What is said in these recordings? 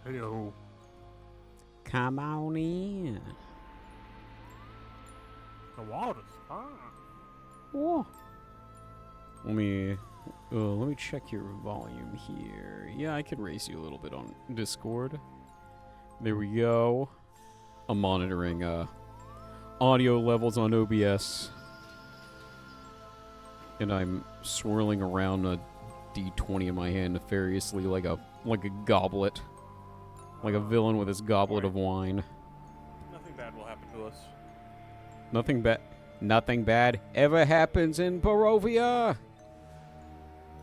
Hello. Come on in. The water's fine. Oh. Let me check your volume here. Yeah, I could raise you a little bit on Discord. There we go. I'm monitoring audio levels on OBS. And I'm swirling around a D20 in my hand nefariously like a goblet. Like a villain with his goblet of wine. Nothing bad will happen to us. Nothing bad ever happens in Barovia.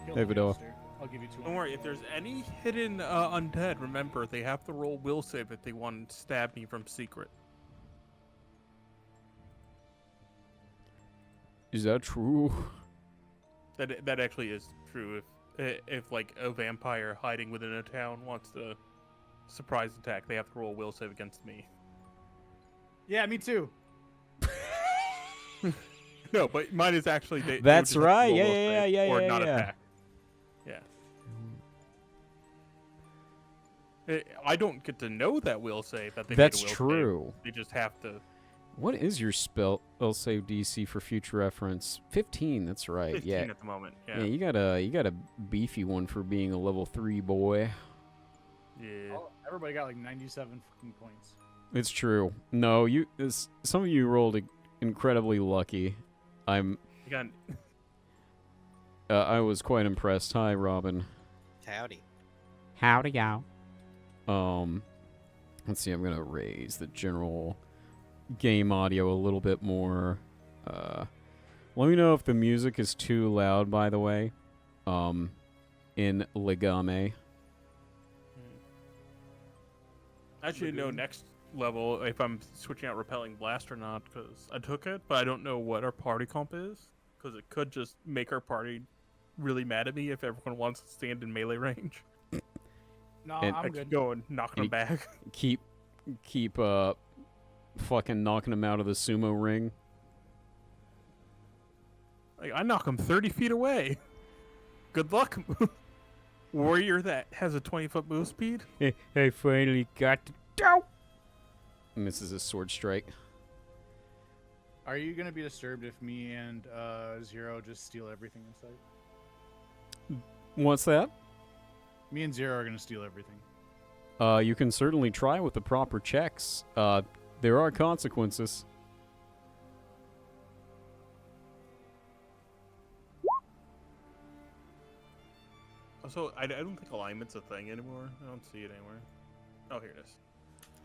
Hey, Vidor. I'll give you 200. Don't worry, if there's any hidden undead, remember, they have to roll will save if they want to stab me from secret. Is that true? That actually is true. If like a vampire hiding within a town wants to surprise attack, they have to roll a will save against me. Yeah, me too. No, but mine is actually That's right. Yeah. Or not attack. Yeah. I don't get to know that will save that they That's made a will true. Save. They just have to. What is your spell save DC for future reference? 15. That's right. 15 Yeah. at the moment. Yeah. Yeah, you got a beefy one for being a level 3 boy. Yeah. Oh, everybody got like 97 fucking points. It's true. No, some of you rolled incredibly lucky. You got. I was quite impressed. Hi, Robin. Howdy. Howdy, y'all. Let's see. I'm gonna raise the general game audio a little bit more. Let me know if the music is too loud. By the way, in Legame. Actually, no. Next level, if I'm switching out repelling blast or not, because I took it, but I don't know what our party comp is, because it could just make our party really mad at me if everyone wants to stand in melee range. No, And- I'm I good. could go and knock them back. Keep fucking knocking him out of the sumo ring. Like, I knock them 30 feet away. Good luck, warrior that has a 20-foot move speed. I finally got to go. Misses a sword strike. Are you gonna be disturbed if me and Zero just steal everything in sight? What's that? Me and Zero are gonna steal everything. You can certainly try with the proper checks. There are consequences. Also, I don't think alignment's a thing anymore. I don't see it anywhere. Oh, here it is.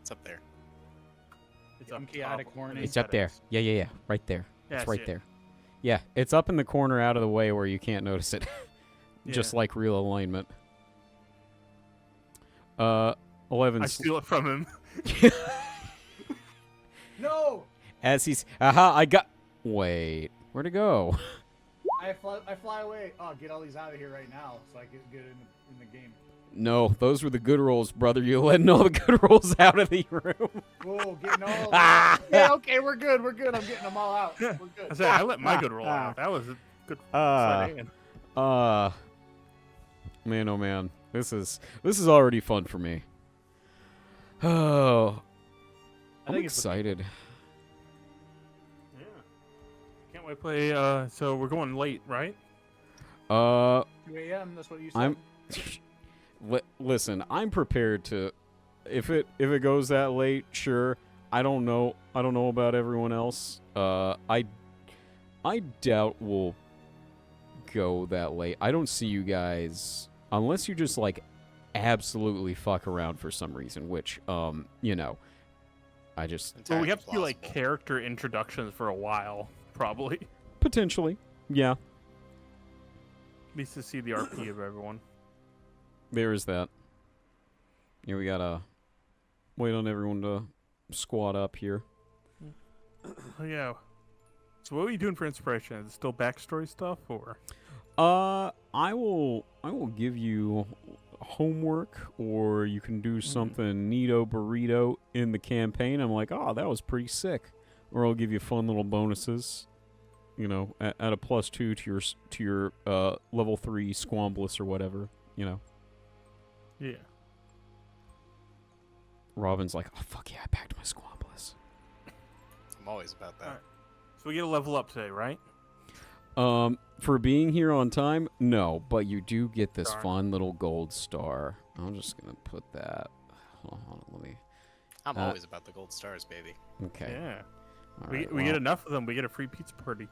It's up there. It's I'm up chaotic top. horny. It's up there. Settings. Yeah. Right there. Yeah, I It's right see it. there. Yeah, it's up in the corner out of the way where you can't notice it. Just Yeah. like real alignment. 11. I steal it from him. No! As he's... Aha, I got... Wait. Where'd it go? I fly away. Oh, get all these out of here right now so I can get in the game. No, those were the good rolls, brother. You're letting all the good rolls out of the room. Whoa, getting all of Ah! them. Yeah, okay, we're good. I'm getting them all out. We're I good. said I let my good roll out. That was a good Ah. sleight of hand. Man, oh man. This is already fun for me. Oh, I I'm think it's excited. Yeah. Can't wait to play. So we're going late, right? 2 a.m. That's what you said. I'm listen, I'm prepared to if it goes that late, sure. I don't know about everyone else. I doubt we'll go that late. I don't see you guys unless you just like absolutely fuck around for some reason, which you know, I just Well, we Entirely have to do like plausible. character introductions for a while, probably. potentially, yeah. Needs to see the RP of everyone. There is that. Yeah, we gotta wait on everyone to squat up here. Oh yeah. So what are you doing for inspiration? Is it still backstory stuff or? I will give you homework, or you can do something neato burrito in the campaign. I'm like, oh, that was pretty sick. Or I'll give you fun little bonuses. You know, at a +2 to your level 3 Squambless or whatever. You know. Yeah. Robin's like, oh fuck yeah, I packed my squambles. I'm always about that. Alright. So we get a level up today, right? For being here on time, no, but you do get this Darn. fun little gold star. I'm just gonna put that. Hold on, let me. I'm always about the gold stars, baby. Okay. Yeah. All We right, get well, enough of them. We get a free pizza party.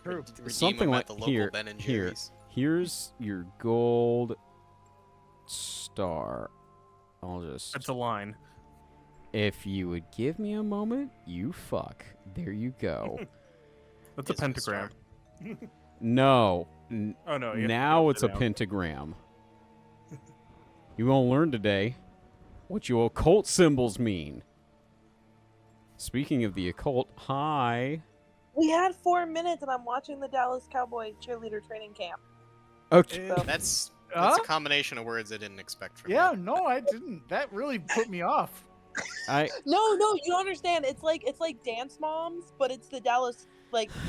True. Redeem something them like at the local here. Ben and Here. Jerry's. Here's your gold star. I'll just. That's a line. If you would give me a moment, you fuck. There you go. That's a Yes, Miss pentagram. No. Oh no. you have to Now go it's a down. pentagram. You won't learn today what your occult symbols mean. Speaking of the occult, hi. We had 4 minutes, and I'm watching the Dallas Cowboy cheerleader training camp. Okay. So, That's Huh? a combination of words I didn't expect from Yeah, you. no, I didn't. That really put me off. no, you don't understand. It's like Dance Moms, but it's the Dallas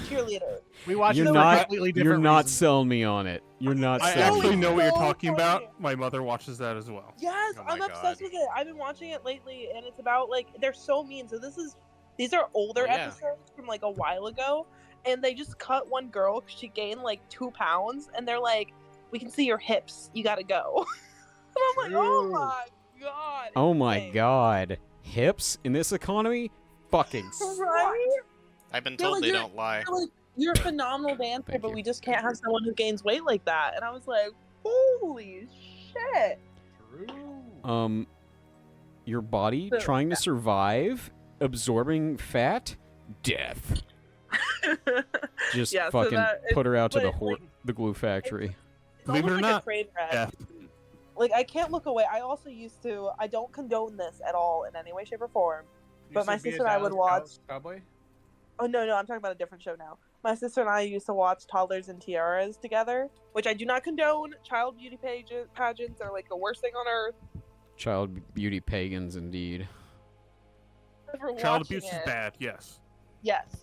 cheerleader. We watched You're it for not. completely different You're not reasons. selling me on it. You're not I selling actually me. know on what it. you're so talking funny. about. My mother watches that as well. Yes, Oh my I'm obsessed God. with it. I've been watching it lately, and it's about they're so mean. So these are older Oh, yeah. episodes from a while ago, and they just cut one girl 'cause she gained 2 pounds, and they're like, "We can see your hips. You gotta go." And I'm like, "Oh True. my god!" Oh my insane. god. Hips in this economy? Fucking. Right? I've been They're told like, they you're- don't lie. They're like, "You're a phenomenal dancer, Thank but you. we just can't have someone who gains weight like that." And I was like, "Holy shit!" True. Your body So- trying to survive, absorbing fat, death. Just Yeah, so fucking that- put her out to the but, the glue factory. It's Believe it almost or like not, a train wreck. Yeah. I can't look away. I also used to. I don't condone this at all in any way, shape, or form. But my sister and I would watch. Cowboy. Oh no, I'm talking about a different show now. My sister and I used to watch Toddlers and Tiaras together, which I do not condone. Child beauty pageants are the worst thing on earth. Child beauty pagans, indeed. For Child watching abuse is it. bad. Yes.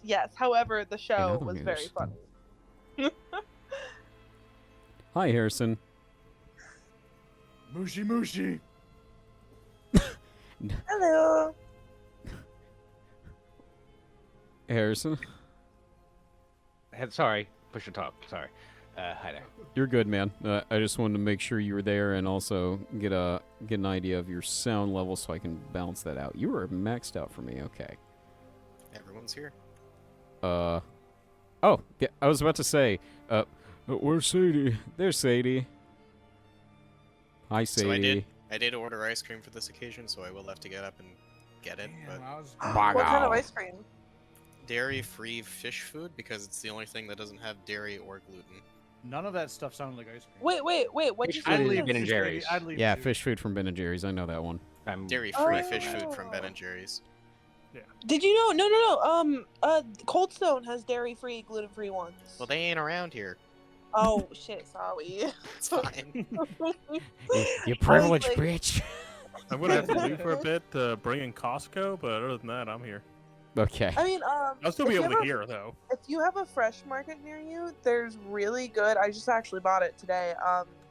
Yes. However, the show other was very news. funny. Hi, Harrison. Mushy. Hello. Harrison, Sorry, push to talk. Sorry. Hi there. you're good, man. I just wanted to make sure you were there and also get an idea of your sound level so I can balance that out. You were maxed out for me. Okay. Everyone's here. Oh, yeah, I was about to say, where's Sadie? There's Sadie. Hi, Sadie. So I did order ice cream for this occasion, so I will have to get up and get it. Damn, But I was. What kind of ice cream? dairy-free fish food because it's the only thing that doesn't have dairy or gluten. None of that stuff sounded like ice cream. Wait. What Which did food you is say? Ben and fish Jerry's? baby. I'd leave Yeah, too. fish food from Ben and Jerry's. I know that one. I'm Dairy-free fish food from Ben Oh. and Jerry's. Did you know? No. Cold Stone has dairy-free, gluten-free ones. Well, they ain't around here. Oh shit! Sorry. It's fine. You privileged like- bitch. I'm gonna have to leave for a bit to bring in Costco, but other than that, I'm here. Okay. I mean, I'll still if be you able to have a- hear though. If you have a fresh market near you, there's really good. I just actually bought it today.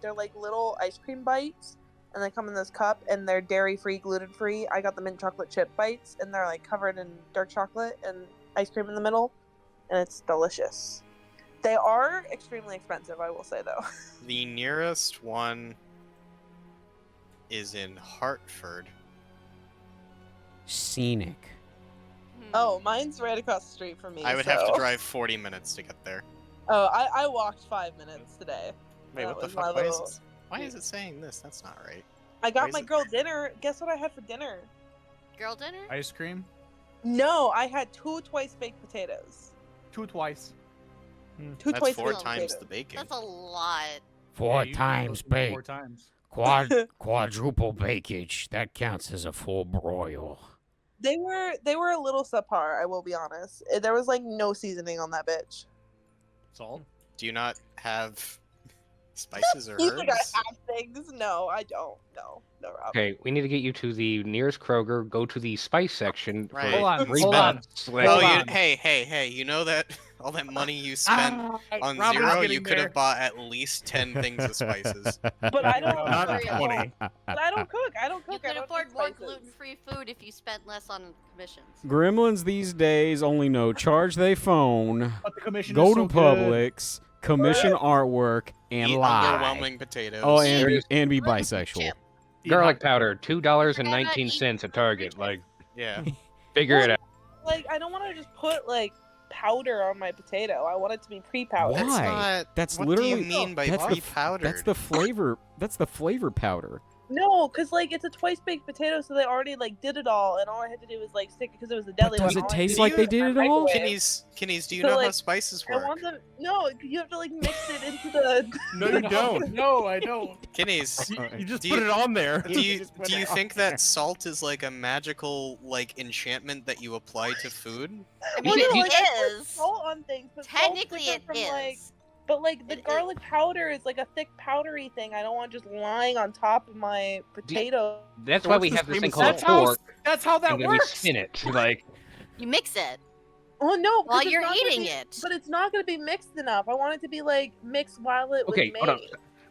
They're like little ice cream bites, and they come in this cup, and they're dairy-free, gluten-free. I got the mint chocolate chip bites, and they're covered in dark chocolate and ice cream in the middle, and it's delicious. They are extremely expensive, I will say though. The nearest one is in Hartford. Scenic. Oh, mine's right across the street from me. I would have to so- drive 40 minutes to get there. Oh, I walked 5 minutes today. Wait, That what the was my fuck? Why is, little- why is it saying this? That's not right. I Why got is my it- girl dinner. Guess what I had for dinner? Girl dinner? Ice cream. No, I had 2 twice baked potatoes. Twice. 2 That's twice 4 baked times potatoes. the bacon. That's a lot. Four Yeah, you times can go baked. 4 times. Quadruple bakage. That counts as a full broil. They were a little subpar, I will be honest. There was no seasoning on that bitch. Salt. Do you not have spices or You think I herbs? have things? No, I don't. No, Rob. Okay, we need to get you to the nearest Kroger. Go to the spice section. Right. For Hold on, 3 hold on. bucks. Hold Oh, on. hey, you know that All that money you spent on Robin's Zero, you getting could there. have bought at least 10 things of spices. But I don't. Not Sorry, 20. But I don't cook. I don't You cook. I could don't afford eat more spices. gluten-free food if you spent less on commissions. Gremlins these days only know charge they phone, But the commission go is to so good. Publix, commission artwork, and Eat lie. underwhelming potatoes. Oh, Serious and be gluten bisexual. chip. Garlic powder, $2.19 at Target. Like, yeah. figure it out. Like, I don't want to just put like powder on my potato. I want it to be pre-powdered. That's Why? not. That's what literally do you mean by that's pre-powdered? That's the flavor. That's the flavor powder. No, because like it's a twice baked potato, so they already like did it all, and all I had to do was like stick it because it was a deli. does one, it all I taste had to like do they was did my it all? microwave. Kenny's, do you So, know how like, spices I work? want them. No, you have to like mix it into the. No, you don't. No, I don't. Kenny's, You just Do put you- it on there. do you just put do you it on think there. that salt is like a magical like enchantment that you apply to food? I Well, mean, no, it like, I put is. salt on things, but salt's Technically, it different from, like, is. but like the It is. garlic powder is like a thick powdery thing. I don't want just lying on top of my potato. That's So why what's we the have this same thing as called salt? That's how that and then we works. spin it. Like, You mix it. Well, no, 'cause While it's you're not gonna eating be- it. But it's not going to be mixed enough. I want it to be like mixed while it was okay, made. hold on.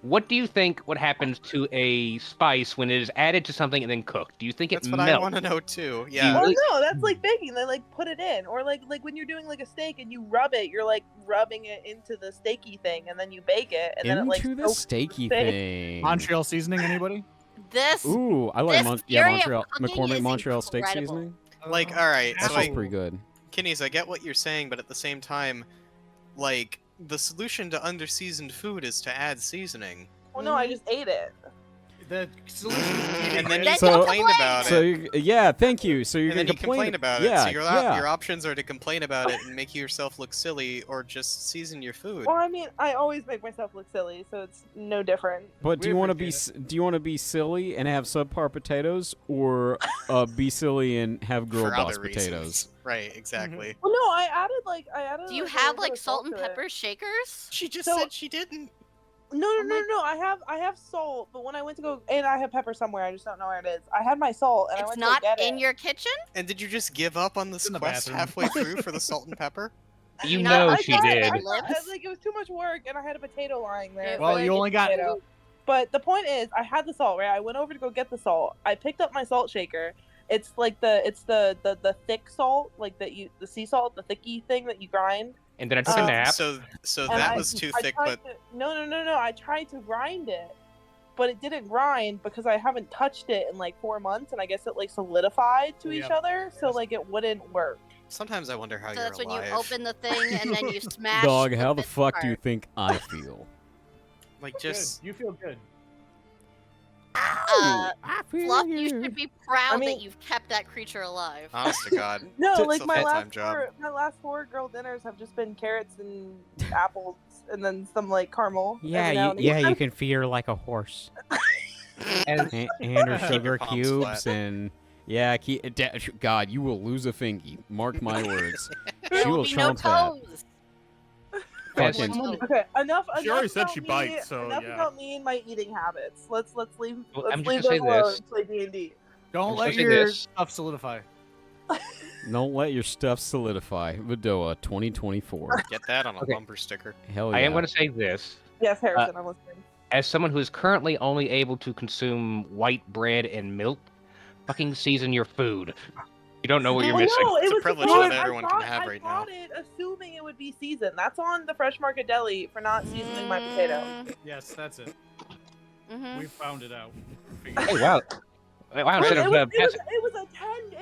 What do you think what happens to a spice when it is added to something and then cooked? Do you think That's it what I melts? want to know too. Yeah. Well, no, that's like baking. They like put it in, or like when you're doing like a steak and you rub it, you're like rubbing it into the steaky thing, and then you bake it, and then it like Into the soaks steaky steak. thing. Montreal seasoning, anybody? This. Ooh, I like This yeah, theory of Montreal cooking McCormick is Montreal steak incredible. seasoning. Like, all right, That's so just pretty good. Kenny's, I get what you're saying, but at the same time, like the solution to underseasoned food is to add seasoning. Well, no, I just ate it. The solution. And then Then you So- complain about So it. yeah, thank you. So you're And then gonna you complain about it. Yeah, So your yeah. your options are to complain about it and make yourself look silly, or just season your food. Well, I mean, I always make myself look silly, so it's no different. But do We you want to be appreciate do you want to be silly and have subpar potatoes, or be silly and have girl for boss other potatoes? reasons. Right, exactly. Well, no, I added like Do you a have little bit like of salt and to it. pepper shakers? She just So- said she didn't. No, Oh no. I have salt, but when I went to go, and I have pepper somewhere. I just don't know where it is. I had my salt, and I It's went not to go get in it. your kitchen? And did you just give up on this in the quest bathroom. halfway through for the salt and pepper? You Not- know I she tried, did. I Lips? tried, like it was too much work, and I had a potato lying there. Well, but I you ate only the got- potato. But the point is, I had the salt, right? I went over to go get the salt. I picked up my salt shaker. It's like the thick salt, like the sea salt, the thicky thing that you grind. And then I took So- a nap. So And that I- was too I thick, tried but to, no. I tried to grind it, but it didn't grind because I haven't touched it in like 4 months, and I guess it like solidified to each Yeah. other, so like it wouldn't work. sometimes I wonder how So you're that's when alive. you open the thing and then you smash. Dog, how the bits fuck do you apart. think I feel? Like Good. just You feel good. Fluff, you should be proud I mean- that you've kept that creature alive. honest to God. No, To- like It's a my full-time last job. four girl dinners have just been carrots and apples, and then some like caramel. every Yeah, now you, and yeah, again. you can feed her like a horse. And And her Keep sugar your palms cubes flat. and yeah, God, you will lose a fingy. Mark my words. There She will will be no chomp that. toes. Fucking- Okay, enough. She enough already said about she me- bites, so, enough yeah. about me and my eating habits. Let's leave. Well, Let's I'm just leave gonna those say alone. this. And play D&D. Don't I'm let supposed to say your this. stuff solidify. Don't let your stuff solidify. Vidoa 2024. Get that on a Okay. bumper sticker. Hell yeah. I am going to say this. Yes, Harrison, I'm listening. As someone who is currently only able to consume white bread and milk, fucking season your food. You don't know what you're Well, missing. no, it It's a was privilege because that everyone can have I right bought it assuming it would be seasoned. That's on the Fresh Market Deli for not seasoning my potato. Yes, that's it. Mm-hmm. We found it out. Hey, wow. Wow, Well, instead it, of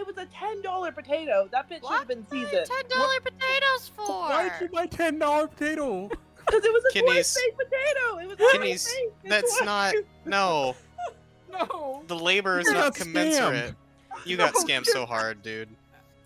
was a $10 potato. That bitch should have been seasoned. $10 potatoes for? Why'd you buy $10 potato? Because it was a Kidneys. twice baked potato. It was a Kidneys, twice baked. That's It's not. No, No. the labor is You not got commensurate. You got No, scammed dude. so hard, dude.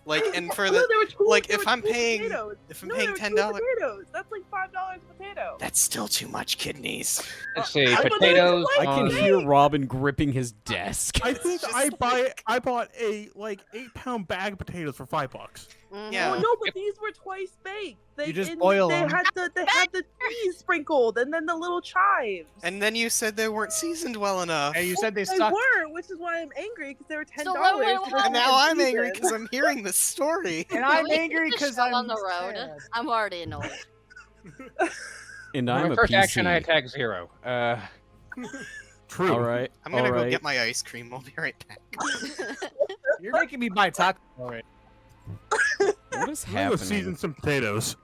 Like, and for No, the there were two, like, there if were I'm two paying, potatoes. if I'm No, paying there were $10, two potatoes. That's like $5 a potato. that's still too much kidneys. let's see, I- potatoes I can on... hear Robin gripping his desk. I think just I bought a like 8-pound bag of potatoes for $5. Yeah. Oh no, but these were twice baked. They You just didn't- boil they them. had the cheese sprinkled and then the little chives. And then you said they weren't seasoned well enough. Hey, you said they They sucked. weren't. which is why I'm angry because they were $10. So wait. And now I'm angry because I'm hearing this story. And Can I'm we keep angry the because show I'm on the road. sad. I'm already annoyed. And For I'm my a first PC. action, I attack Zero. True. All right. I'm gonna all go right. get my ice cream. I'll be right back. You're making me buy taco already. What is I'm gonna go happening? season some potatoes.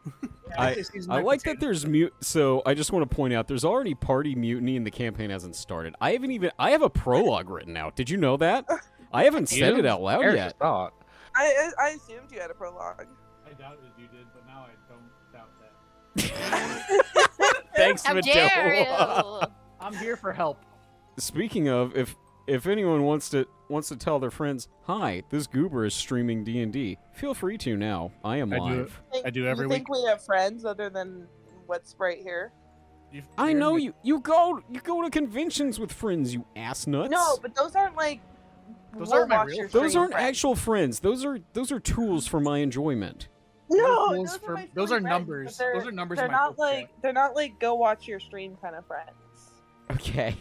I like that there's mute. So I just want to point out there's already party mutiny and the campaign hasn't started. I have a prologue written out. Did you know that? I haven't said it out loud There's yet. a thought. I assumed you had a prologue. I doubted you did, but now I don't doubt that. Thanks, How Mateo. dare you? I'm here for help. Speaking of, if anyone wants to tell their friends, hi, this goober is streaming D&D, feel free to now. I am I do live. I do every you week. think we have friends other than what's right here? I know you. You go to conventions with friends, you ass nuts. No, but those aren't like. Those we'll aren't my watch real your those stream aren't friends. actual friends. Those are tools for my enjoyment. No, Those those for- are my those silly are friends, numbers. but they're- Those are numbers in They're my not book chat. like go watch your stream kind of friends. Okay.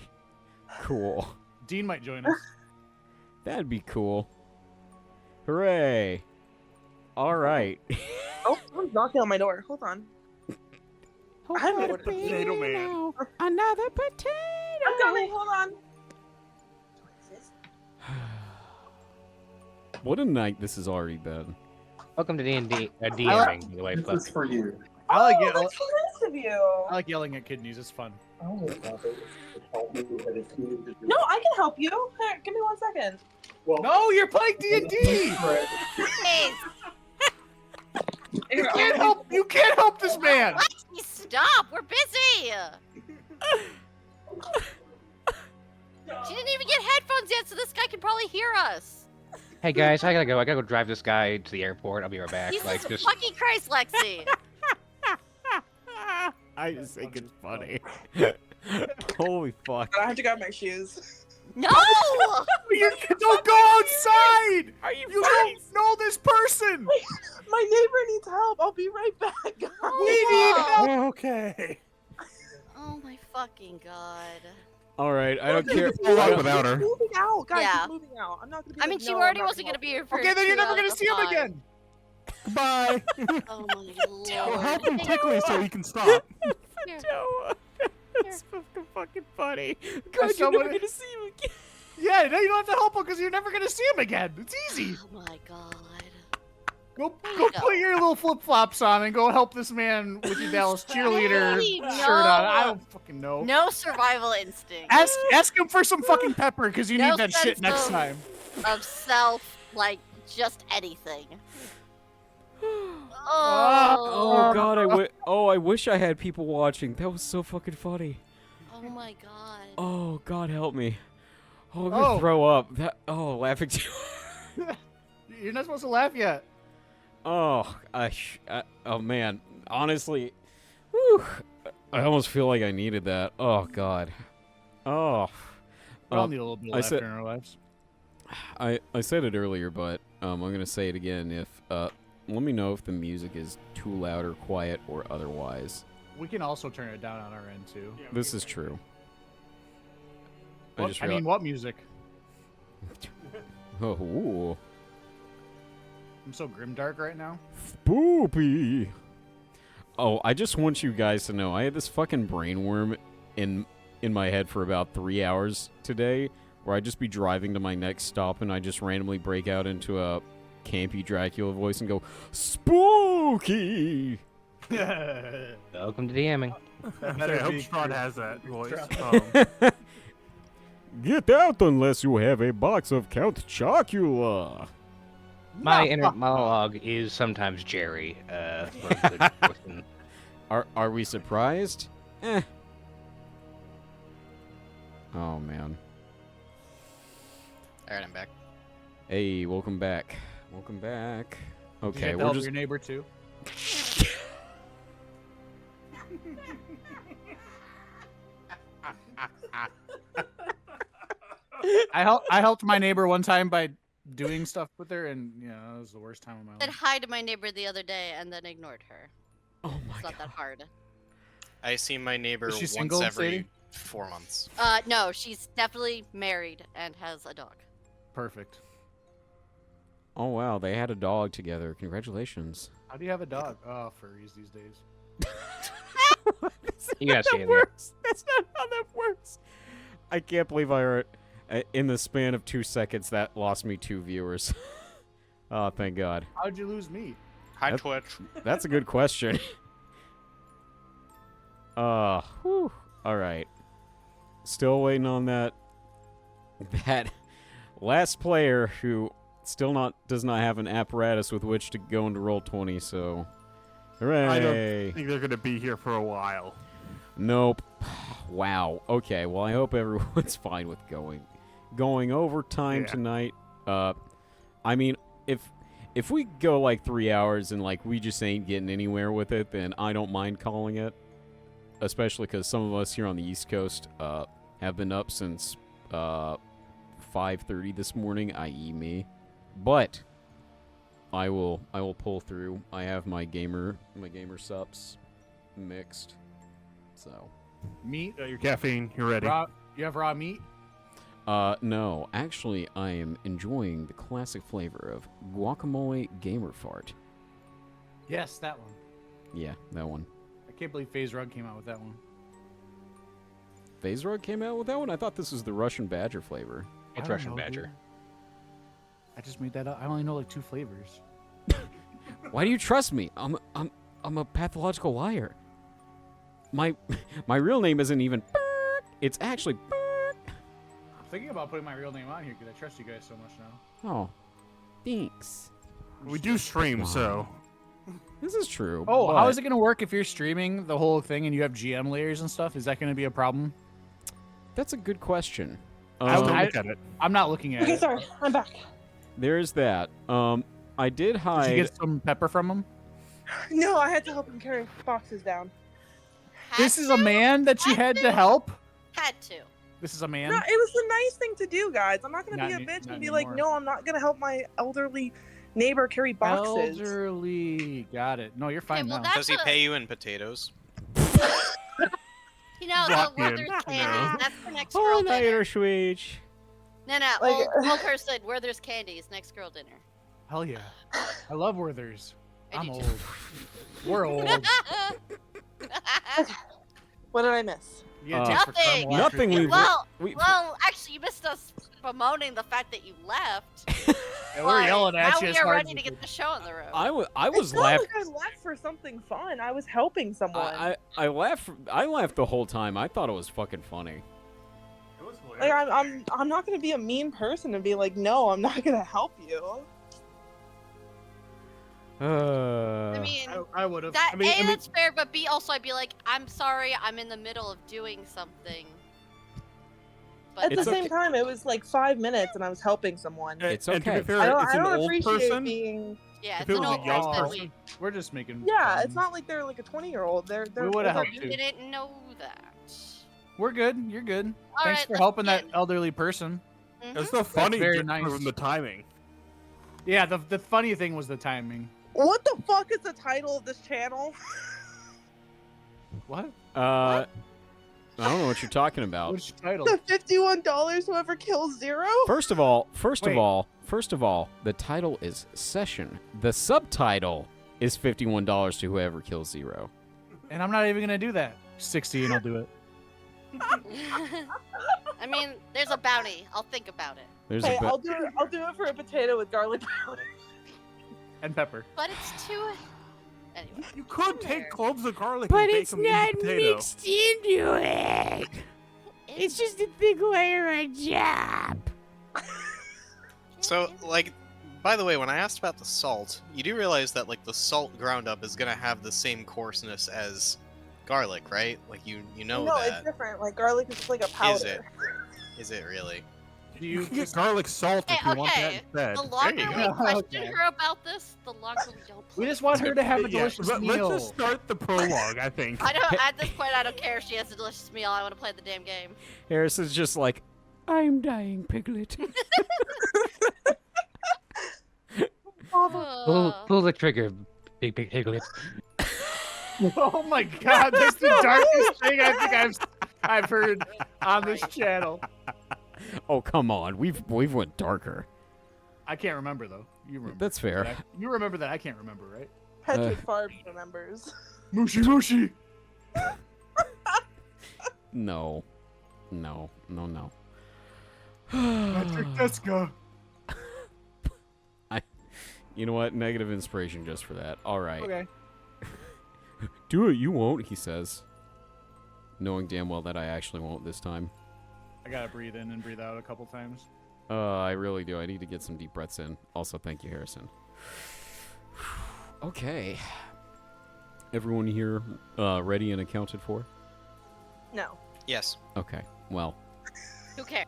Cool. Dean might join us. That'd be cool. Hooray. All right. Oh, someone's knocking on my door. Hold on. I'm the potato man. Another potato. I'm coming. Hold on. What a night this has already been. Welcome to D&D, DMing, by the way. But for you. I like Oh, it. that's so nice of you. I like yelling at kidneys. It's fun. No, I can help you. Here, give me 1 second. Well, No, you're playing D&D. Hey, You can't help. You can't help this man. Lexi, stop! We're busy! She didn't even get headphones yet, so this guy can probably hear us. hey guys, I gotta go. I gotta go drive this guy to the airport. I'll be right back. Jesus Like just fucking Christ, Lexi! I just think it's funny. Holy fuck. I have to grab my shoes. No! You don't go outside. Are you You don't know this person. My neighbor needs help. I'll be right back. We need help. Okay. Oh my fucking god. All right, I don't care. Pull I out don't- without her. Moving out, guys. Yeah. She's moving out. I'm not gonna be. I like, mean, she no, already I'm not wasn't gonna help be you. here for Okay, then you're 2 never out gonna of see him 5. again. Bye. Oh my lord. Help him tickle so he can stop. Here. That's fucking funny. God, you're someone- never gonna see him again. Yeah, no, you don't have to help him because you're never gonna see him again. It's easy. Oh my god. Go put your little flip flops on and go help this man with your Dallas cheerleader Hey, shirt on. I no. don't fucking know. No survival instinct. Ask him for some fucking pepper because you No need that shit sense next of- time. Of self, like, just anything. Oh Oh, god, I wish I had people watching. That was so fucking funny. oh my god. Oh god, help me. Oh, I'm gonna throw up. Laughing too. You're not supposed to laugh yet. Oh, oh man. Honestly, whew, I almost feel like I needed that. Oh god. Oh. We all need a little bit of I laughter said- in our lives. I said it earlier, but I'm gonna say it again. If let me know if the music is too loud or quiet or otherwise. We can also turn it down on our end too. This is true. I mean, what music? Oh, ooh. I'm so grimdark right now. Spoopy. Oh, I just want you guys to know I had this fucking brainworm in my head for about 3 hours today, where I'd just be driving to my next stop and I just randomly break out into a campy Dracula voice and go spooky. welcome to DMing. I better hope be Strahd true. has that voice. Get out unless you have a box of Count Chocula. My inner monologue is sometimes Jerry. For a good portion. Are we surprised? Eh. Oh man. Alright, I'm back. Hey, welcome back. Welcome back. Did you Okay, get to we're help just your neighbor too. I helped my neighbor one time by doing stuff with her, and that was the worst time of my Said life. hi to my neighbor the other day and then ignored her. Oh my It's not god. that hard. I see my neighbor Is she once single, every Sadie? 4 months. No, she's definitely married and has a dog. Perfect. Oh wow, they had a dog together. Congratulations. How do you have a dog? Oh, furries these days. You gotta see it. Works. That's not how that works. I can't believe I heard in the span of 2 seconds that lost me 2 viewers. Oh, thank God. How'd you lose me? Hi, That's- Twitch. That's a good question. Whew. All right. Still waiting on that last player who still does not have an apparatus with which to go into Roll20. So, hooray! I don't think they're gonna be here for a while. Nope. Wow. Okay. Well, I hope everyone's fine with going overtime Yeah. tonight. I mean, if we go like 3 hours and like we just ain't getting anywhere with it, then I don't mind calling it. Especially because some of us here on the East Coast have been up since 5:30 this morning, i.e. me. But I will pull through. I have my gamer subs mixed. So Meat? Got your caffeine. You're ready. You have raw meat? no, actually I am enjoying the classic flavor of guacamole gamer fart. Yes, that one. Yeah, that one. I can't believe FaZe Rug came out with that one. FaZe Rug came out with that one? I thought this was the Russian Badger flavor. I It's don't Russian know, Badger. dude. I just made that up. I only know like 2 flavors. Why do you trust me? I'm a pathological liar. My real name isn't even it's actually I'm thinking about putting my real name on here because I trust you guys so much now. Oh, thanks. We do stream, so This is true. Oh, but how is it going to work if you're streaming the whole thing and you have GM layers and stuff? Is that going to be a problem? That's a good question. I'll I- look at it. I'm not looking at Okay, it. sorry, I'm back. There's that. I did Did hide. you get some pepper from him? No, I had to help him carry boxes down. This is a man that you had to help? Had to. This is a man? No, it was the nice thing to do, guys. I'm not gonna Not be a any- bitch not and be like, anymore. no, I'm not gonna help my elderly neighbor carry boxes. Elderly. Got it. No, you're fine well, now. that- Does he That's a- pay you in potatoes? You know, Walk the in, Werther's you candies. know. That's for next Oh, girl night dinner. or switch. No, Like- old person, where there's candies, next girl dinner. Hell yeah. I love Werther's. I I'm do old. too. We're old. What did I miss? You gotta take for Nothing. caramel Nothing after- we've- well, we- well, actually, you missed us bemoaning the fact that you left. Yeah, we're yelling at now you we as are hard ready as to we get can. the show on the road. I It's was not laugh. like I left for something fun. I was helping someone. I laughed the whole time. I thought it was fucking funny. Like I'm not gonna be a mean person and be like, no, I'm not gonna help you. I mean, I would have. that I mean- that's fair, but B, also I'd be like, I'm sorry, I'm in the middle of doing something. But At the It's same okay. time, it was like 5 minutes and I was helping someone. It's And to okay. be fair, I don't, it's I an don't old appreciate person. being. yeah, If it's it an was a old young person. person- We're just making. Yeah, fun. it's not like they're like a 20-year-old. They're would've older. helped You too. didn't know that. We're good. You're good. All Thanks right, for let's helping that begin. elderly person. It's the funny very bit nice. from the timing. Yeah, the funny thing was the timing. What the fuck is the title of this channel? What? I don't know what you're talking about. What's your title? The $51 whoever kills Zero? First of all, Wait. the title is Session. The subtitle is $51 to whoever kills Zero. And I'm not even gonna do that. 60 and I'll do it. I mean, there's a bounty. I'll think about it. There's Hey, a I'll do it for a potato with garlic powder. And pepper. But it's too. Anyway. You could There. take cloves of garlic and bake them in the potato. into it. It's just a thick layer of jab. So, like, by the way, when I asked about the salt, you do realize that, like, the salt ground up is gonna have the same coarseness as garlic, right? Like, you know No, it's that. different. Like garlic is just like a powder. Is it? Is it really? Do You you can get garlic salt if Hey, you want that okay. instead. The longer you we go. question Okay. her about this, the longer we don't play. We just want her to have a Yeah, delicious let's meal. just start the prologue, I think. I don't. At this point, I don't care if she has a delicious meal. I want to play the damn game. Harrison's just like, I'm dying, Piglet. Pull the trigger, big piglet. Oh my god, that's the darkest thing I think I've I've heard on this channel. Oh, come on. We've went darker. I can't remember though. You remember? That's fair. You remember that? I can't remember, right? Patrick Farb remembers. Mushy mushy. No. No. No, no. Patrick Teska. You know what? Negative inspiration just for that. All right. Okay. Do it. You won't, he says. Knowing damn well that I actually won't this time. I gotta breathe in and breathe out a couple times. I really do. I need to get some deep breaths in. Also, thank you, Harrison. Okay. Everyone here ready and accounted for? No. Yes. Okay. Well. Who cares?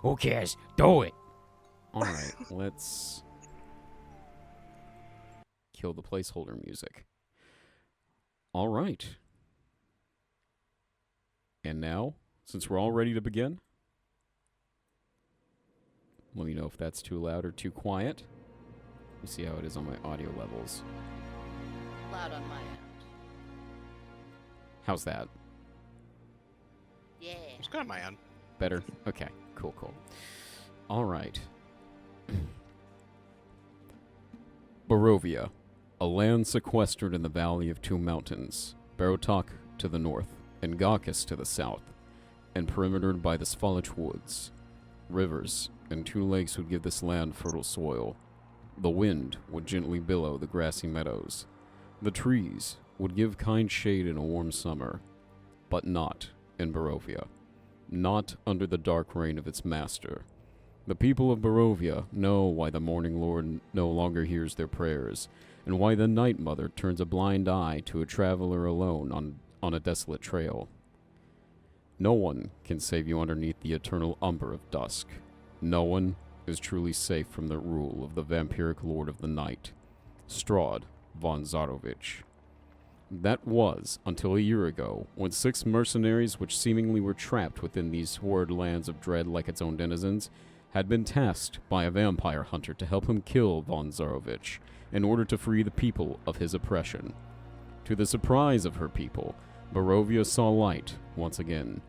Who cares? Do it. All right. Let's kill the placeholder music. All right. And now, since we're all ready to begin, let me know if that's too loud or too quiet. Let me see how it is on my audio levels. Loud on my end. How's that? Yeah. It's good on my end. Better? Okay. Cool, cool. All right. Barovia, a land sequestered in the valley of two mountains, Barotok to the north, and Gaucus to the south, and perimetered by the Svalich woods. Rivers and two lakes would give this land fertile soil. The wind would gently billow the grassy meadows. The trees would give kind shade in a warm summer, but not in Barovia. Not under the dark reign of its master. The people of Barovia know why the Morning Lord no longer hears their prayers, and why the Night Mother turns a blind eye to a traveler alone on a desolate trail. No one can save you underneath the eternal umber of dusk. No one is truly safe from the rule of the vampiric Lord of the Night, Strahd Von Zarovich. That was until a year ago, when 6 mercenaries which seemingly were trapped within these horrid lands of dread like its own denizens, had been tasked by a vampire hunter to help him kill Von Zarovich in order to free the people of his oppression. To the surprise of her people, Barovia saw light once again.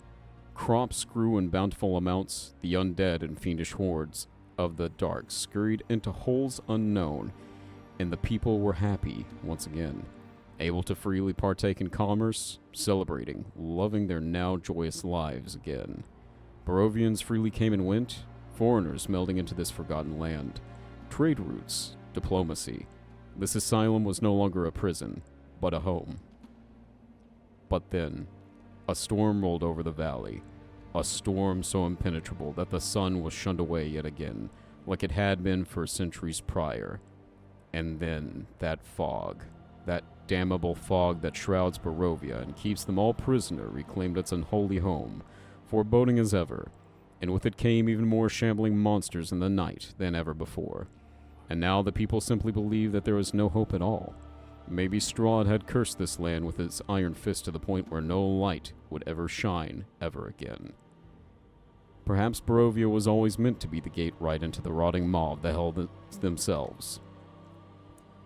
Crops grew in bountiful amounts, the undead and fiendish hordes of the dark scurried into holes unknown, and the people were happy once again, able to freely partake in commerce, celebrating, loving their now joyous lives again. Barovians freely came and went, foreigners melding into this forgotten land. Trade routes, diplomacy. This asylum was no longer a prison, but a home. But then, a storm rolled over the valley. A storm so impenetrable that the sun was shunned away yet again, like it had been for centuries prior. And then, that fog, that damnable fog that shrouds Barovia and keeps them all prisoner, reclaimed its unholy home, foreboding as ever, and with it came even more shambling monsters in the night than ever before. And now the people simply believed that there was no hope at all. Maybe Strahd had cursed this land with his iron fist to the point where no light would ever shine ever again. Perhaps Barovia was always meant to be the gate right into the rotting maw of the hell themselves.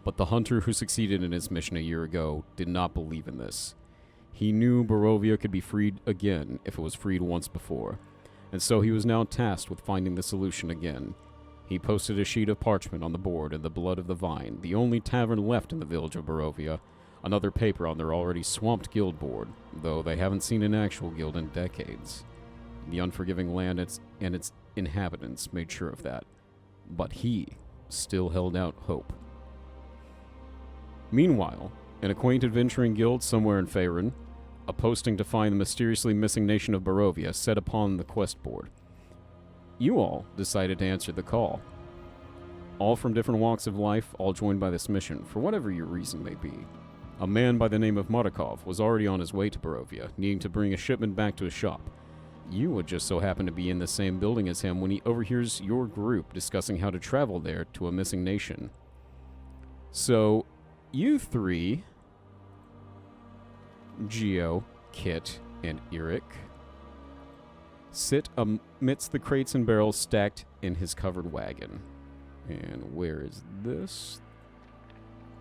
But the hunter who succeeded in his mission a year ago did not believe in this. He knew Barovia could be freed again if it was freed once before, and so he was now tasked with finding the solution again. He posted a sheet of parchment on the board in the blood of the vine, the only tavern left in the village of Barovia, another paper on their already swamped guild board, though they haven't seen an actual guild in decades. The unforgiving land and its inhabitants made sure of that, but he still held out hope. Meanwhile, in a quaint adventuring guild somewhere in Faerun, a posting to find the mysteriously missing nation of Barovia set upon the quest board. You all decided to answer the call. All from different walks of life, all joined by this mission, for whatever your reason may be. A man by the name of Marikov was already on his way to Barovia, needing to bring a shipment back to his shop. You would just so happen to be in the same building as him when he overhears your group discussing how to travel there to a missing nation. So, you three, Geo, Kit, and Eric, sit amidst the crates and barrels stacked in his covered wagon. And where is this?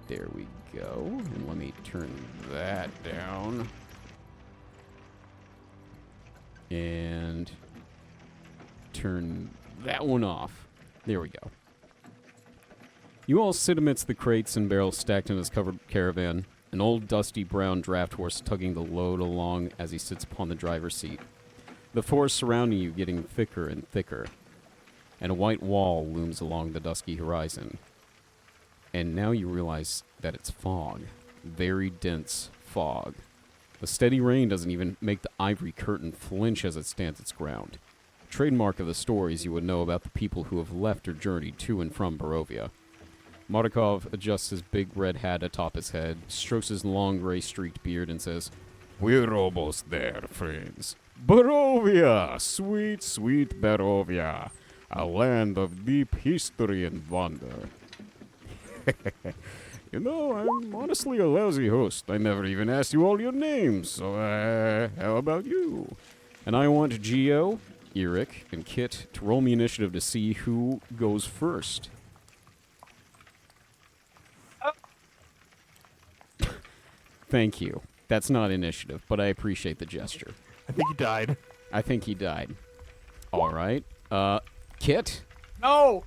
There we go. And let me turn that down. And turn that one off. There we go. You all sit amidst the crates and barrels stacked in his covered caravan, an old dusty brown draft horse tugging the load along as he sits upon the driver's seat. The forest surrounding you getting thicker and thicker, and a white wall looms along the dusky horizon. And now you realize that it's fog. Very dense fog. The steady rain doesn't even make the ivory curtain flinch as it stands its ground. Trademark of the stories you would know about the people who have left or journeyed to and from Barovia. Mordakov adjusts his big red hat atop his head, strokes his long gray streaked beard, and says, "We're almost there, friends. Barovia! Sweet, sweet Barovia. A land of deep history and wonder." You know, I'm honestly a lousy host. I never even asked you all your names, so, how about you? And I want Geo, Eric, and Kit to roll me initiative to see who goes first. Thank you. That's not initiative, but I appreciate the gesture. I think he died. I think he died. All right. Kit, No!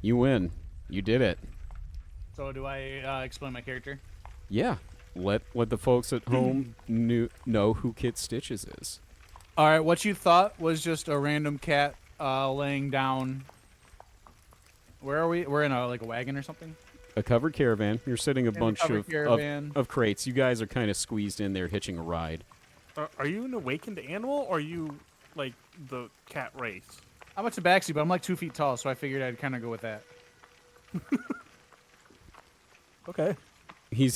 you win. You did it. So do I explain my character? Yeah. Let the folks at home know who Kit Stitches is. All right, what you thought was just a random cat laying down. Where are we? We're in a wagon or something? A covered caravan. You're sitting a In a bunch covered caravan. of crates. You guys are kind of squeezed in there hitching a ride. Are you an awakened animal, or are you like the cat race? I'm a tabaxi, but I'm like 2 feet tall, so I figured I'd kind of go with that. Okay. He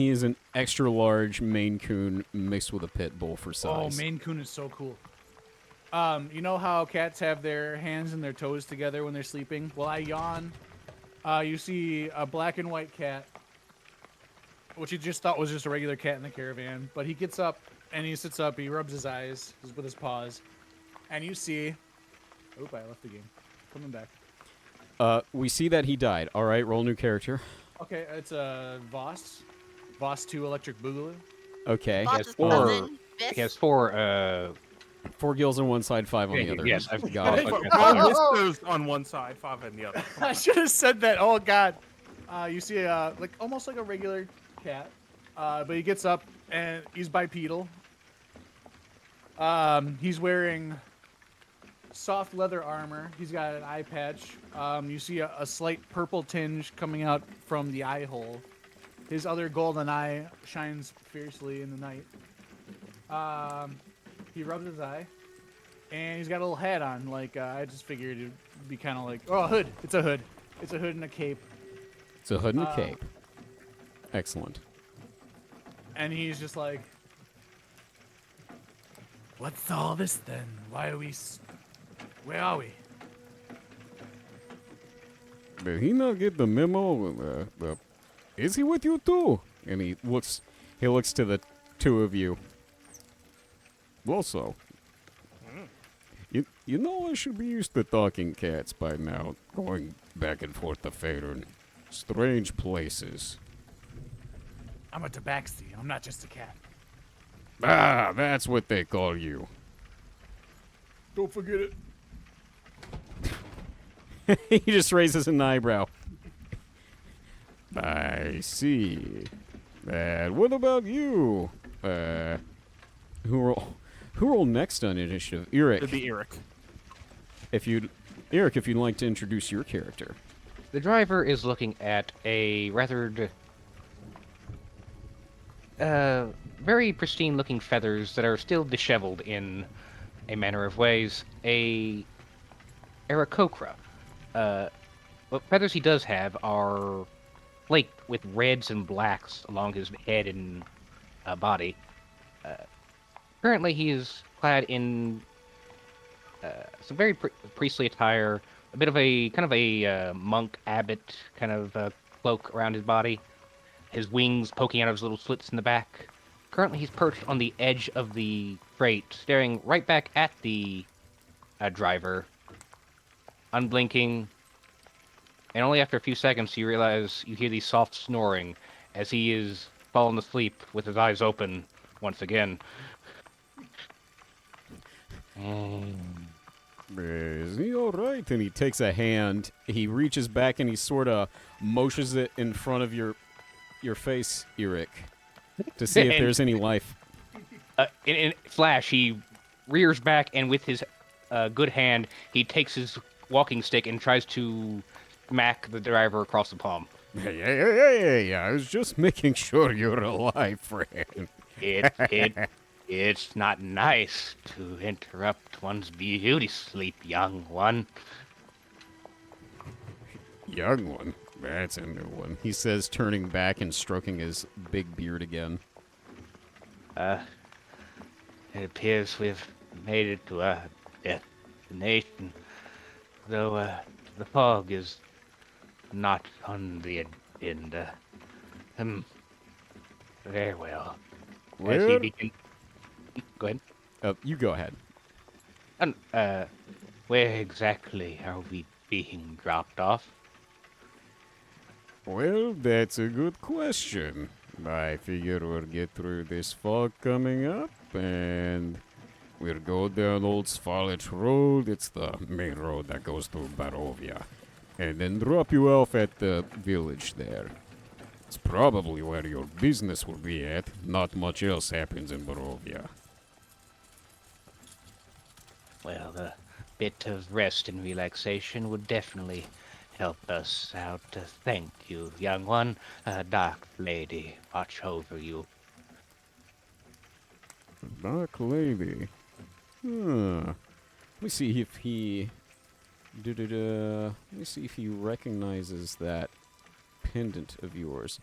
is an extra large Maine Coon mixed with a pit bull for size. Oh, Maine Coon is so cool. You know how cats have their hands and their toes together when they're sleeping? Well, I yawn. You see a black and white cat, which you just thought was just a regular cat in the caravan. But he gets up and he sits up. He rubs his eyes with his paws, and you see. Oop! I left the game. Coming back. We see that he died. All right, roll new character. Okay, it's a Voss 2 Electric Boogaloo. Okay. Boss's four. cousin, Biff. He has 4. 4 gills on one side, 5 on the other. Yes, I've got it. Five whiskers on one side, 5 on the other. I should have said that. Oh God. You see, almost like a regular cat, but he gets up and he's bipedal. He's wearing soft leather armor. He's got an eye patch. You see a slight purple tinge coming out from the eye hole. His other golden eye shines fiercely in the night. He rubs his eye, and he's got a little hat on. I just figured it'd be kind of like, oh, a hood. It's a hood. It's a hood and a cape. It's a hood and a cape. Excellent. And he's just like, what's all this then? Why are we... Where are we? Did he not get the memo? Is he with you too? And he looks to the two of you. Also, you know I should be used to talking cats by now, going back and forth to Faerun. Strange places. I'm a tabaxi. I'm not just a cat. Ah, that's what they call you. Don't forget it. He just raises an eyebrow. I see. What about you? Who roll next on initiative? Eric. It'd be Eric. If you'd like to introduce your character. The driver is looking at a rather very pristine-looking feathers that are still disheveled in a manner of ways. A Aarakocra. What feathers he does have are flaked with reds and blacks along his head and body. Currently, he is clad in some very priestly attire, a bit of a monk abbot kind of cloak around his body, his wings poking out of his little slits in the back. Currently, he's perched on the edge of the crate, staring right back at the driver, unblinking. And only after a few seconds you realize you hear the soft snoring as he is fallen asleep with his eyes open once again. Is he all right? And he takes a hand. He reaches back and he sort of motions it in front of your face, Eric, to see if And- there's any life. In flash, he rears back and with his good hand, he takes his walking stick and tries to smack the driver across the palm. Hey, I was just making sure you're alive, friend. It's not nice to interrupt one's beauty sleep, young one. Young one. That's a new one. He says, turning back and stroking his big beard again. It appears we've made it to our destination, though the fog is not on the agenda. Very well. As he Where? begins... Go ahead. You go ahead. Where exactly are we being dropped off? Well, that's a good question. I figure we'll get through this fog coming up, and we'll go down Old Svalich Road. It's the main road that goes to Barovia. And then drop you off at the village there. It's probably where your business will be at. Not much else happens in Barovia. Well, a bit of rest and relaxation would definitely help us out. Thank you, young one. Dark lady, watch over you. Dark lady. Let me see if he... Let me see if he recognizes that pendant of yours.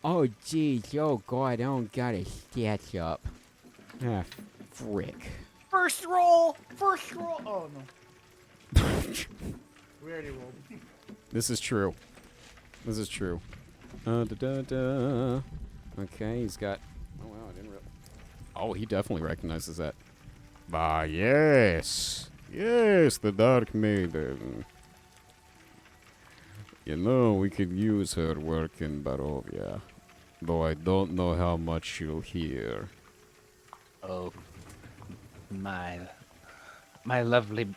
Oh, jeez. Oh, God. I don't got a sketch up. Ah, frick. First roll! First roll! Oh, no. We already rolled. This is true. This is true. Okay, he's got... Oh, wow, I didn't realize... Oh, he definitely recognizes that. Ah, yes. Yes, the Dark Maiden. You know, we could use her work in Barovia. Though I don't know how much she'll hear. Oh, my lovely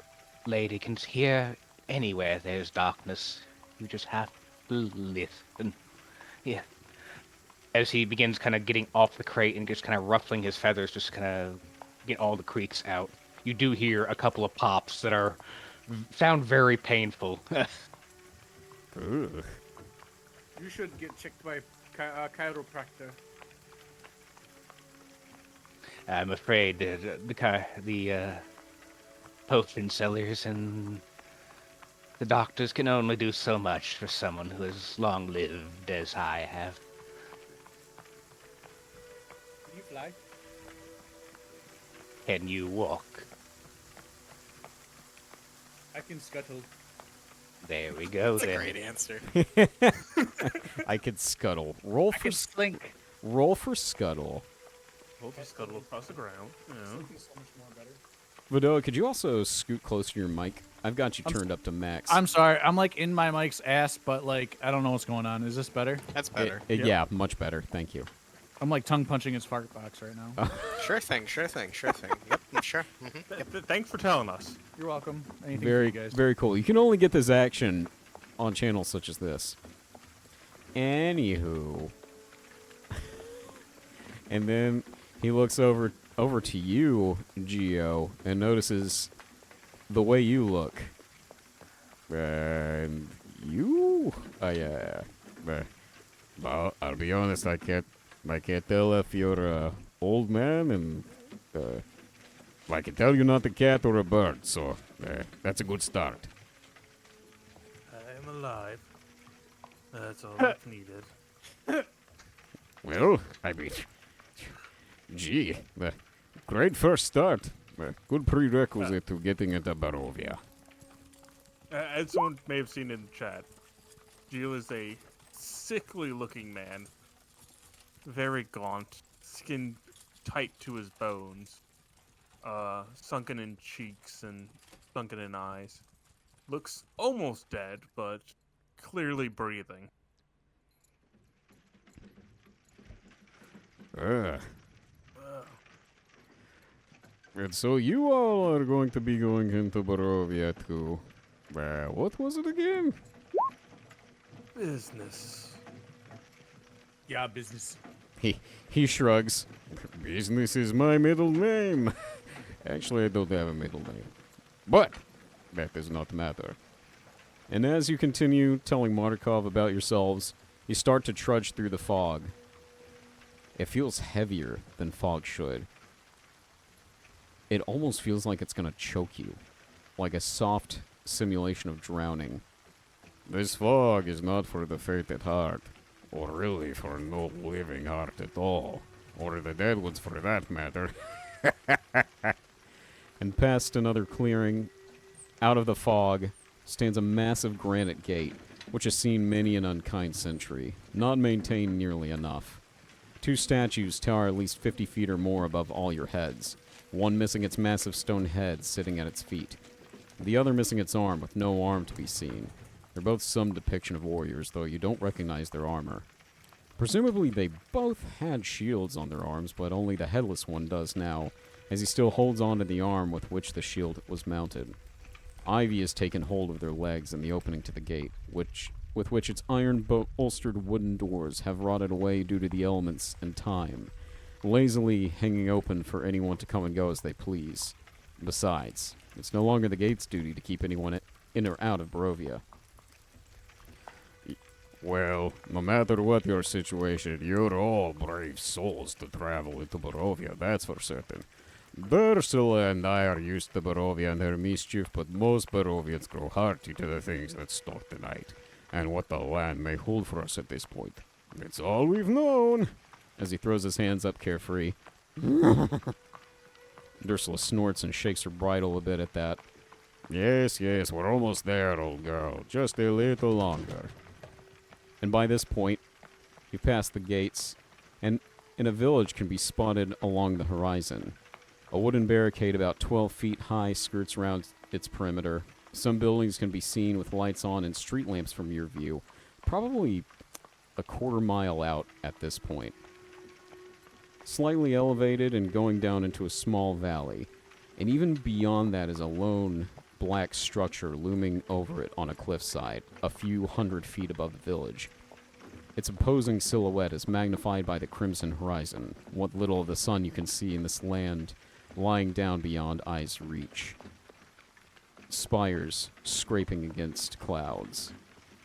lady can hear anywhere there's darkness. You just have to listen. Yeah. As he begins kind of getting off the crate and just kind of ruffling his feathers, just kind of get all the creaks out. You do hear a couple of pops that sound very painful. Ugh. You should get checked by chiropractor. I'm afraid the potion sellers and the doctors can only do so much for someone who has long lived as I have. Can you fly? Can you walk? I can scuttle. There we go. That's a then. great answer. I could scuttle. Roll I for can slink. roll for scuttle. Hope you scuttle across the ground. You know. Slinking so much more better. Vadoa, could you also scoot closer to your mic? I've got you turned up to max. I'm sorry. I'm like in my mic's ass, but like I don't know what's going on. Is this better? That's better. Yeah, much better. Thank you. I'm like tongue punching his fart box right now. Sure thing. Yep, sure. Thanks for telling us. You're welcome. Anything for Very, you guys. very cool. You can only get this action on channels such as this. Anywho. And then he looks over to you, Geo, and notices the way you look. And you? Yeah. Well, I'll be honest, I can't tell if you're a old man, and I can tell you're not a cat or a bird, so that's a good start. I am alive. That's all that's needed. Well, I mean, gee, great first start. Good prerequisite to getting into Barovia. As someone may have seen in the chat, Gio is a sickly-looking man. Very gaunt, skin tight to his bones, sunken in cheeks and sunken in eyes. Looks almost dead, but clearly breathing. And so you all are going to be going into Barovia too. What was it again? Business. Yeah, business. He shrugs. Business is my middle name. Actually, I don't have a middle name. But that does not matter. And as you continue telling Markov about yourselves, you start to trudge through the fog. It feels heavier than fog should. It almost feels like it's going to choke you, like a soft simulation of drowning. This fog is not for the faint at heart, or really for no living heart at all, or the dead ones for that matter. And past another clearing, out of the fog, stands a massive granite gate, which has seen many an unkind century, not maintained nearly enough. 2 statues tower at least 50 feet or more above all your heads, one missing its massive stone head sitting at its feet, the other missing its arm with no arm to be seen. They're both some depiction of warriors, though you don't recognize their armor. Presumably they both had shields on their arms, but only the headless one does now, as he still holds on to the arm with which the shield was mounted. Ivy has taken hold of their legs in the opening to the gate, with which its iron-bolstered wooden doors have rotted away due to the elements and time, lazily hanging open for anyone to come and go as they please. Besides, it's no longer the gate's duty to keep anyone in or out of Barovia. Well, no matter what your situation, you're all brave souls to travel into Barovia, that's for certain. Ursula and I are used to Barovia and her mischief, but most Barovians grow hearty to the things that stalk the night, and what the land may hold for us at this point. It's all we've known, as he throws his hands up carefree. Ursula snorts and shakes her bridle a bit at that. Yes, we're almost there, old girl. Just a little longer. And by this point, you pass the gates, and a village can be spotted along the horizon. A wooden barricade about 12 feet high skirts around its perimeter. Some buildings can be seen with lights on and street lamps from your view, probably a quarter-mile out at this point. Slightly elevated and going down into a small valley, and even beyond that is a lone black structure looming over it on a cliffside, a few hundred feet above the village. Its imposing silhouette is magnified by the crimson horizon, what little of the sun you can see in this land lying down beyond eye's reach. Spires scraping against clouds.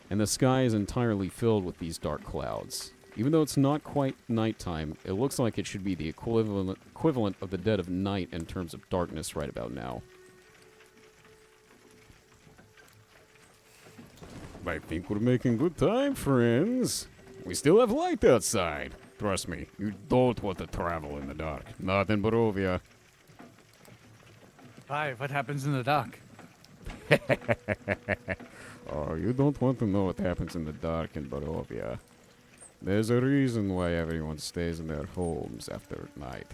And the sky is entirely filled with these dark clouds. Even though it's not quite nighttime, it looks like it should be the equivalent of the dead of night in terms of darkness right about now. I think we're making good time, friends. We still have light outside. Trust me, you don't want to travel in the dark. Not in Barovia. Hi, what happens in the dark? Oh, you don't want to know what happens in the dark in Barovia. There's a reason why everyone stays in their homes after night.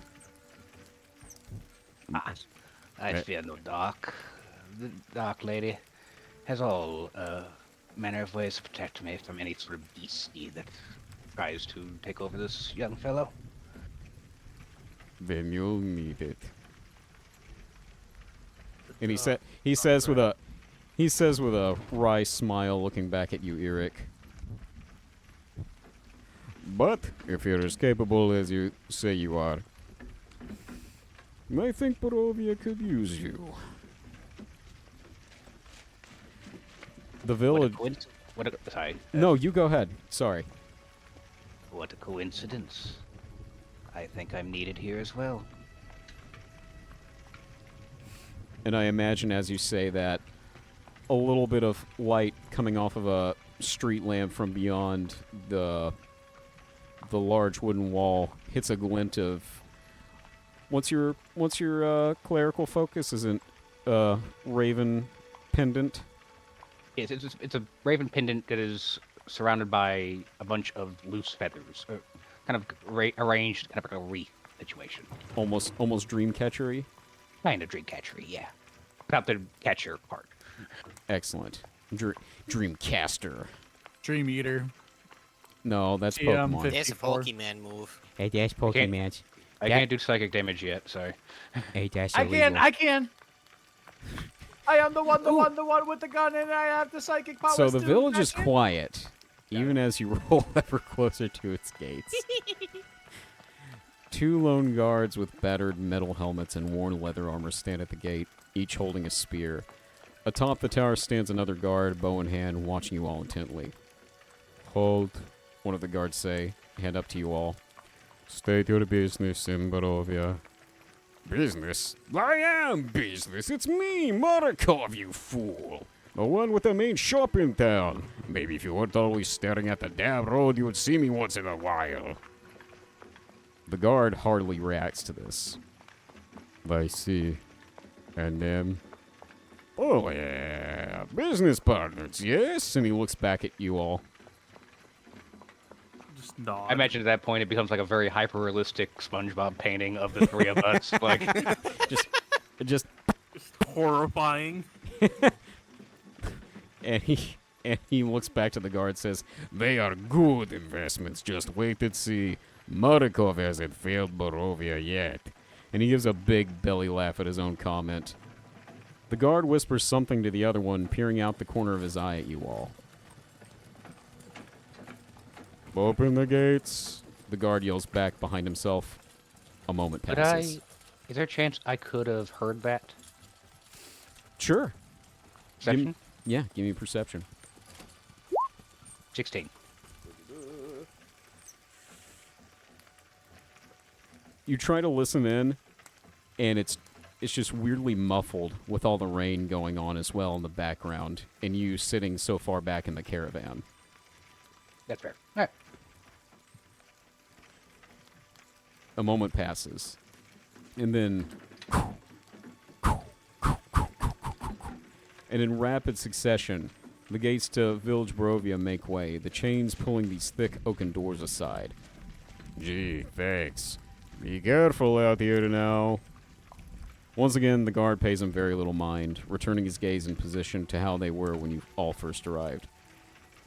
I fear no dark. The Dark Lady has all manner of ways to protect me from any sort of beastie that tries to take over this young fellow. Then you'll need it. And he says with a wry smile, looking back at you, Eric. But if you're as capable as you say you are, I think Barovia could use you. The village. Sorry. No, you go ahead. Sorry. What a coincidence. I think I'm needed here as well. And I imagine as you say that, a little bit of light coming off of a street lamp from beyond the large wooden wall hits a glint of. What's your clerical focus? Isn't raven pendant? Yes, it's a raven pendant that is surrounded by a bunch of loose feathers, kind of arranged, kind of like a wreath situation. Almost dream catchery. Kind of dream catchery, yeah. Without the catcher part. Excellent. Dreamcaster. Dream Eater. No, that's GM Pokemon. It's a 54. Pokemon move. Hey, that's Pokemon. I can't do psychic damage yet. Sorry. Hey, that's I illegal. can. I am the one with the gun, and I have the psychic powers. So the too. village is Gotcha. quiet, even as you roll ever closer to its gates. 2 lone guards with battered metal helmets and worn leather armor stand at the gate, each holding a spear. Atop the tower stands another guard, bow in hand, watching you all intently. Hold, one of the guards say, hand up to you all. State your business in Barovia. Business? I am business. It's me, Markov, you fool. The one with the main shop in town. Maybe if you weren't always staring at the damn road, you would see me once in a while. The guard hardly reacts to this. I see. And them? Oh yeah, business partners, yes? And he looks back at you all. Just nod. I imagine at that point it becomes like a very hyper-realistic SpongeBob painting of the 3 of us. Like, Just Just horrifying. and he looks back to the guard and says, they are good investments, just wait and see. Markov hasn't failed Barovia yet. And he gives a big belly laugh at his own comment. The guard whispers something to the other one, peering out the corner of his eye at you all. Open the gates. The guard yells back behind himself. A moment could passes. is there a chance I could have heard that? Sure. Perception? Yeah, give me perception. 16. You try to listen in, and it's just weirdly muffled with all the rain going on as well in the background, and you sitting so far back in the caravan. That's fair. All right. A moment passes, and then... And in rapid succession, the gates to Village Barovia make way, the chains pulling these thick oaken doors aside. Gee, thanks. Be careful out here now. Once again, the guard pays him very little mind, returning his gaze in position to how they were when you all first arrived.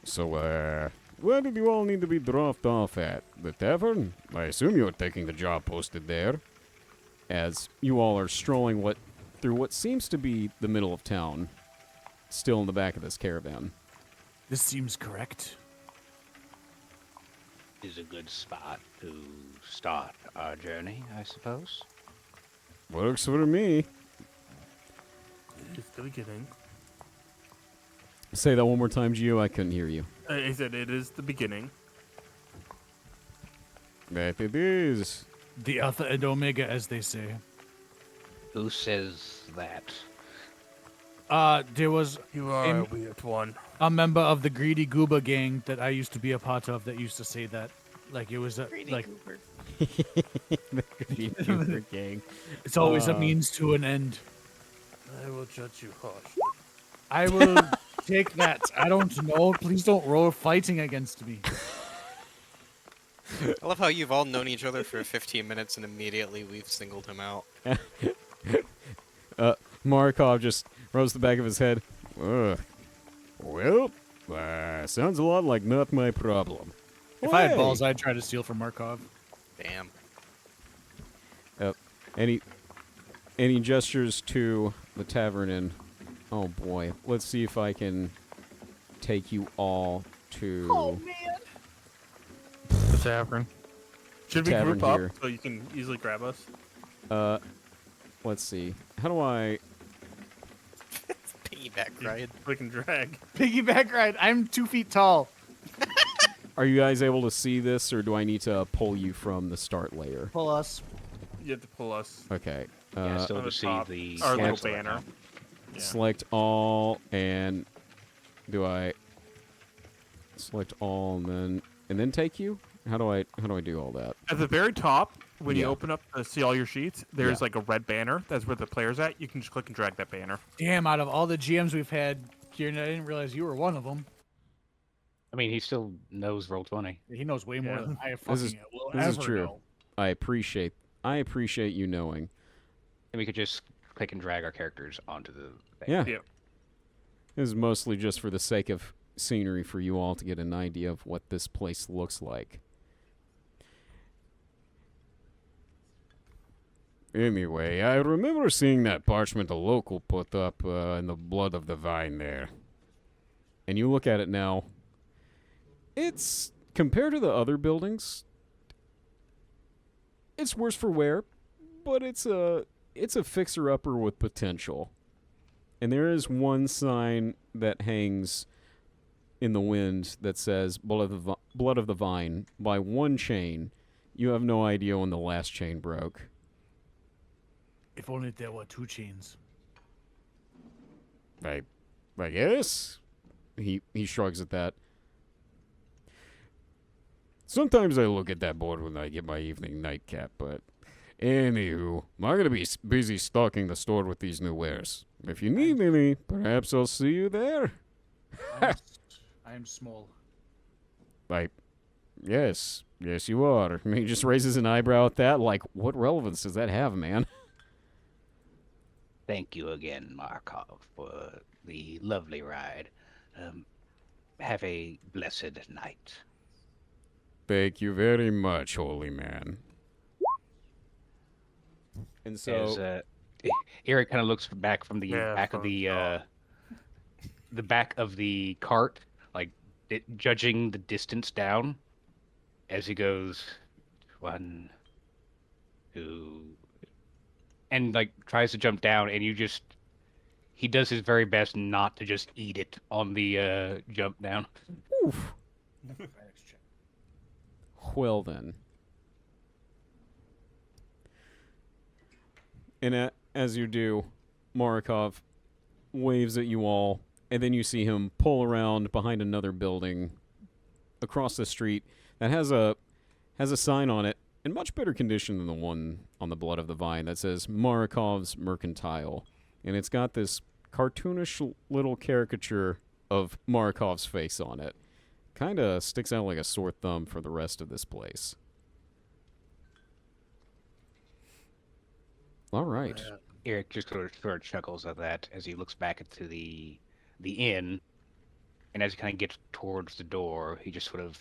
So, where did you all need to be dropped off at? The tavern? I assume you're taking the job posted there. As you all are strolling through what seems to be the middle of town, still in the back of this caravan. This seems correct. Is a good spot to start our journey, I suppose. Works for me. Just the beginning. Say that one more time, Gio. I couldn't hear you. I said it is the beginning. That it is. The Alpha and Omega, as they say. Who says that? There was You are a weird one. a member of the Greedy Gooba gang that I used to be a part of that used to say that. Like, it was a, like, The Cooper gang. it's always a means to an end. I will judge you harsh. I will take that. I don't know. Please don't roll fighting against me. I love how you've all known each other for 15 minutes and immediately we've singled him out. Markov just rubs the back of his head. Ugh. Well, sounds a lot like not my problem. If I had Hey! balls, I'd try to steal from Markov. Damn. And he gestures to the tavern and, oh boy, let's see if I can take you all to The tavern. Should we Tavern group up here. so you can easily grab us? let's see. How do I Piggyback ride. Click and drag. Piggyback ride. I'm 2 feet tall. Are you guys able to see this, or do I need to pull you from the start layer? Pull us. You have to pull us. Okay. Yeah, Uh, still on to the see top. the Our little cancel banner. icon. Yeah. Select all, and do I select all and then take you? How do I do all that? At the very top, when you Yeah. open up to see all your sheets, there's Yeah. like a red banner. That's where the player's at. You can just click and drag that banner. Damn, out of all the GMs we've had, Kieran, I didn't realize you were one of them. I mean, he still knows Roll20. He knows way more Yeah. than I This fucking is- will this is ever true. know. I appreciate you knowing. And we could just click and drag our characters onto the thing. Yeah. Yeah. This is mostly just for the sake of scenery for you all to get an idea of what this place looks like. Anyway, I remember seeing that parchment a local put up in the blood of the vine there. And you look at it now. It's, compared to the other buildings, it's worse for wear, but it's a fixer-upper with potential. And there is one sign that hangs in the wind that says blood of the vine by one chain. You have no idea when the last chain broke. If only there were 2 chains. I guess. He shrugs at that. Sometimes I look at that board when I get my evening nightcap, but anywho, I'm gonna be busy stocking the store with these new wares. If you need any, perhaps I'll see you there. I am small. Yes, you are. He just raises an eyebrow at that, like, what relevance does that have, man? Thank you again, Markov, for the lovely ride. Have a blessed night. Thank you very much, holy man. And so, As Eric kind of looks back from the back of the back of the cart, like judging the distance down, as he goes 1, 2, and like tries to jump down, and he does his very best not to just eat it on the jump down. oof. Well then. And as you do, Markov waves at you all, and then you see him pull around behind another building across the street that has a sign on it in much better condition than the one on the blood of the vine that says Markov's Mercantile. And it's got this cartoonish little caricature of Markov's face on it. Kind of sticks out like a sore thumb for the rest of this place. All right. Eric just sort of chuckles at that as he looks back into the inn, and as he kind of gets towards the door, he just sort of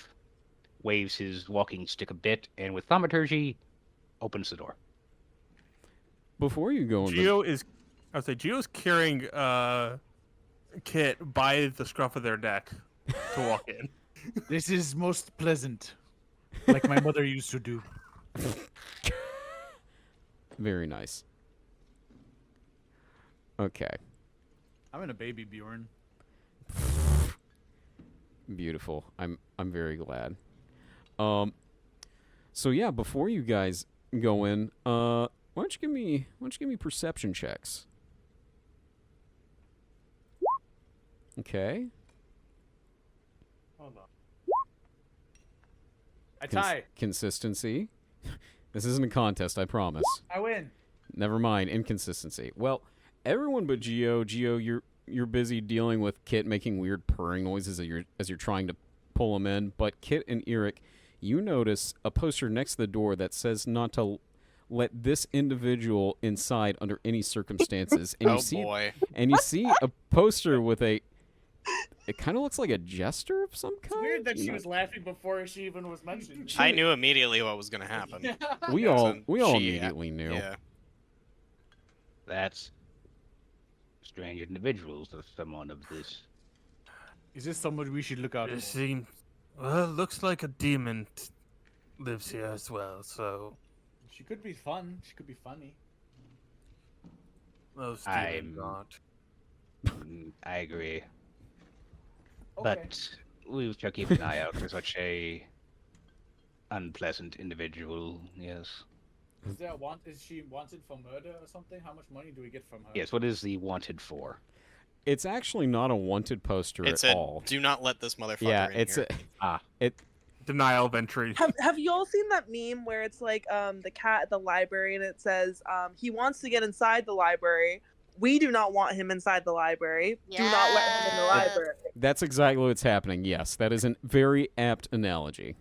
waves his walking stick a bit, and with thaumaturgy, opens the door. Before you go in Geo's carrying Kit by the scruff of their neck to walk in. This is most pleasant, like my mother used to do. Very nice. Okay. I'm in a baby Bjorn. Beautiful. I'm very glad. So yeah, before you guys go in, why don't you give me perception checks? Okay. Hold on. I tie. Consistency. This isn't a contest, I promise. I win. Never mind, inconsistency. Well, everyone but Geo. Geo, you're busy dealing with Kit making weird purring noises as you're trying to pull him in. But Kit and Eric, you notice a poster next to the door that says not to let this individual inside under any circumstances. And and you see a poster with a. It kind of looks like a jester of some kind. It's weird that she was laughing before she even was mentioned. I knew immediately what was going to happen. We all immediately knew. Yeah. That's strange individuals of someone of this. Is this someone we should look out It for? looks like a demon lives here as well, so She could be fun. She could be funny. most I'm- demons not. I agree. Okay. But we shall keep an eye out for such a unpleasant individual, yes. Is she wanted for murder or something? How much money do we get from her? Yes, what is the wanted for? It's actually not a wanted poster It's at a all. do not let this motherfucker Yeah, in here. Denial of entry. Have you all seen that meme where it's like the cat at the library and it says he wants to get inside the library. We do not want him inside the library. Do not let him in the Yes. library. That's exactly what's happening. Yes, that is a very apt analogy.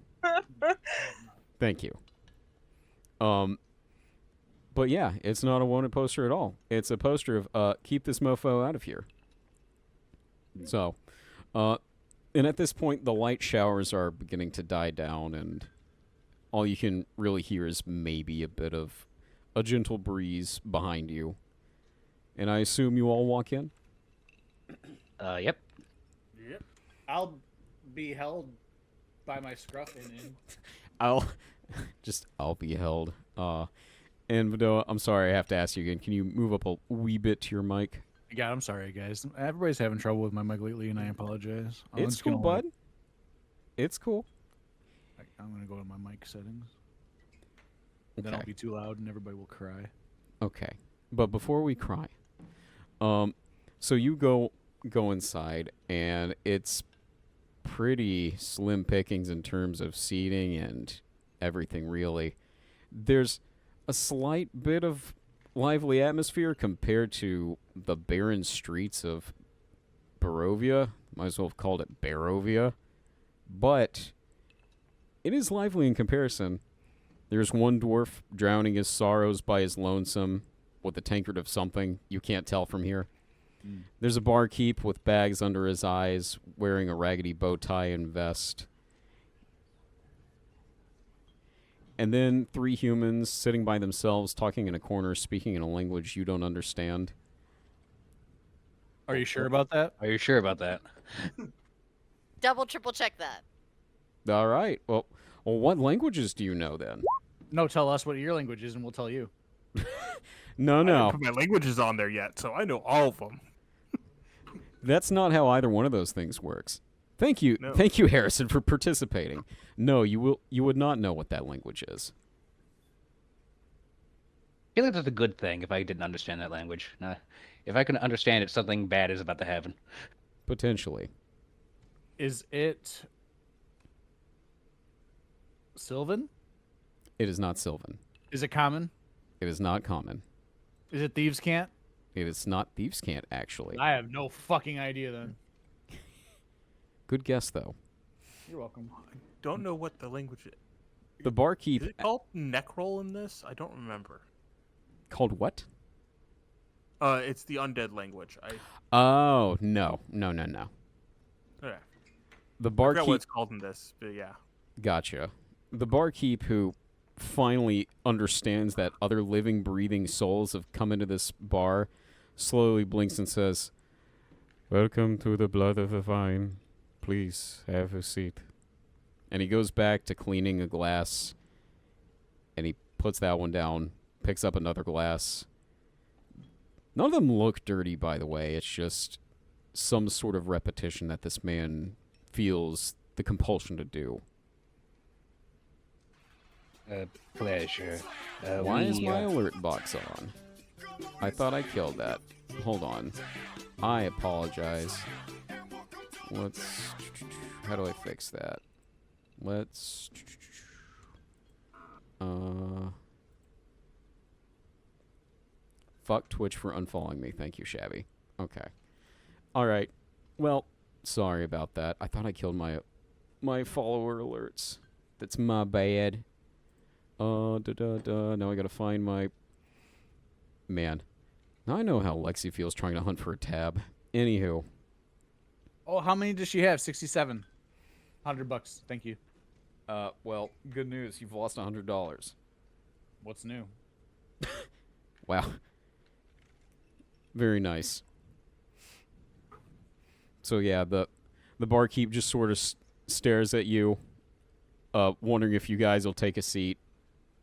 Thank you. But yeah, it's not a wanted poster at all. It's a poster of keep this mofo out of here. So, and at this point, the light showers are beginning to die down, and all you can really hear is maybe a bit of a gentle breeze behind you. And I assume you all walk in? Yep. Yep. I'll be held by my scruff and I'll be held. And Vidua, I'm sorry, I have to ask you again. Can you move up a wee bit to your mic? God, I'm sorry, guys. Everybody's having trouble with my mic lately, and I apologize. It's cool, bud. It's cool. I'm gonna go to my mic settings. Okay. Then I'll be too loud, and everybody will cry. Okay. But before we cry, so you go inside, and it's pretty slim pickings in terms of seating and everything, really. There's a slight bit of lively atmosphere compared to the barren streets of Barovia. Might as well have called it Barovia. But it is lively in comparison. There's one dwarf drowning his sorrows by his lonesome with a tankard of something you can't tell from here. There's a barkeep with bags under his eyes, wearing a raggedy bow tie and vest. And then 3 humans sitting by themselves, talking in a corner, speaking in a language you don't understand. Are you sure about that? Are you sure about that? Double, triple check that. All right. Well, what languages do you know then? No, tell us what your language is, and we'll tell you. No. I didn't put my languages on there yet, so I know all of them. That's not how either one of those things works. Thank you, No. Thank you, Harrison, for participating. No, you would not know what that language is. I feel like that's a good thing if I didn't understand that language. If I can understand it, something bad is about to happen. Potentially. Is it Sylvan? It is not Sylvan. Is it common? It is not common. Is it Thieves' Cant? It is not Thieves' Cant, actually. I have no fucking idea then. Good guess, though. You're welcome. Don't know what the language is. The barkeep... Is it called Necrol in this? I don't remember. Called what? It's the undead language. Oh, no. Okay. The I forgot barkeep... what it's called in this, but yeah. Gotcha. The barkeep who finally understands that other living, breathing souls have come into this bar slowly blinks and says, "Welcome to the blood of the vine. Please have a seat." And he goes back to cleaning a glass, and he puts that one down, picks up another glass. None of them look dirty, by the way. It's just some sort of repetition that this man feels the compulsion to do. Pleasure. Why is my alert box on? I thought I killed that. Hold on. I apologize. How do I fix that? Fuck Twitch for unfollowing me. Thank you, Shabby. Okay. Alright. Well, sorry about that. I thought I killed my follower alerts. That's my bad. Now I gotta find my... Man. Now I know how Lexi feels trying to hunt for a tab. Anywho. Oh, how many does she have? 67. $100. Thank you. Well, good news. You've lost $100. What's new? Wow. Very nice. So yeah, the barkeep just sort of stares at you, wondering if you guys will take a seat,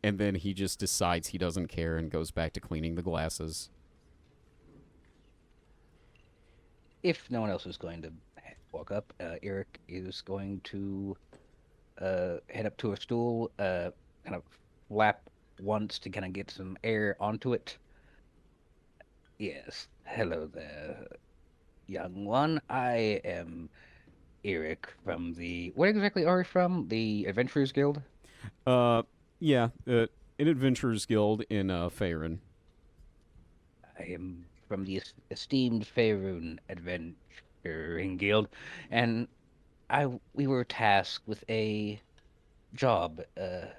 and then he just decides he doesn't care and goes back to cleaning the glasses. If no one else is going to walk up, Eric is going to head up to a stool, kind of flap once to kind of get some air onto it. Yes, hello there, young one. I am Eric from the... Where exactly are you from? The Adventurers Guild? Yeah, an Adventurers Guild in Faerun. I am from the esteemed Faerun Adventuring Guild, and we were tasked with a job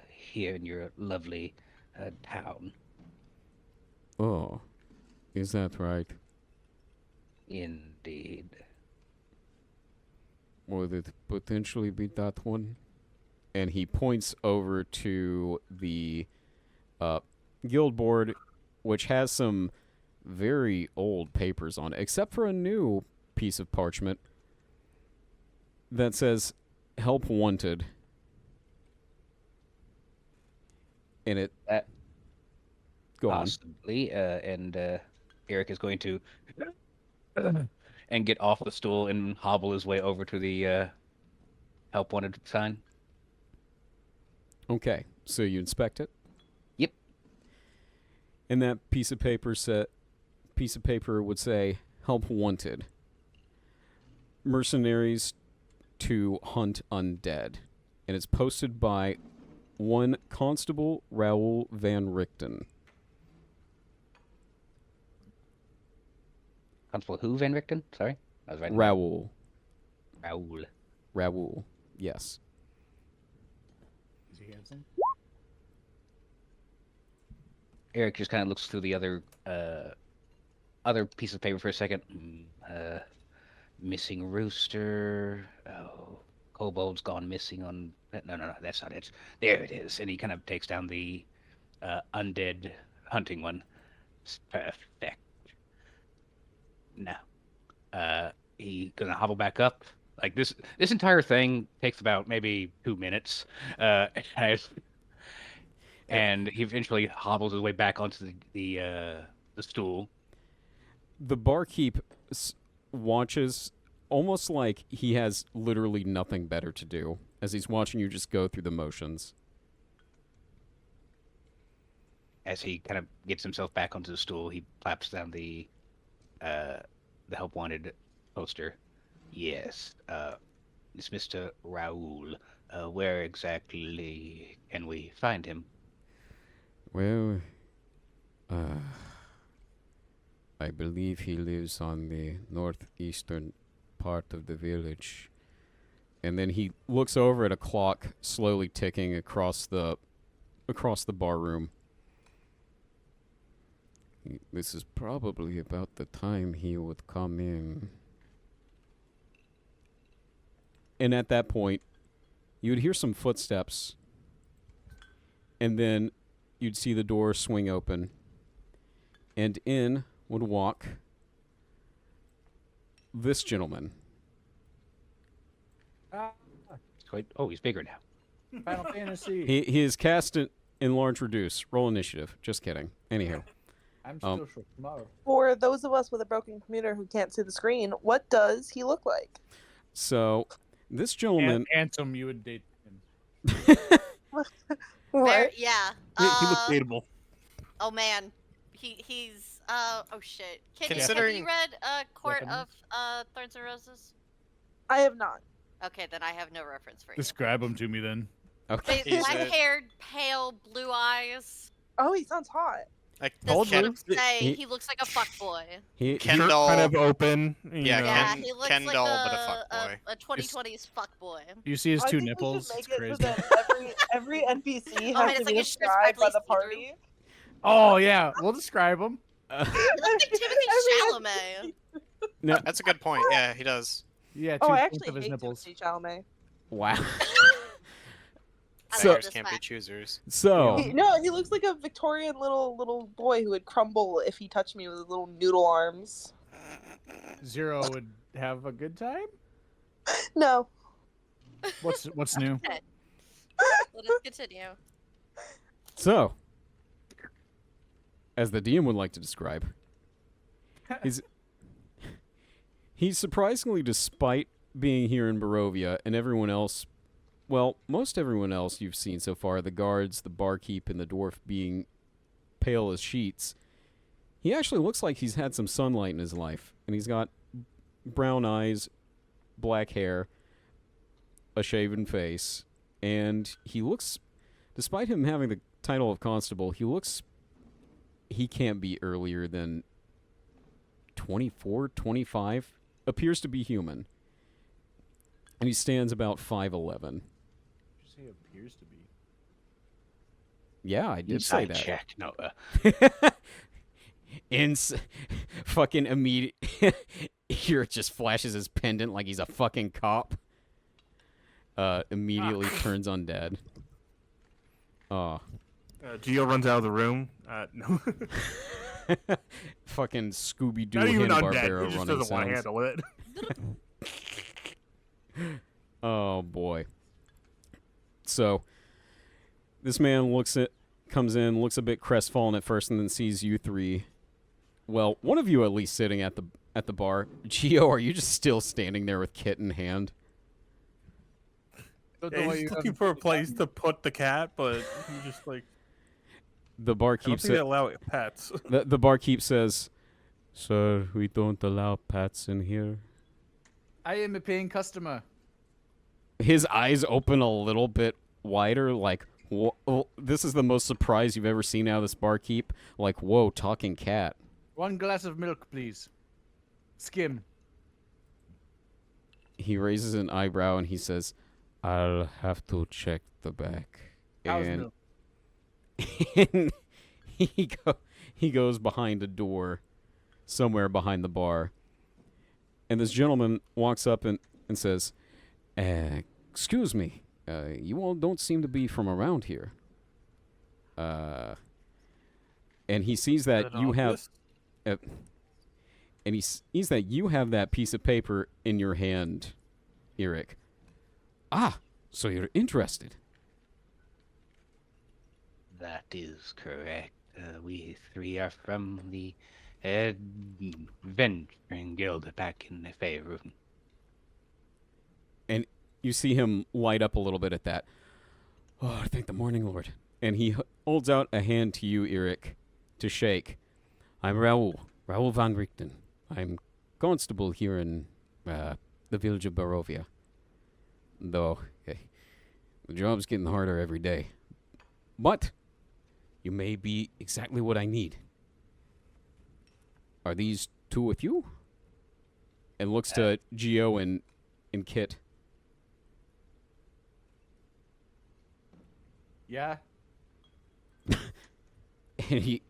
here in your lovely town. Oh, is that right? Indeed. Would it potentially be that one? And he points over to the guild board, which has some very old papers on it, except for a new piece of parchment that says "Help Wanted," and it. Go on. Possibly, and Eric is going to and get off the stool and hobble his way over to the help wanted sign. Okay, so you inspect it. Yep. And that piece of paper would say "Help Wanted. Mercenaries to hunt undead," and it's posted by one Constable Raoul Van Richten. Constable who, Van Richten? Sorry, I was writing. Raoul. Raoul. Yes. Is he handsome? Eric just kind of looks through the other piece of paper for a second. Missing rooster. Oh, kobold's gone missing on. No, that's not it. There it is. And he kind of takes down the undead hunting one. It's perfect. No. He gonna hobble back up. Like this entire thing takes about maybe 2 minutes. And he eventually hobbles his way back onto the stool. The barkeep watches almost like he has literally nothing better to do as he's watching you just go through the motions. As he kind of gets himself back onto the stool, he claps down the help wanted poster. Yes, it's Mr. Raoul. Where exactly can we find him? Well, I believe he lives on the northeastern part of the village. And then he looks over at a clock slowly ticking across the bar room. This is probably about the time he would come in. And at that point, you would hear some footsteps. And then you'd see the door swing open. And in would walk this gentleman. He's bigger now. Final Fantasy. He is cast in large reduce. Roll initiative. Just kidding. Anyhow. I'm still short tomorrow. For those of us with a broken computer who can't see the screen, what does he look like? So, this gentleman... Handsome, you would date him. What? Yeah. He looks dateable. Oh man, he's oh shit. Have Considering- you read Court of Thorns and Roses? I have not. Okay, then I have no reference for you. Describe him to me then. Okay. He's Black-haired, pale, blue eyes. Oh, he sounds hot. I Told This you. would say He- he looks like a fuckboy. Kendall. kind of open. you Yeah, know. Yeah, Ken- he looks Kendall, like but a fuckboy. a 2020s fuckboy. You see his I two think nipples? We It's should make crazy. it so that every NPC Oh, has man, to it's be like a shirt's described by the practically see-through. party. Oh yeah, we'll describe him. He looks like Timothy Chalamet. No, That's a good point. Yeah, he does. Yeah, Oh, two I both actually of his hate nipples. Timothy Chalamet. wow. I So- love Beggars this can't be fact. choosers. So, He looks like a Victorian little boy who would crumble if he touched me with his little noodle arms. Zero would have a good time. No. What's new? Okay. Let us continue. so, as the DM would like to describe, he's surprisingly, despite being here in Barovia and everyone else, well, most everyone else you've seen so far, the guards, the barkeep, and the dwarf being pale as sheets, he actually looks like he's had some sunlight in his life. And he's got brown eyes, black hair, a shaven face, and he looks, despite him having the title of constable, he can't be earlier than 24, 25, appears to be human. And he stands about 5'11". Say appears to be. Yeah, I did say Inside that. check. No. Fucking immediate. Here it just flashes his pendant like he's a fucking cop. Immediately turns undead. Oh. Geo runs out of the room. No. Fucking Scooby-Doo Not even undead. Hanna-Barbera He just running doesn't want to sounds. handle it. Oh boy. So this man comes in, looks a bit crestfallen at first, and then sees you three. Well, one of you at least sitting at the bar. Geo, are you just still standing there with Kit in hand? Don't know Yeah, why he's you looking haven't- for a place to put the cat, but he just like The I don't barkeep think they says. allow pets. The barkeep says, "Sir, we don't allow pets in here." I am a paying customer. His eyes open a little bit wider, like, this is the most surprise you've ever seen out of this barkeep. Like, whoa, talking cat. 1 glass of milk, please. Skim. He raises an eyebrow and he says, "I'll have to check the back." Cow's And, milk. and he goes behind a door, somewhere behind the bar. And this gentleman walks up and says, "Excuse me, you all don't seem to be from around here." And he sees that you have, and he sees that you have that piece of paper in your hand, Eric. Ah, so you're interested. That is correct. We three are from the Adventuring Guild back in the Faerun. And you see him light up a little bit at that. "Oh, thank the Morning Lord." And he holds out a hand to you, Eric, to shake. "I'm Raoul Van Richten. I'm constable here in the village of Barovia. Though, the job's getting harder every day. But you may be exactly what I need. Are these two with you?" And looks to Geo and Kit. Yeah. And he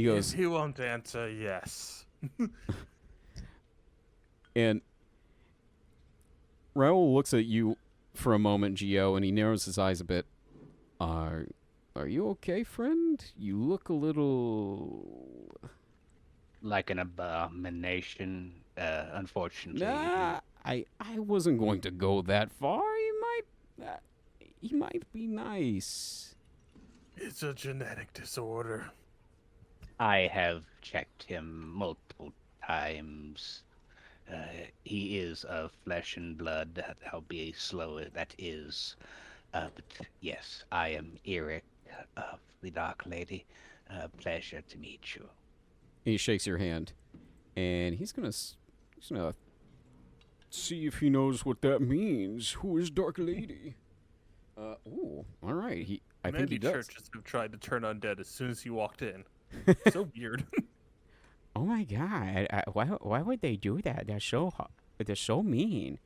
goes, He won't answer yes. and Raoul looks at you for a moment, Geo, and he narrows his eyes a bit. Are you okay, friend? You look a little... Like an abomination, unfortunately. Nah, I wasn't going to go that far. He might be nice. It's a genetic disorder. I have checked him multiple times. He is of flesh and blood, albeit slow that is. But yes, I am Eric of the Dark Lady. Pleasure to meet you. He shakes your hand, and he's gonna see if he knows what that means. Who is Dark Lady? Ooh, all right. I think he Many does. churches have tried to turn undead as soon as he walked in. So weird. Oh my god! Why would they do that? They're so mean.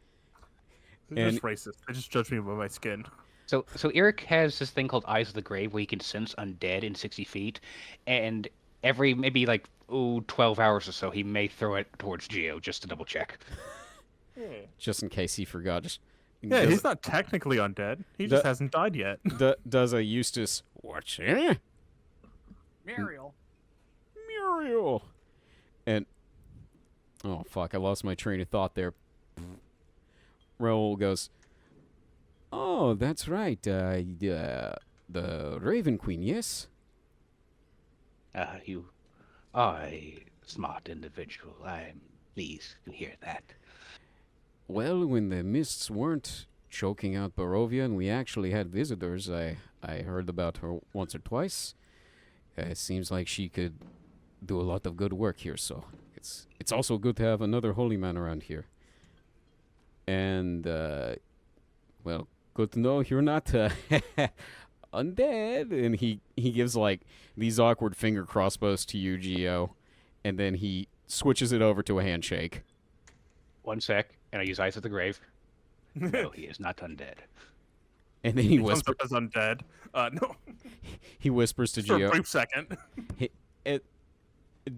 They're just racist. They just judge me by my skin. So Eric has this thing called Eyes of the Grave where he can sense undead in 60 feet, and every maybe 12 hours or so he may throw it towards Geo just to double check. Just in case he forgot. Yeah, he's not technically undead. He just hasn't died yet. Does a Eustace? What's in? Muriel. Muriel. And oh fuck, I lost my train of thought there. Raoul goes, "Oh, that's right. The Raven Queen, yes." You are a smart individual. I'm pleased to hear that. Well, when the mists weren't choking out Barovia and we actually had visitors, I heard about her once or twice. It seems like she could do a lot of good work here, so it's also good to have another holy man around here. And, well, good to know you're not undead. And he gives, these awkward finger crossbows to you, Geo, and then he switches it over to a handshake. 1 sec, and I use Eyes of the Grave. No, he is not undead. And then he Comes whispers. up as undead. No. He whispers to For a Geo. brief second.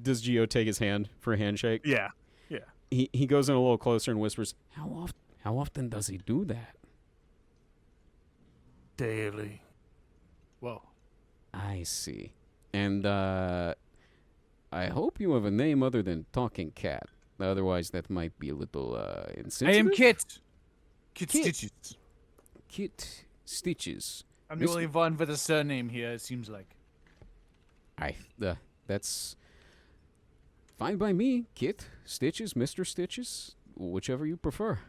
Does Geo take his hand for a handshake? Yeah. He goes in a little closer and whispers, How often does he do that?" Daily. Whoa. I see. And I hope you have a name other than Talking Cat. Otherwise, that might be a little insensitive. I am Kit. Kit Kit. Stitches. Kit Stitches. I'm the only one with a surname here, it seems like. That's fine by me. Kit Stitches, Mr. Stitches, whichever you prefer.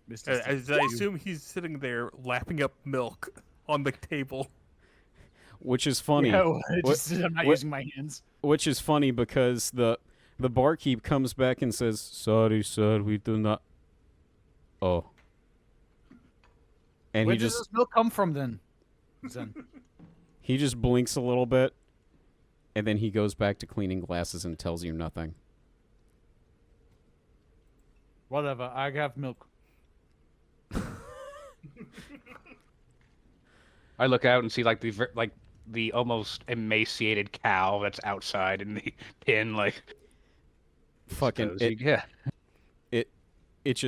Mr. As I assume he's sitting there lapping up milk on the table. Which is funny. Yeah, well, I'm not using my hands. Which is funny because the barkeep comes back and says, "Sorry, sir, we do not." Oh. And Where he does just this milk come from then? he just blinks a little bit, and then he goes back to cleaning glasses and tells you nothing. Whatever, I have milk. I look out and see like the almost emaciated cow that's outside in the pen, like Fucking yeah. It's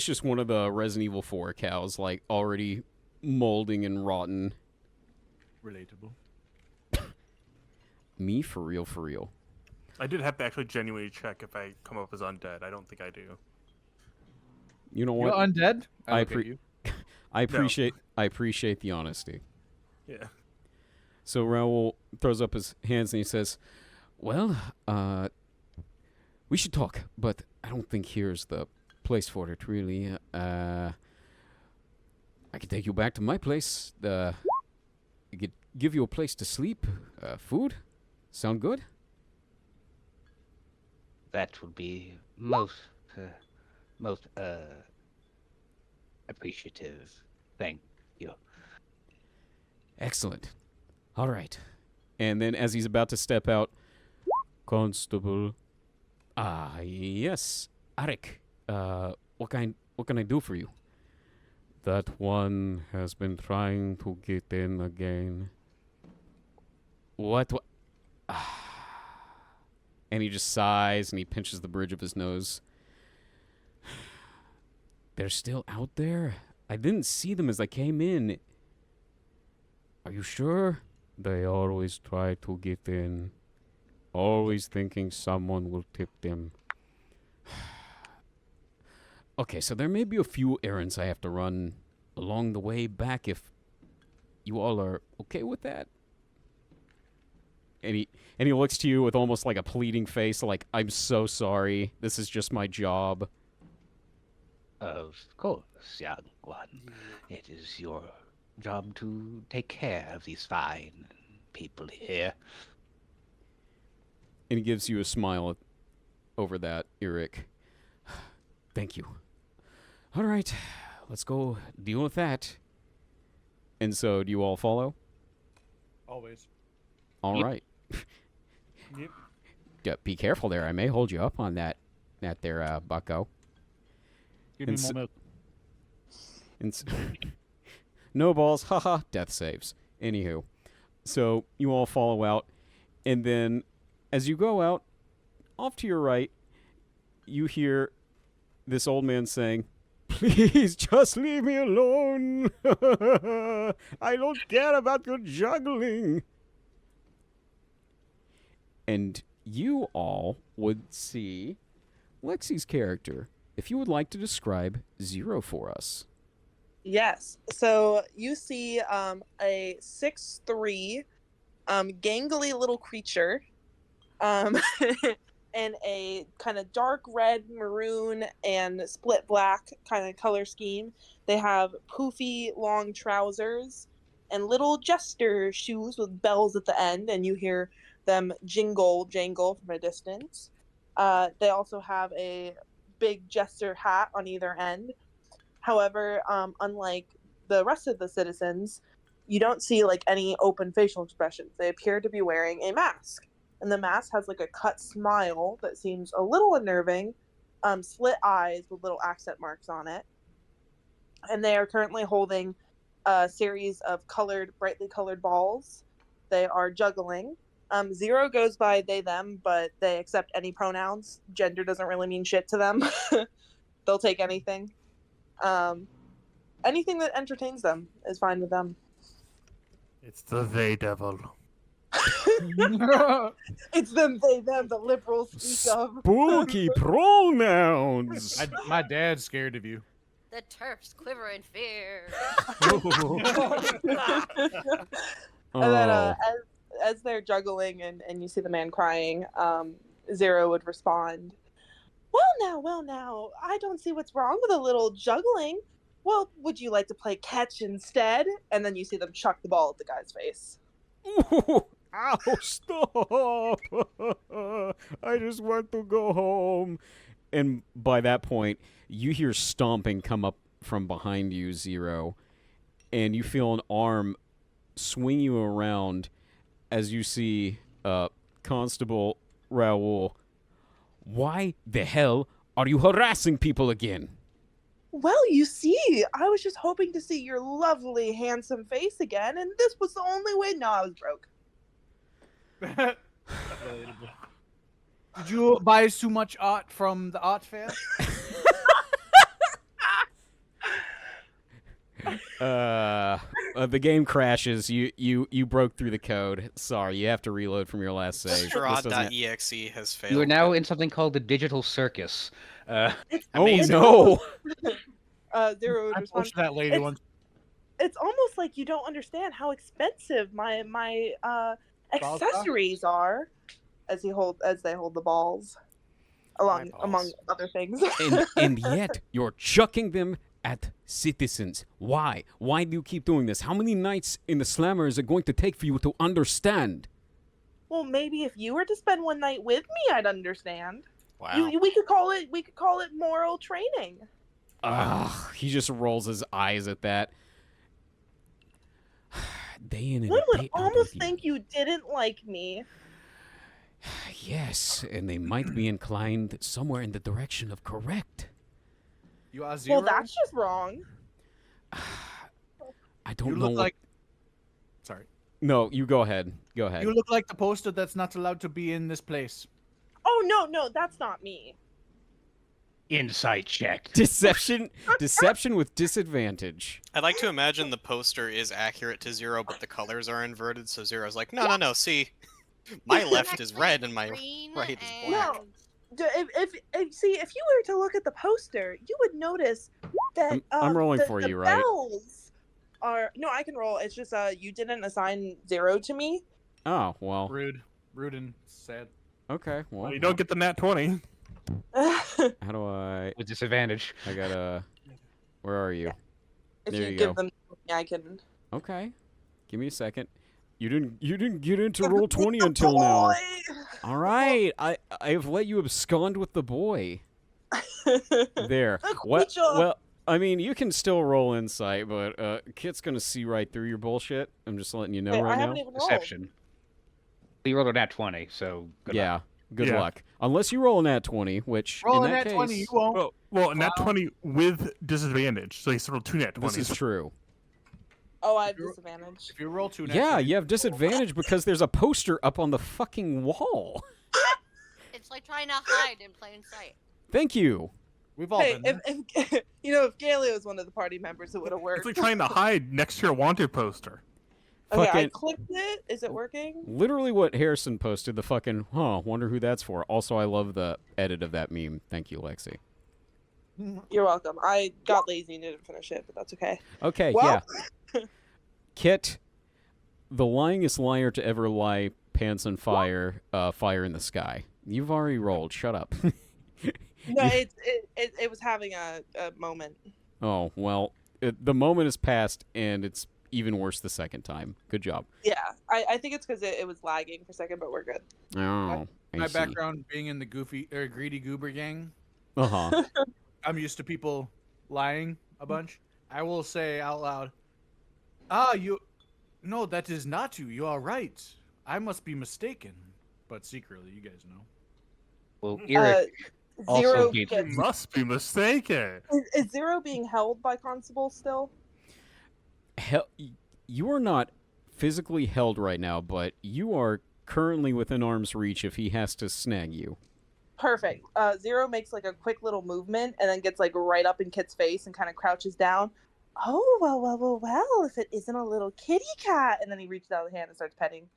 just one of the Resident Evil 4 cows, like already molding and rotten. Relatable. Me for real, for real. I did have to actually genuinely check if I come up as undead. I don't think I do. You know You're what? undead? I look at you. appreciate the honesty. Yeah. So Raoul throws up his hands and he says, "Well, we should talk, but I don't think here's the place for it, really. I can take you back to my place. I could give you a place to sleep, food. Sound good?" That would be most appreciative. Thank you. Excellent. All right. And then as he's about to step out, "Constable." "Ah, yes. Arik, what can I do for you?" "That one has been trying to get in again." What? And he just sighs and he pinches the bridge of his nose. "They're still out there? I didn't see them as I came in." "Are you sure?" "They always try to get in. Always thinking someone will tip them." Okay, so there may be a few errands I have to run along the way back if you all are okay with that. And he looks to you with almost like a pleading face, like, "I'm so sorry. This is just my job." Of course, young one. It is your job to take care of these fine people here. And he gives you a smile over that, Eric. "Thank you. All right, let's go deal with that." And so, do you all follow? Always. All Yep. right. Yep. Yeah, be careful there. I may hold you up on that there, bucko. Give me And more s- milk. And no balls, haha, death saves. Anywho, so you all follow out, and then as you go out, off to your right, you hear this old man saying, "Please just leave me alone. I don't care about your juggling." And you all would see Lexi's character. If you would like to describe Zero for us. Yes. So you see a 6'3", gangly little creature, and a kind of dark red, maroon, and split black kind of color scheme. They have poofy, long trousers and little jester shoes with bells at the end, and you hear them jangle from a distance. They also have a big jester hat on either end. However, unlike the rest of the citizens, you don't see like any open facial expressions. They appear to be wearing a mask, and the mask has like a cut smile that seems a little unnerving, slit eyes with little accent marks on it, and they are currently holding a series of brightly colored balls. They are juggling. Zero goes by they, them, but they accept any pronouns. Gender doesn't really mean shit to them. They'll take anything. Anything that entertains them is fine with them. It's the they devil. It's them, they, them, the liberals speak of. Spooky pronouns. My dad's scared of you. The turfs quiver in fear. And then, Oh. as they're juggling and you see the man crying, Zero would respond, well now, I don't see what's wrong with a little juggling. Well, would you like to play catch instead? And then you see them chuck the ball at the guy's face. Ooh, ow, stop. I just want to go home. And by that point, you hear stomping come up from behind you, Zero, and you feel an arm swing you around as you see Constable Raoul. Why the hell are you harassing people again? Well, you see, I was just hoping to see your lovely, handsome face again, and this was the only way. No, I was broke. Did you buy too much art from the art fair? The game crashes. You broke through the code. Sorry, you have to reload from your last save. This doesn't- Strahd.exe has failed. You are now in something called the digital circus. Oh Amazing. no! Zero would I respond, pushed that lady once. it's almost like you don't understand how expensive my Balls accessories are, as they hold the balls, balls. among other things. and yet you're chucking them at citizens. Why? Why do you keep doing this? How many nights in the slammer is it going to take for you to understand? Well, maybe if you were to spend one night with me, I'd understand. Wow. We could call it moral training. Ugh, he just rolls his eyes at that. Day in and One would day out almost with you. think you didn't like me. Yes, and they might be inclined somewhere in the direction of correct. You are Zero? Well, that's just wrong. I don't You know. look like... Sorry. No, you go ahead. Go ahead. You look like the poster that's not allowed to be in this place. Oh, no, that's not me. Insight check. Deception with disadvantage. I'd like to imagine the poster is accurate to Zero, but the colors are inverted, so Zero's like, no, see, my left is red and my Green right is and- black. No. If you were to look at the poster, you would notice that I'm rolling the, for the you, right? bells are no, I can roll. It's just you didn't assign Zero to me. Oh, well. Rude and sad. Okay, well. You don't get the nat 20. How do I... With disadvantage. I gotta... Where are you? If There you you give go. them, to me, I can. Okay. Give me a second. You didn't get into Give roll me 20 the until now. boy! All right. I've let you abscond with the boy. There. Good job. Well, I mean, you can still roll insight, but Kit's gonna see right through your bullshit. I'm just letting you know Wait, I right now. haven't even rolled. Deception. You rolled a nat 20, so good luck. Yeah. Good Yeah. luck. Unless you roll a nat 20, which Roll in a that nat case, 20, you won't. Well, nat Wow. 20 with disadvantage. So he's rolled 2 nat 20s. this is true. Oh, I have disadvantage. If you roll 2 nat Yeah, 20, you have disadvantage because there's a poster up on the fucking wall. It's like trying to hide in plain sight. Thank you. We've all Hey, been there. if if Galio was one of the party members, it would have It's worked. like trying to hide next to your wanted poster. Okay, I Fucking- clicked it. Is it working? Literally what Harrison posted, the fucking, wonder who that's for. Also, I love the edit of that meme. Thank you, Lexi. You're welcome. I got lazy and didn't finish it, but that's okay. Okay, Well- yeah. Kit, the lyingest liar to ever lie, pants on fire, fire in the sky. You've already rolled. Shut up. No, it was having a moment. Oh, well, the moment has passed, and it's even worse the second time. Good job. Yeah, I think it's because it was lagging for a second, but we're good. Oh, I My see. background being in the greedy goober gang, Uh-huh. I'm used to people lying a bunch. I will say out loud, no, that is not you. You are right. I must be mistaken. But secretly, you guys know. Well, Eric also Zero gets- You must be mistaken. is Zero being held by Constable still? You are not physically held right now, but you are currently within arm's reach if he has to snag you. Perfect. Zero makes like a quick little movement and then gets like right up in Kit's face and kind of crouches down. Oh, well, if it isn't a little kitty cat. And then he reaches out his hand and starts petting.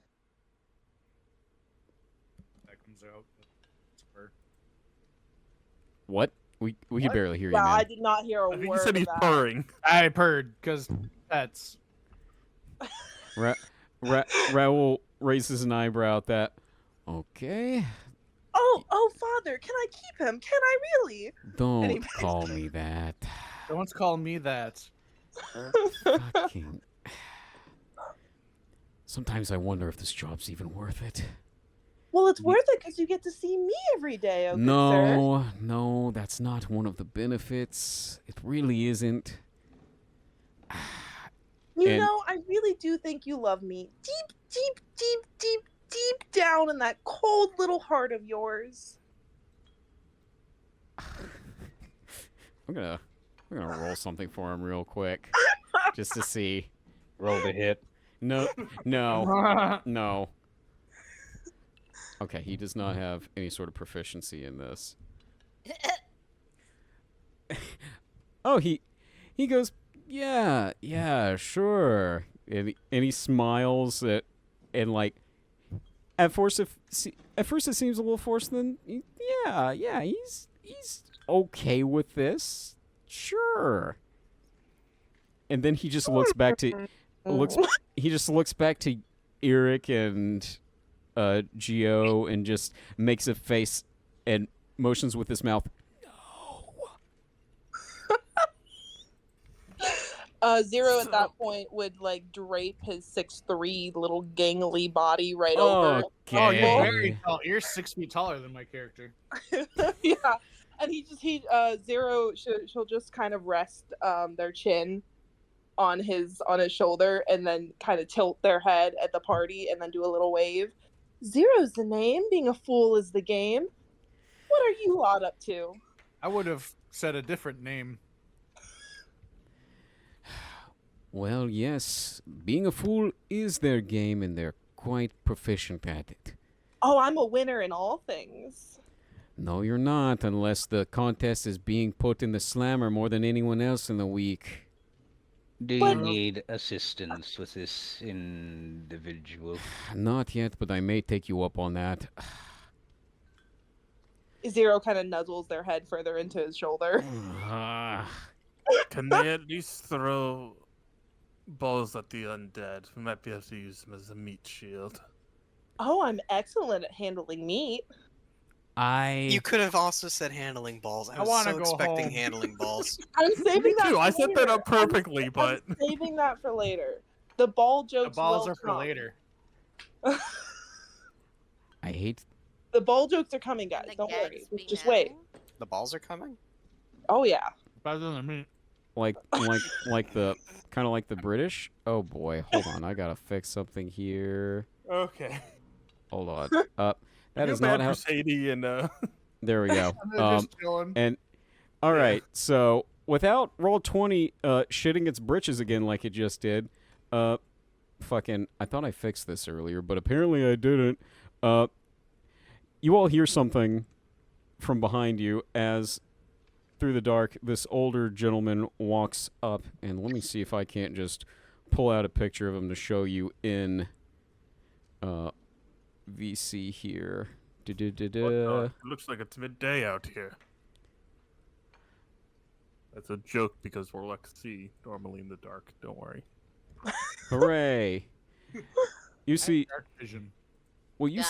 That comes out. What? We What? could barely hear you, Yeah, I man. did not hear a I think word he said of he's that. purring. I purred because pets. Raoul raises an eyebrow at that. Okay. Oh, Father, can I keep him? Can I really? Don't Anyway. call me that. Don't call me that. Fucking. Sometimes I wonder if this job's even worth it. Well, it's worth it because you get to see me every day, oh good sir. No, that's not one of the benefits. It really isn't. You And- know, I really do think you love me. Deep down in that cold little heart of yours. I'm gonna roll something for him real quick, just to see. Roll the hit. No. Okay, he does not have any sort of proficiency in this. Oh, he goes, yeah, sure, and he smiles and like, at first it seems a little forced. Then yeah, he's okay with this, sure. And then he just looks back to Eric and Geo and just makes a face and motions with his mouth. Zero at that point would like drape his 6'3" little gangly body right over. Okay. Oh, you're very tall. You're 6 feet taller than my character. Yeah, and Zero she'll just kind of rest their chin on his shoulder and then kind of tilt their head at the party and then do a little wave. Zero's the name, being a fool is the game. What are you lot up to? I would have said a different name. Well, yes, being a fool is their game, and they're quite proficient at it. Oh, I'm a winner in all things. No, you're not, unless the contest is being put in the slammer more than anyone else in the week. Do you But- need assistance with this individual? Not yet, but I may take you up on that. Zero kind of nuzzles their head further into his shoulder. Can they at least throw balls at the undead? We might be able to use them as a meat shield. Oh, I'm excellent at handling meat. You could have also said handling balls. I was wanna so go expecting home. handling balls. I'm saving Me that too. for I set that later. up perfectly, but I'm saving that for later. The ball The jokes balls will are for come. later. I hate. The ball jokes are coming, guys. The Don't worry. gags be Just wait. happening? The balls are coming? Oh yeah. Better than me. Like the kind of like the British. Oh boy, hold on, I gotta fix something here. okay. Hold on. That Feel is not bad how. for Sadie and There we go. And they're just chilling. And all right, so without roll 20 shitting its britches again like it just did, fucking, I thought I fixed this earlier, but apparently I didn't. You all hear something from behind you as through the dark this older gentleman walks up, and let me see if I can't just pull out a picture of him to show you in VC here. it looks like it's midday out here. That's a joke because we're Lexi normally in the dark. Don't worry. Hooray! You see, Dark vision. what you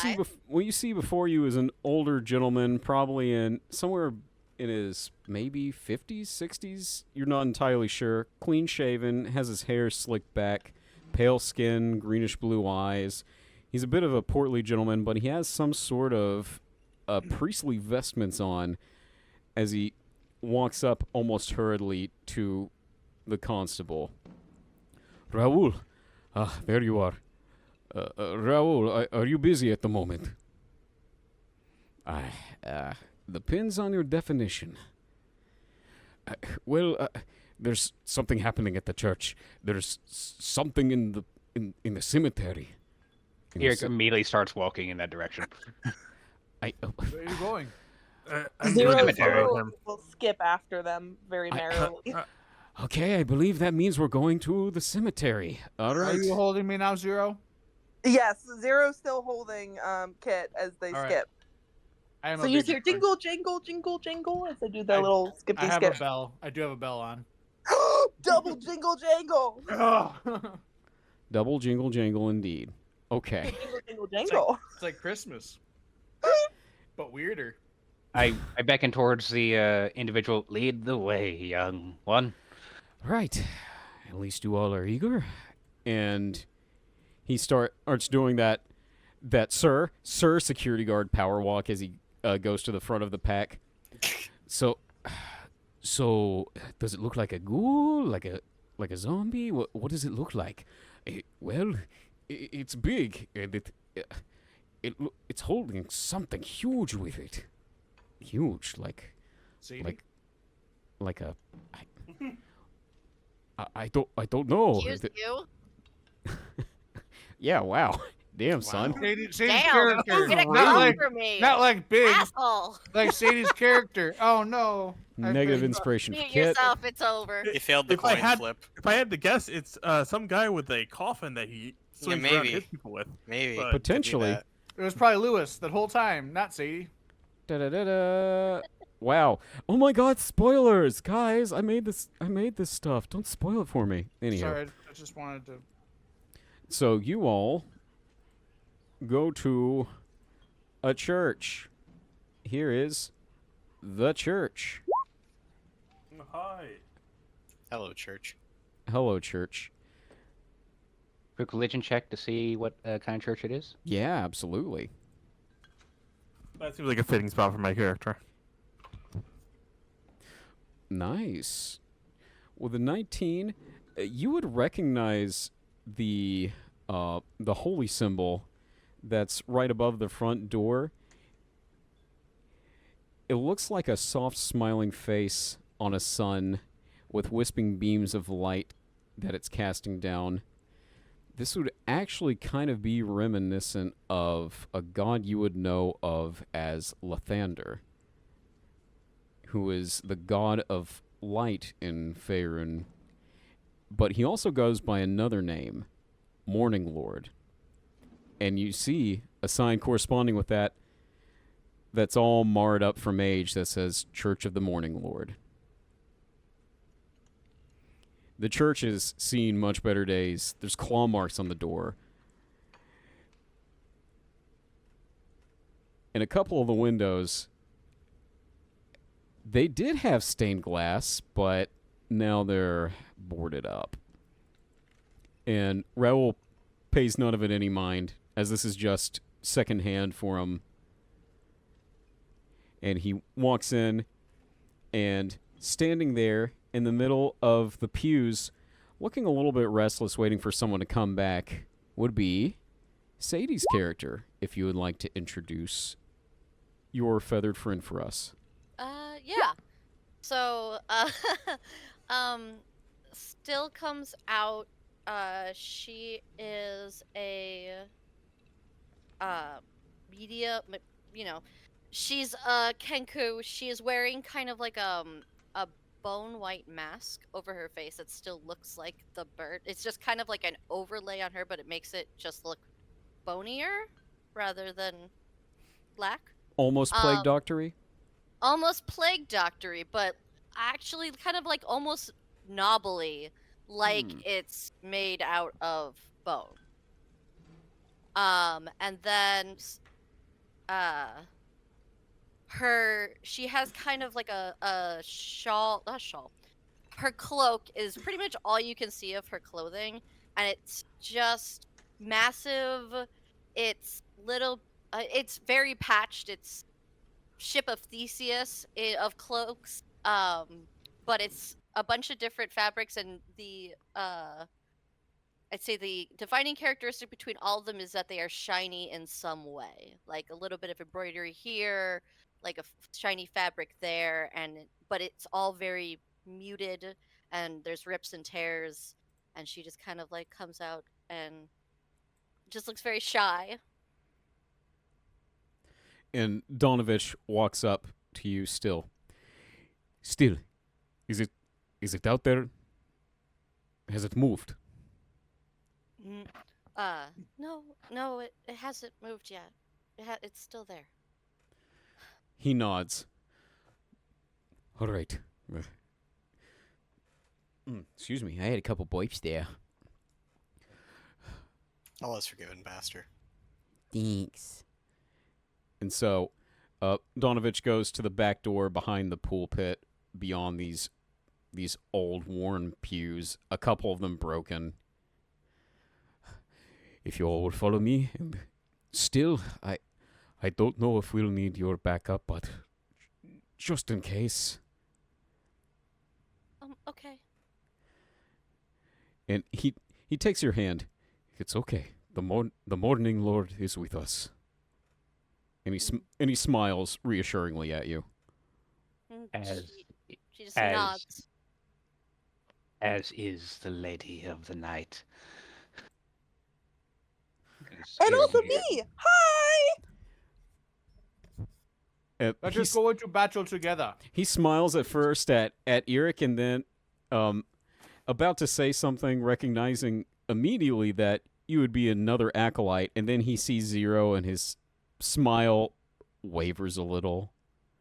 see before you is an older gentleman, probably in somewhere in his maybe 50s, 60s. You're not entirely sure. Clean shaven, has his hair slicked back, pale skin, greenish blue eyes. He's a bit of a portly gentleman, but he has some sort of priestly vestments on as he walks up almost hurriedly to the constable. Raoul, there you are. Raoul, are you busy at the moment? Depends on your definition. There's something happening at the church. There's something in the cemetery. Eric immediately starts walking in that direction. Where are you going? I'm Zero really cemetery. sorry with him. will skip after them very merrily. Okay, I believe that means we're going to the cemetery. All Are right. you holding me now, Zero? Yes, Zero's still holding Kit as they All right. skip. I am So a you big hear boy. jingle, jingle, jingle, jingle as they do their I- little I skippy have skip. a bell. I do have a bell on. Double jingle jangle. Oh. Double jingle jangle indeed. Okay. Jingle, jingle, jangle. It's like Christmas, but weirder. I beckon towards the individual. Lead the way, young one. Right. At least you all are eager. And he starts doing that sir security guard power walk as he goes to the front of the pack. So does it look like a ghoul, like a zombie? What does it look like? It's big and it's holding something huge with it. Huge, like Sadie? like a I don't know. Excuse you. Yeah, wow. Damn, son. Sadie's Damn, character. get a Not gun like, for me. not like big, Asshole. like Sadie's character. Oh no. Negative inspiration for Mute Kit. yourself. It's over. You failed the If I coin had- flip. If I had to guess, it's some guy with a coffin that he swings around and maybe. hits people with. Maybe. But- Could be Potentially. that. It was probably Lewis that whole time, not Sadie. Da-da-da-da. Wow. Oh my god, spoilers. Guys, I made this stuff. Don't spoil it for me. Anyhow. Sorry, I just wanted to. So you all go to a church. Here is the church. Hi. Hello, church. Hello, church. Quick religion check to see what kind of church it is. Yeah, absolutely. That seems like a fitting spot for my character. Nice. With a 19, you would recognize the holy symbol that's right above the front door. It looks like a soft smiling face on a sun with wisping beams of light that it's casting down. This would actually kind of be reminiscent of a god you would know of as Lathander, who is the god of light in Faerun, but he also goes by another name, Morning Lord. And you see a sign corresponding with that that's all marred up from age that says Church of the Morning Lord. The church has seen much better days. There's claw marks on the door. And a couple of the windows, they did have stained glass, but now they're boarded up. And Raoul pays none of it any mind, as this is just secondhand for him. And he walks in, and standing there in the middle of the pews, looking a little bit restless, waiting for someone to come back, would be Sadie's character, if you would like to introduce your feathered friend for us. Yeah. So, still comes out. She is a media, she's a Kenku. She is wearing kind of like a bone white mask over her face that still looks like the bird. It's just kind of like an overlay on her, but it makes it just look bonier rather than black. Almost plague doctory? Almost plague doctory, but actually kind of like almost knobbly, like it's made out of bone. And then she has kind of like a shawl, not shawl. Her cloak is pretty much all you can see of her clothing, and it's just massive. It's little, it's very patched. It's Ship of Theseus of cloaks, but it's a bunch of different fabrics, and the I'd say the defining characteristic between all of them is that they are shiny in some way, like a little bit of embroidery here, like a shiny fabric there, but it's all very muted, and there's rips and tears, and she just kind of like comes out and just looks very shy. And Donovich walks up to you still. Still, is it out there? Has it moved? Mm, no, it hasn't moved yet. It's still there. He nods. All right. Excuse me, I had a couple boips there. All is forgiven, Pastor. Thanks. And so, Donovich goes to the back door behind the pool pit, beyond these old, worn pews. A couple of them broken. If you all will follow me, and still, I don't know if we'll need your backup, but just in case. Okay. And he takes your hand. It's okay. The morning Lord is with us. And he smiles reassuringly at you. As She just as- nods. As is the lady of the night. And also me. Hi. Let's just go into battle together. He smiles at first at Eric, and then about to say something, recognizing immediately that you would be another acolyte, and then he sees Zero, and his smile wavers a little.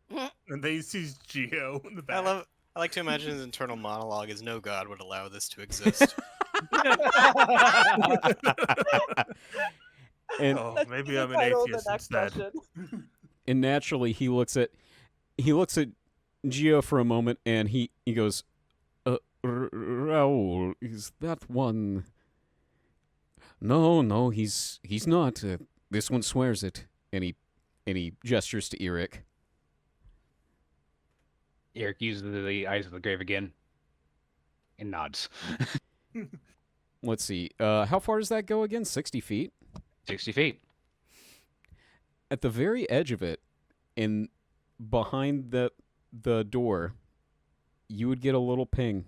And then he sees Geo in the back. I like to imagine his internal monologue as no god would allow this to exist. And That's maybe the I'm an title of atheist the next instead. session. and naturally he looks at Geo for a moment, and he goes, Raoul, is that one? No, he's not. This one swears it. And he gestures to Eric. Eric uses the eyes of the grave again and nods. Let's see. How far does that go again? 60 feet? 60 feet. At the very edge of it, in behind the door, you would get a little ping.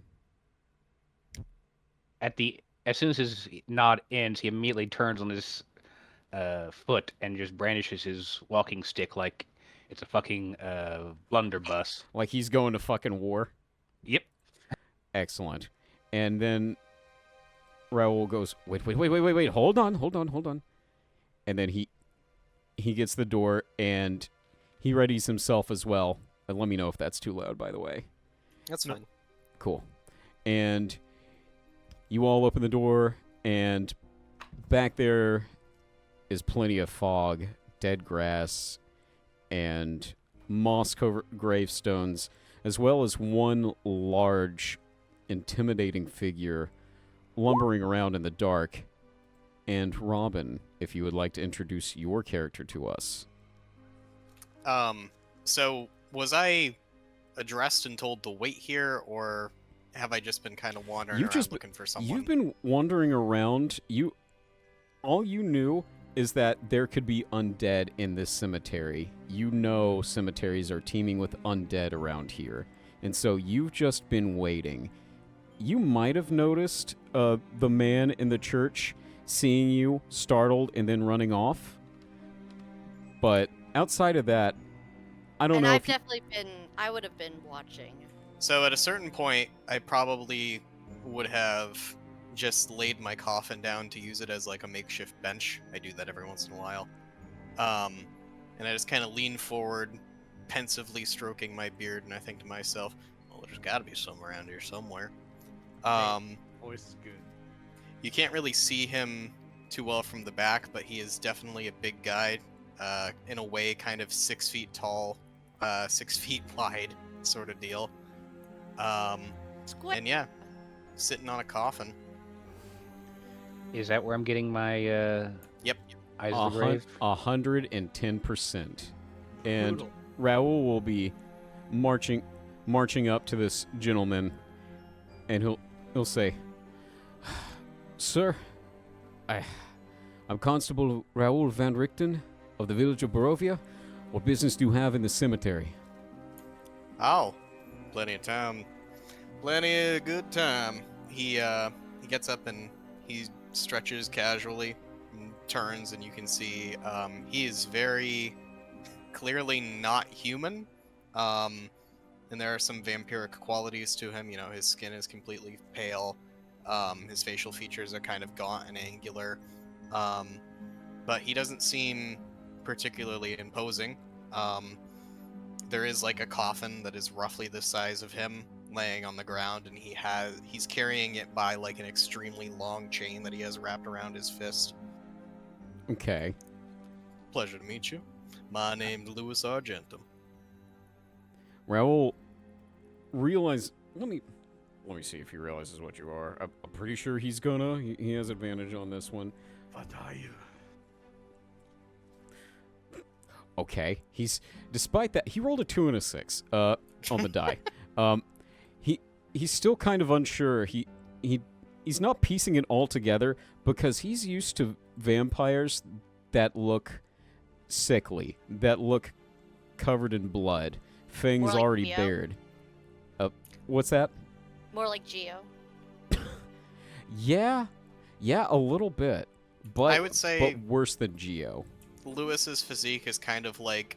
As soon as his nod ends, he immediately turns on his foot and just brandishes his walking stick like it's a fucking blunderbuss. Like he's going to fucking war. Yep. Excellent. And then Raoul goes, wait, hold on. And then he gets the door, and he readies himself as well. And let me know if that's too loud, by the way. That's fine. Cool. And you all open the door, and back there is plenty of fog, dead grass, and moss-covered gravestones, as well as one large, intimidating figure lumbering around in the dark. And Robin, if you would like to introduce your character to us. So was I addressed and told to wait here, or have I just been kind of wandering around looking for someone? You've been wandering around. All you knew is that there could be undead in this cemetery. You know cemeteries are teeming with undead around here. And so you've just been waiting. You might have noticed the man in the church seeing you, startled, and then running off. But outside of that, I don't know. I would have been watching. So at a certain point, I probably would have just laid my coffin down to use it as like a makeshift bench. I do that every once in a while. And I just kind of lean forward, pensively stroking my beard, and I think to myself, well, there's got to be some around here somewhere. Voice is good. You can't really see him too well from the back, but he is definitely a big guy. In a way, kind of 6 feet tall, 6 feet wide, sort of deal. And yeah, sitting on a coffin. Is that where I'm getting my Yep. eyes of the grave? 110%. And Brutal. Raoul will be marching up to this gentleman, and he'll say, Sir, I'm Constable Raoul Van Richten of the village of Barovia. What business do you have in the cemetery? Oh, plenty of time. Plenty of good time. He gets up and he stretches casually and turns, and you can see he is very clearly not human. And there are some vampiric qualities to him. You know, his skin is completely pale. His facial features are kind of gaunt and angular. But he doesn't seem particularly imposing. There is like a coffin that is roughly the size of him laying on the ground, and he's carrying it by like an extremely long chain that he has wrapped around his fist. Okay. Pleasure to meet you. My name's Louis Argentum. Raoul realize. Let me see if he realizes what you are. I'm pretty sure he's gonna. He has advantage on this one. What are you? Okay. Despite that, he rolled a 2 and a 6 on the die. He's still kind of unsure. He's not piecing it all together because he's used to vampires that look sickly, that look covered in blood, fangs More like already Geo? bared. What's that? More like Geo. Yeah, a little bit, but I would say but worse than Geo. Lewis's physique is kind of like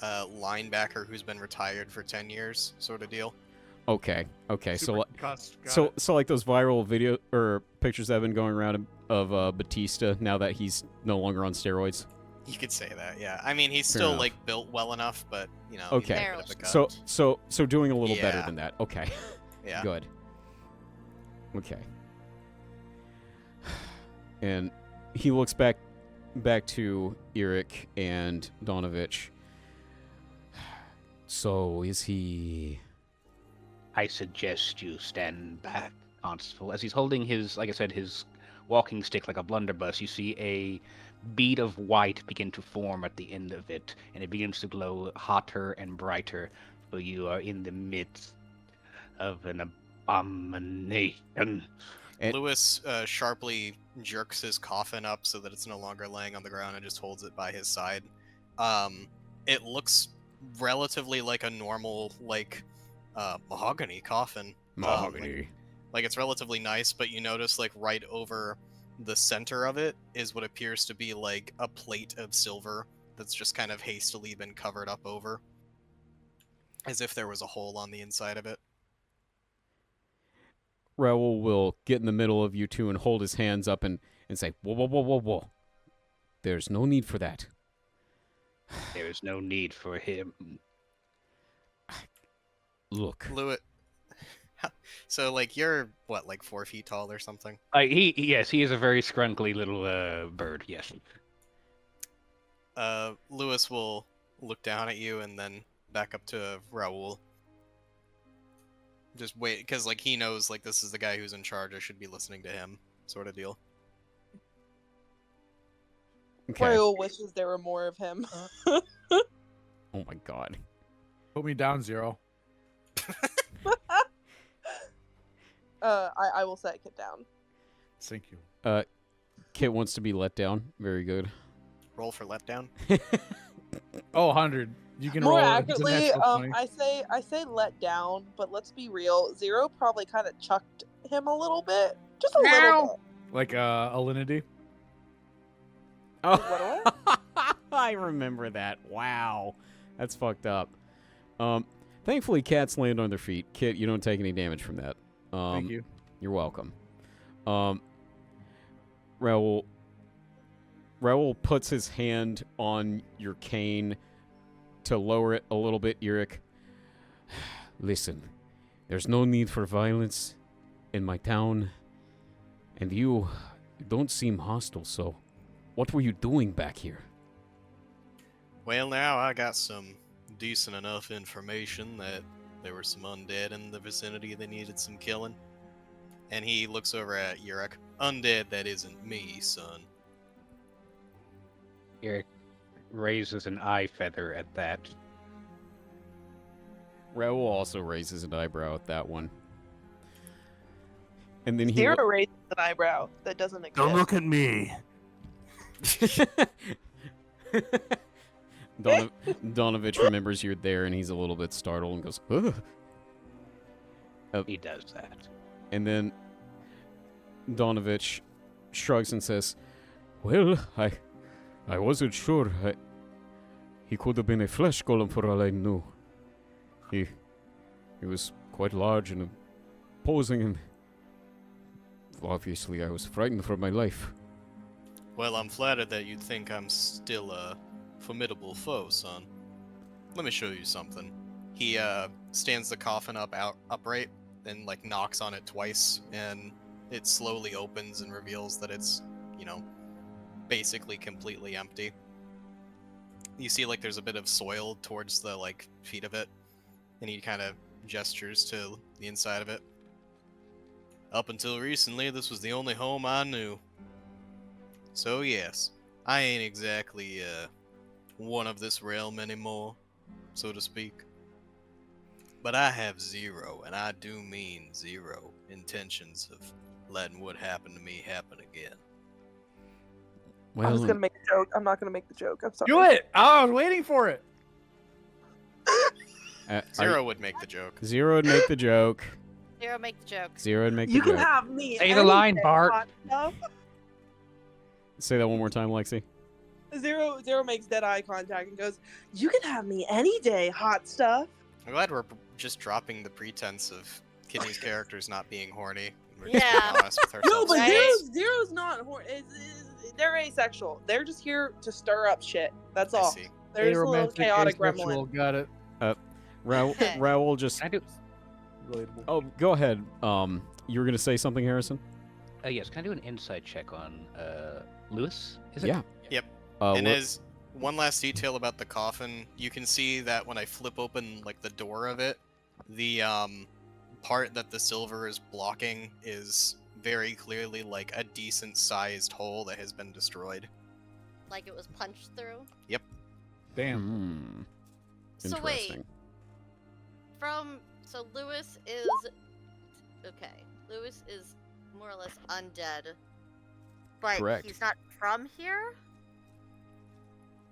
a linebacker who's been retired for 10 years, sort of deal. Okay. Super So concussed, got So, it. so like those viral video or pictures that have been going around of Batista now that he's no longer on steroids. You could say that, yeah. I mean, he's Fair still enough. like built well enough, but you know, Okay. he's a bit of a gut. So doing a little better Yeah. than that. Okay. Yeah. Good. Okay. And he looks back to Eric and Donovich. So is he? I suggest you stand back, Constable. As he's holding his, like I said, his walking stick like a blunderbuss, you see a bead of white begin to form at the end of it, and it begins to glow hotter and brighter, for you are in the midst of an abomination. And- Lewis sharply jerks his coffin up so that it's no longer laying on the ground and just holds it by his side. It looks relatively like a normal, like, mahogany coffin. Like it's relatively nice, but you notice like right over the center of it is what appears to be like a plate of silver that's just kind of hastily been covered up over, as if there was a hole on the inside of it. Raoul will get in the middle of you two and hold his hands up and say, whoa. There's no need for that. There is no need for him. Look. Lewis, so like you're what, like 4 feet tall or something? Yes, he is a very scrunkly little bird. Yes. Lewis will look down at you and then back up to Raoul. Just wait, because like he knows like this is the guy who's in charge. I should be listening to him, sort of deal. Okay. Raoul wishes there were more of him. Oh my god. Put me down, Zero. I will set Kit down. Thank you. Kit wants to be let down. Very good. Roll for letdown. Oh, 100. You can More roll. accurately, It's a natural 20. I say let down, but let's be real. Zero probably kind of chucked him a little bit, just a little bit. Like Alinity. Oh, I remember that. Wow, that's fucked up. Thankfully, cats land on their feet. Kit, you don't take any damage from that. Thank you. You're welcome. Raoul puts his hand on your cane to lower it a little bit, Eric. Listen, there's no need for violence in my town, and you don't seem hostile, so what were you doing back here? Well, now I got some decent enough information that there were some undead in the vicinity that needed some killing. And he looks over at Yurik. Undead, that isn't me, son. Eric raises an eye feather at that. Raoul also raises an eyebrow at that one. And then he Zero raises an eyebrow that doesn't exist. Don't look at me. Donovich remembers you're there, and he's a little bit startled and goes, ugh. He does that. And then Donovich shrugs and says, well, I wasn't sure. He could have been a flesh golem for all I knew. He was quite large and imposing and obviously I was frightened for my life. Well, I'm flattered that you think I'm still a formidable foe, son. Let me show you something. He stands the coffin upright and like knocks on it twice, and it slowly opens and reveals that it's, basically completely empty. You see like there's a bit of soil towards the like feet of it, and he kind of gestures to the inside of it. Up until recently, this was the only home I knew. So yes, I ain't exactly one of this realm anymore, so to speak. But I have zero, and I do mean zero, intentions of letting what happened to me happen again. I was Well, gonna make a joke. I'm not gonna make the joke. I'm sorry. Do it! I was waiting for it. Zero would make the joke. Zero would make the joke. Zero, make the joke. Zero would make You the can joke. have me. Say the any line, day, Bart. hot stuff. Say that one more time, Lexi. Zero makes dead eye contact and goes, "You can have me any day, hot stuff." I'm glad we're just dropping the pretense of Kidney's characters not being horny. We're Yeah. just being honest with No, ourselves. but Right. Zero's not horny. They're asexual. They're just here to stir up shit. That's I all. see. They're just a little Aromantic, chaotic asexual, gremlin. got it. Raoul just. Can I do? Relatable. Oh, go ahead. You were gonna say something, Harrison? Yes. Can I do an insight check on Lewis? Is it? Yeah. Yep. what- And as one last detail about the coffin, you can see that when I flip open like the door of it, the part that the silver is blocking is very clearly like a decent sized hole that has been destroyed. Like it was punched through. Damn. Hmm. So wait, Interesting. so Lewis is okay. Lewis is more or less undead, but Correct. he's not from here.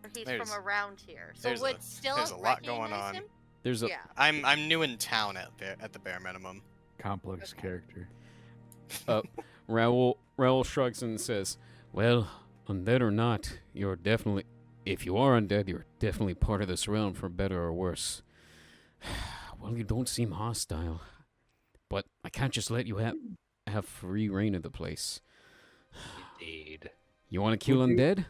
Or he's There's- from around here. So there's would a- still there's a lot going recognize on. him? There's a Yeah. I'm new in town at the bare minimum. Complex Okay. character. Raoul shrugs and says, "Well, undead or not, you're definitely. If you are undead, you're definitely part of this realm, for better or worse. Well, you don't seem hostile, but I can't just let you have free reign of the place. Indeed. You want to kill Would you- undead?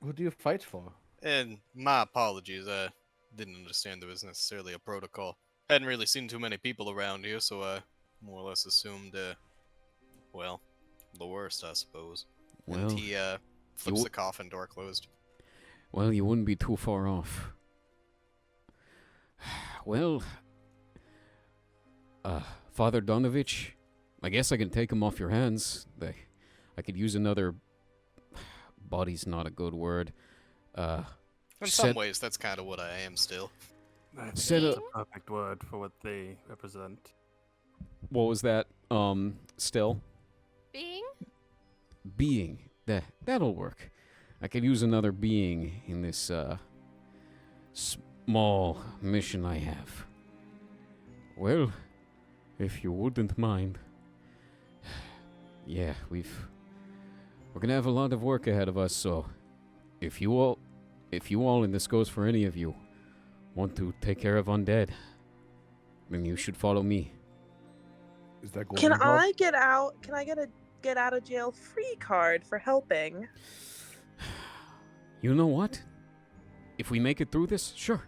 Who do you fight for? And my apologies, I didn't understand there was necessarily a protocol. Hadn't really seen too many people around here, so I more or less assumed, well, the worst, I suppose. Well, And he flips you- the coffin door closed. Well, you wouldn't be too far off. Well, Father Donovich, I guess I can take him off your hands. I could use another. Body's not a good word. In Set- some ways, that's kind of what I am still. I think Set that's up- a perfect word for what they represent. What was that? Still Being? being. That'll work. I could use another being in this small mission I have. Well, if you wouldn't mind. Yeah, we're gonna have a lot of work ahead of us, so if you all, and this goes for any of you, want to take care of undead, then you should follow me. Is that Can golden ball? I get out? Can I get a get out of jail free card for helping? You know what? If we make it through this, sure.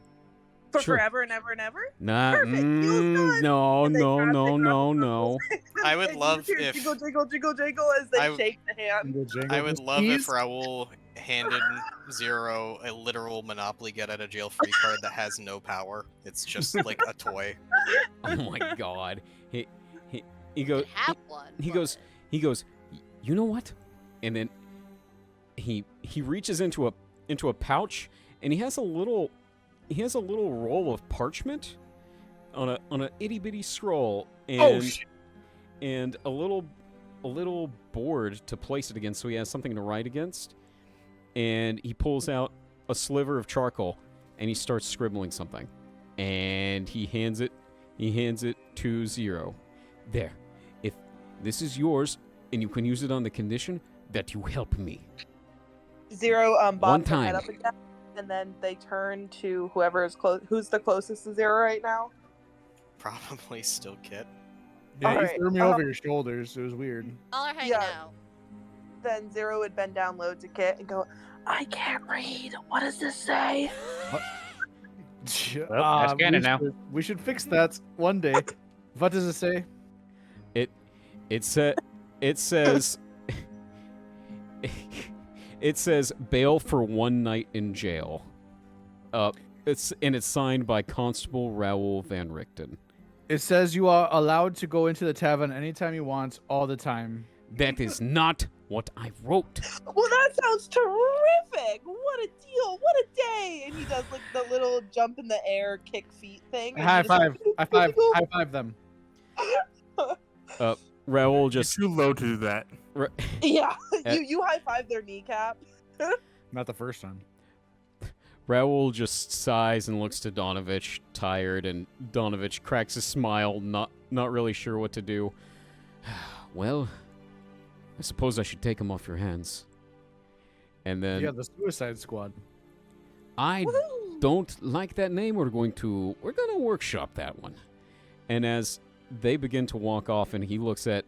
For Sure. forever and ever and ever? Nah, Perfect, feels good. no, And they no, grab- no, they grab no, the no. I would And love you hear if- Jiggle, jiggle, jiggle, jiggle as they I- shake the hand. Jingle, jingle, I would just love if please? Raoul handed Zero a literal Monopoly get out of jail free card that has no power. It's just like a toy. Oh my god. He You goes. could have one. He but- goes. You know what? And then he reaches into a pouch, and he has a little roll of parchment on a itty bitty scroll, and Oh, shit. and a little board to place it against, so he has something to write against. And he pulls out a sliver of charcoal, and he starts scribbling something, and he hands it to Zero. There, if this is yours, and you can use it on the condition that you help me. Zero bobs One their head time. up again, and then they turn to whoever is close. Who's the closest to Zero right now? Probably still Kit. Yeah, you Alright, threw me over your shoulders. It was weird. All are hanging Yeah. out. Then Zero would bend down low to Kit and go, I can't read. What does this say? Well, that's canon now. We should fix that one day. What does it say? It says it says bail for 1 night in jail. It's signed by Constable Raoul Van Richten. It says you are allowed to go into the tavern anytime you want, all the time. That is not what I wrote. Well, that sounds terrific. What a deal. What a day. And he does like the little jump in the air, kick feet thing. and High you just five. like, High five them. Raoul It's just too low to do that. Yeah, Uh, you high five their kneecap. Not the first time. Raoul just sighs and looks to Donovich, tired, and Donovich cracks a smile, not really sure what to do. Well, I suppose I should take him off your hands. And then Yeah, the Suicide Squad. I Woo! don't like that name. We're gonna workshop that one. And as they begin to walk off, and he looks at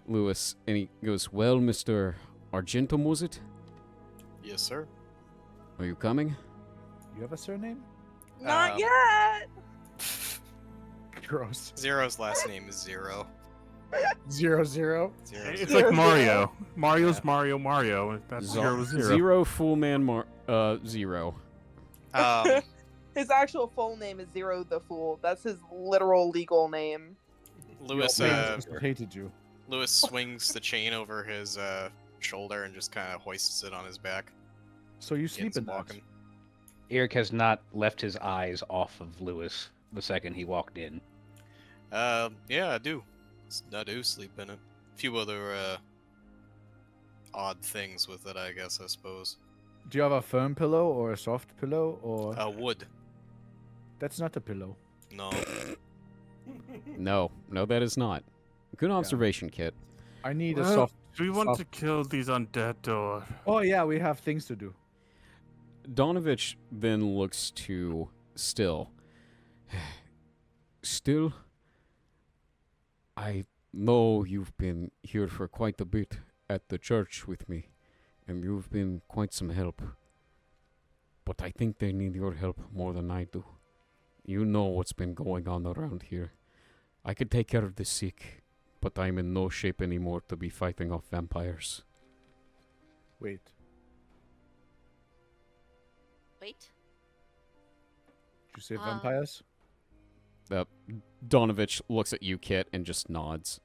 Lewis and he goes, "Well, Mr. Argentum, was it? Yes, sir. Are you coming?" You have a surname? Not Um, yet. Gross. Zero's last name is Zero. 0-0. Zero. It's Zero. like Mario. Mario's Mario. And that's zero. Zero full man Zero. His actual full name is Zero the Fool. That's his literal legal name. Lewis Hated you. Lewis swings the chain over his shoulder and just kind of hoists it on his back. So you sleep Begins in that. walking. Eric has not left his eyes off of Lewis the second he walked in. Yeah, I do. I do sleep in it. A few other odd things with it, I guess. I suppose. Do you have a firm pillow or a soft pillow or? Wood. That's not a pillow. No. No, that is not. Good observation, Kit. I need a Well, soft. Do we want soft- to kill these undead or? Oh yeah, we have things to do. Donovich then looks to Still. Still, I know you've been here for quite a bit at the church with me, and you've been quite some help. But I think they need your help more than I do. You know what's been going on around here. I could take care of the sick, but I'm in no shape anymore to be fighting off vampires. Wait. Wait. Did you say Um, vampires? Donovich looks at you, Kit, and just nods.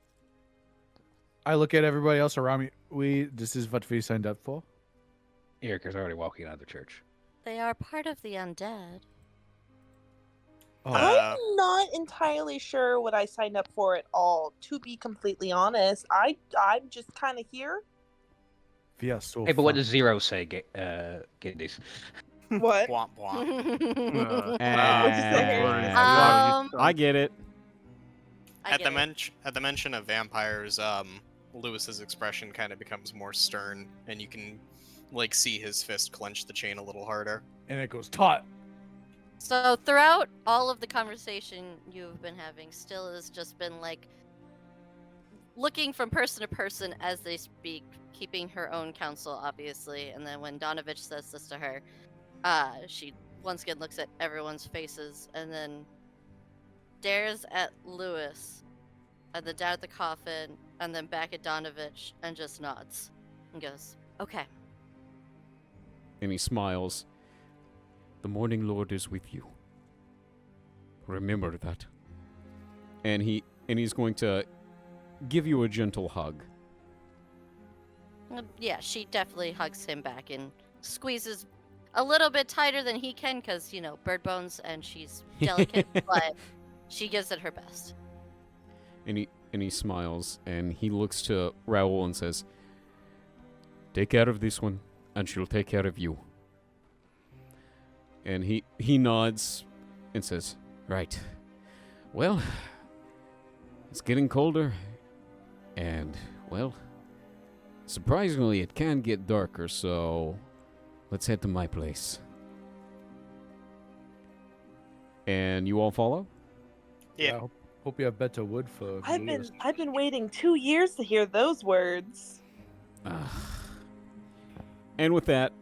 I look at everybody else around me. This is what we signed up for. Eric is already walking out of the church. They are part of the undead. Oh, I'm not entirely sure what I signed up for at all. To be completely honest, I'm just kind of here. we are so. Hey, but what fun. does Zero say, Giddies? What? Womp womp. I get it. At the mention of vampires, Lewis's expression kind of becomes more stern, and you can like see his fist clench the chain a little harder. And it goes taut. So throughout all of the conversation you've been having, Still has just been like looking from person to person as they speak, keeping her own counsel, obviously. And then when Donovich says this to her, she once again looks at everyone's faces and then stares at Lewis, and then down at the coffin, and then back at Donovich, and just nods and goes, "Okay." And he smiles. The Morning Lord is with you. Remember that. And he's going to give you a gentle hug. Yeah, she definitely hugs him back and squeezes a little bit tighter than he can because, you know, bird bones and she's delicate, but she gives it her best. And he smiles and he looks to Raoul and says, "Take care of this one, and she'll take care of you." And he nods and says, "Right. Well, it's getting colder, and, well, surprisingly, it can get darker, so let's head to my place." And you all follow? Yeah. Hope you have better wood for Lewis. I've been waiting 2 years to hear those words. And with that,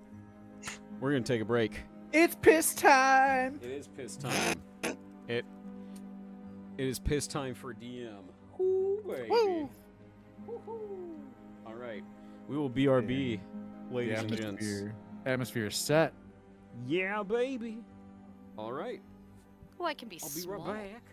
we're gonna take a break. It's piss time. It is piss time. It is piss time for DM. Woo, baby. Woo. Woo-hoo. All right, we will BRB, ladies and gents. Atmosphere is set. Yeah, baby. All right, Oh, I can be I'll be small. right back.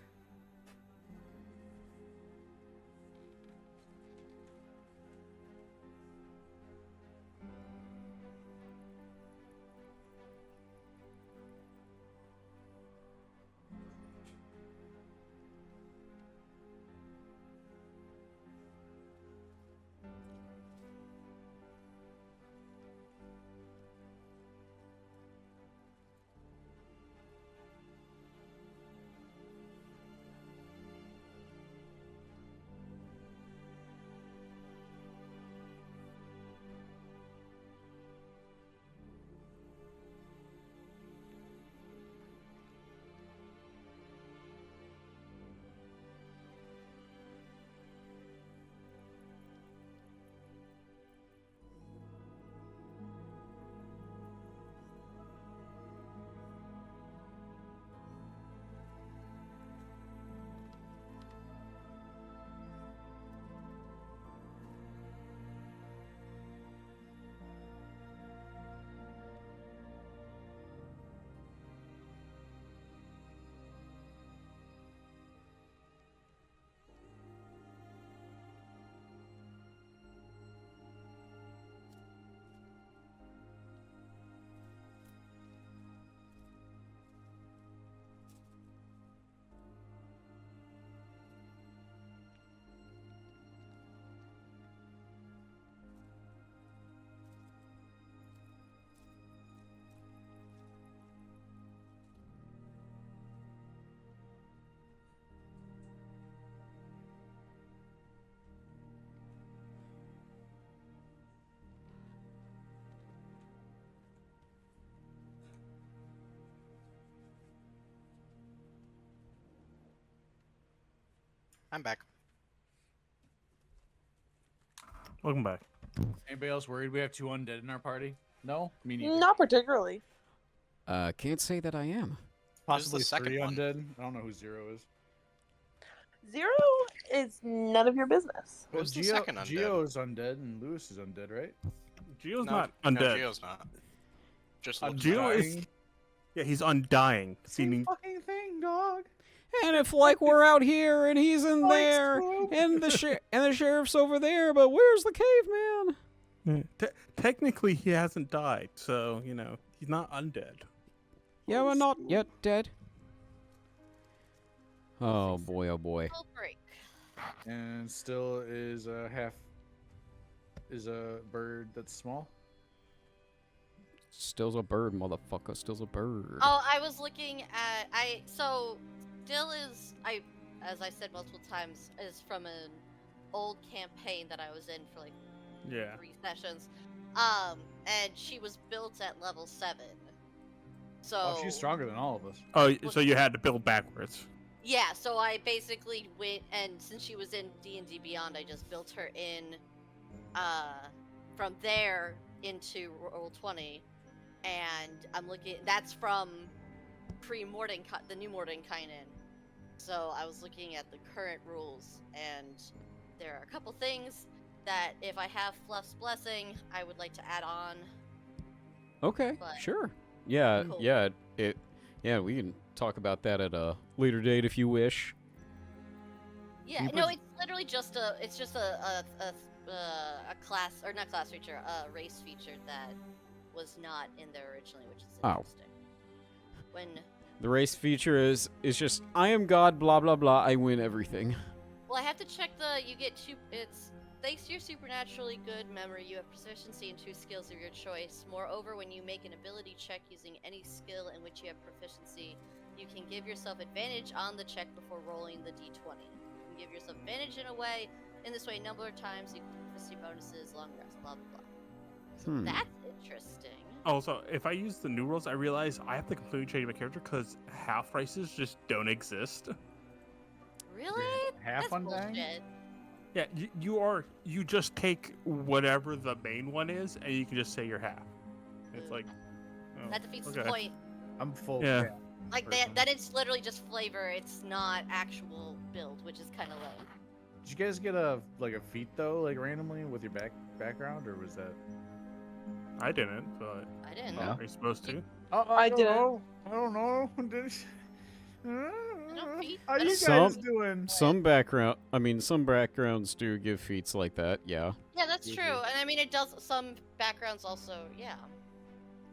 I'm back. Welcome back. Anybody else worried we have 2 undead in our party? No? Me neither. Not particularly. Can't say that I am. Who's the Possibly second 3 one? undead. I don't know who 0 is. 0 is none of your business. Who's the second undead? Geo's undead and Lewis is undead, right? Geo's No, not No, undead. Geo's not. Just looks Geo like is. Yeah, he's undying. Meaning, fucking thing, dog. And if like we're out here and he's in Like there Scoob. and the sheriff's over there, but where's the caveman? technically, he hasn't died, so he's not undead. Yeah, we're not yet dead. Oh boy, oh boy. Full break. And still is a bird that's small. Still's a bird, motherfucker. Still's a bird. Oh, I was looking at so Dill is as I said multiple times is from an old campaign that I was in for like Yeah. 3 sessions. And she was built at level 7. So Oh, she's stronger than all of us. Oh, so you had to build backwards. Yeah, so I basically went, and since she was in D&D Beyond, I just built her in, from there into Roll20, and I'm looking, that's from the new Mordenkainen. So I was looking at the current rules, and there are a couple things that if I have Fluff's Blessing, I would like to add on. Okay, But- sure. Yeah, Cool. yeah, we can talk about that at a later date if you wish. Yeah, no, it's literally just a class, or not class feature, a race feature that was not in there originally, which is Oh. interesting. When, The race feature is just I am God, blah blah blah. I win everything. well, I have to check you get 2, it's, thanks to your supernaturally good memory, you have proficiency in 2 skills of your choice. Moreover, when you make an ability check using any skill in which you have proficiency, you can give yourself advantage on the check before rolling the d20. You can give yourself advantage in a way. In this way, a number of times you can proficiency bonuses, long rest, blah blah blah. So that's interesting. Also, if I use the new rules, I realize I have to completely change my character because half races just don't exist. Really? half That's undying? bullshit. Yeah, you just take whatever the main one is, and you can just say you're half. It's like, oh, That defeats the okay. point. I'm full Yeah. cat. Like person. that it's literally just flavor. It's not actual build, which is kind of lame. Did you guys get a feat though, like randomly with your background, or was that? I didn't, but I didn't Oh. know. are you supposed to? I don't didn't. know. I don't know. feat? How you guys Some- doing? Some backgrounds do give feats like that. Yeah. Yeah, that's Mhm. true. And I mean, it does. Some backgrounds also, yeah.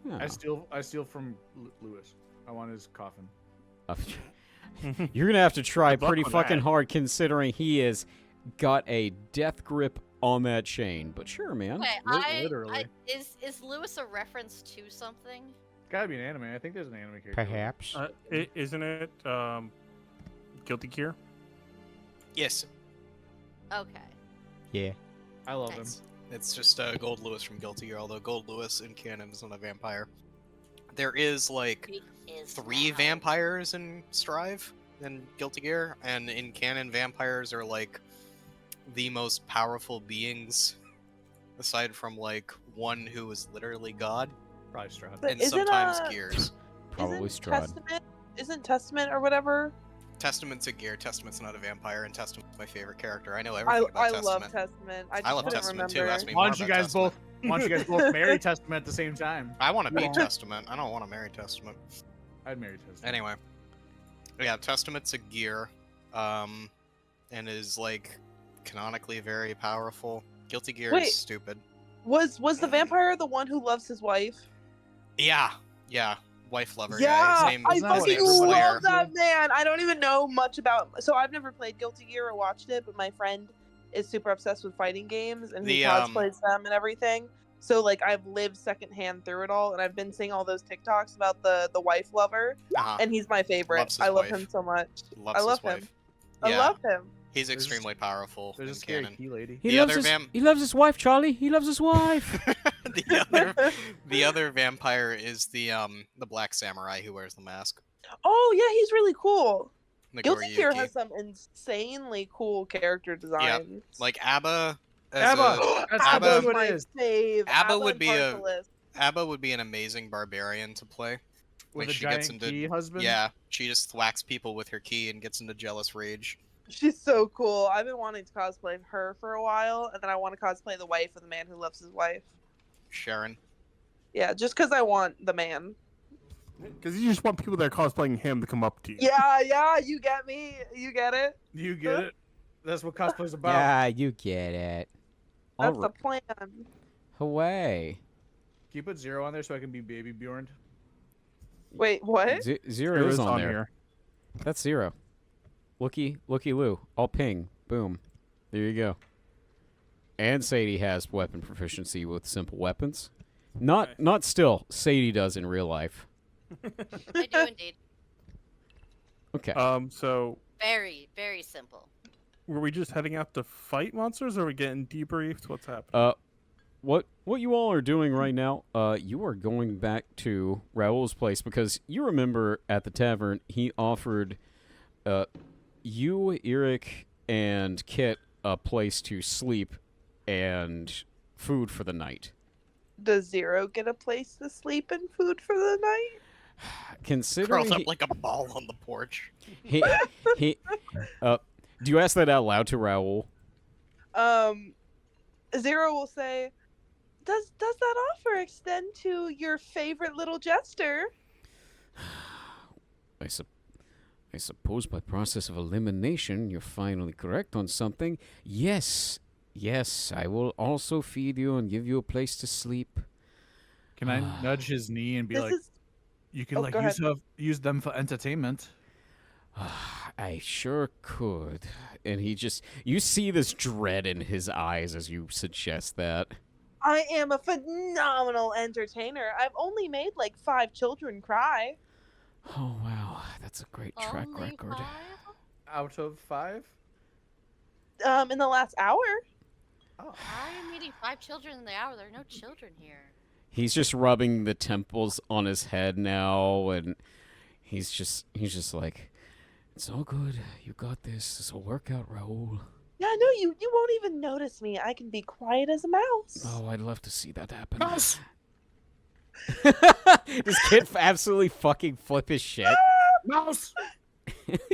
Yeah. I steal from Lewis. I want his coffin. You're gonna have to try Good luck pretty with fucking that. hard, considering he has got a death grip on that chain. But sure, man. Wait, literally. is Lewis a reference to something? It's gotta be an anime. I think there's an anime character. Perhaps. Isn't it Guilty Gear? Yes. Okay. Yeah. I love him. Nice. It's just Gold Lewis from Guilty Gear, although Gold Lewis in canon is not a vampire. There is like It is 3 now. vampires in Strive and Guilty Gear, and in canon, vampires are like the most powerful beings, aside from like one who is literally God, Probably Strahd. But and isn't, sometimes Gears. Probably isn't Strahd. Isn't Testament or whatever? Testament's a Gear. Testament's not a vampire, and Testament's my favorite character. I know I everything about I Testament. love Testament. I just love couldn't Testament remember. too. Ask me Why more don't you about guys Testament. marry Testament at the same time? I want to be Well- Testament. I don't want to marry Testament. I'd marry Testament. Anyway, yeah, Testament's a Gear, and is like canonically very powerful. Guilty Gear Wait. is stupid. Was the vampire the one who loves his wife? Yeah, wife lover. Yeah, his name, I Isn't that what fucking everybody love else that is? man. I don't even know much about. So I've never played Guilty Gear or watched it, but my friend is super obsessed with fighting games and he The, cosplays them and everything. So like I've lived secondhand through it all, and I've been seeing all those TikToks about the wife lover, and he's my favorite. Loves his I love wife. him so much. Loves I love his him. wife. I Yeah, love him. he's There's- extremely powerful There's in a scary canon. key lady. He The loves other his. vam- He loves his wife, Charlie. He loves his wife. the other vampire is the black samurai who wears the mask. Oh yeah, he's really cool. The Guilty Gear Goriyuki. has some insanely cool character designs. Like Abba. As Abba! a- That's Abba- exactly what my it is. fave. Abba Abba would and be a- Parthelis. Abba would be an amazing barbarian to play. With Like, a she gets giant into- key husband. Yeah, she just thwacks people with her key and gets into jealous rage. She's so cool. I've been wanting to cosplay her for a while, and then I want to cosplay the wife of the man who loves his wife. Sharon. Yeah, just because I want the man. Because you just want people that are cosplaying him to come up to you. Yeah, you get me. You get it. You get it? That's what cosplay's about. Yeah, you get it. That's All the right. plan. Away. Can you put 0 on there so I can be Baby Bjorn? Wait, what? Zero is on there. here. That's 0. Looky Lou. All ping. Boom. There you go. And Sadie has weapon proficiency with simple weapons. Okay. Not still. Sadie does in real life. I do indeed. Okay. So Very, very simple. were we just heading out to fight monsters, or are we getting debriefed? What's happening? What you all are doing right now, you are going back to Raoul's place because you remember at the tavern he offered you, Eric, and Kit a place to sleep and food for the night. Does Zero get a place to sleep and food for the night? Considering Curls up like a ball on the porch. he do you ask that out loud to Raoul? Zero will say, Does that offer extend to your favorite little jester? I suppose by process of elimination, you're finally correct on something. Yes, I will also feed you and give you a place to sleep. Can I nudge his knee and be This like, is you can Oh, like go use them for entertainment? I sure could. And you see this dread in his eyes as you suggest that. I am a phenomenal entertainer. I've only made like 5 children cry. Oh, wow. That's a great track Only record. 5? Out of 5? In the last hour. Oh. I am meeting 5 children in the hour. There are no children here. He's just rubbing the temples on his head now, and he's just like, It's all good. You got this. This'll work out, Raoul. Yeah, no, you won't even notice me. I can be quiet as a mouse. Oh, I'd love to see that happen. Mouse! Does Kit absolutely fucking flip his shit? Mouse!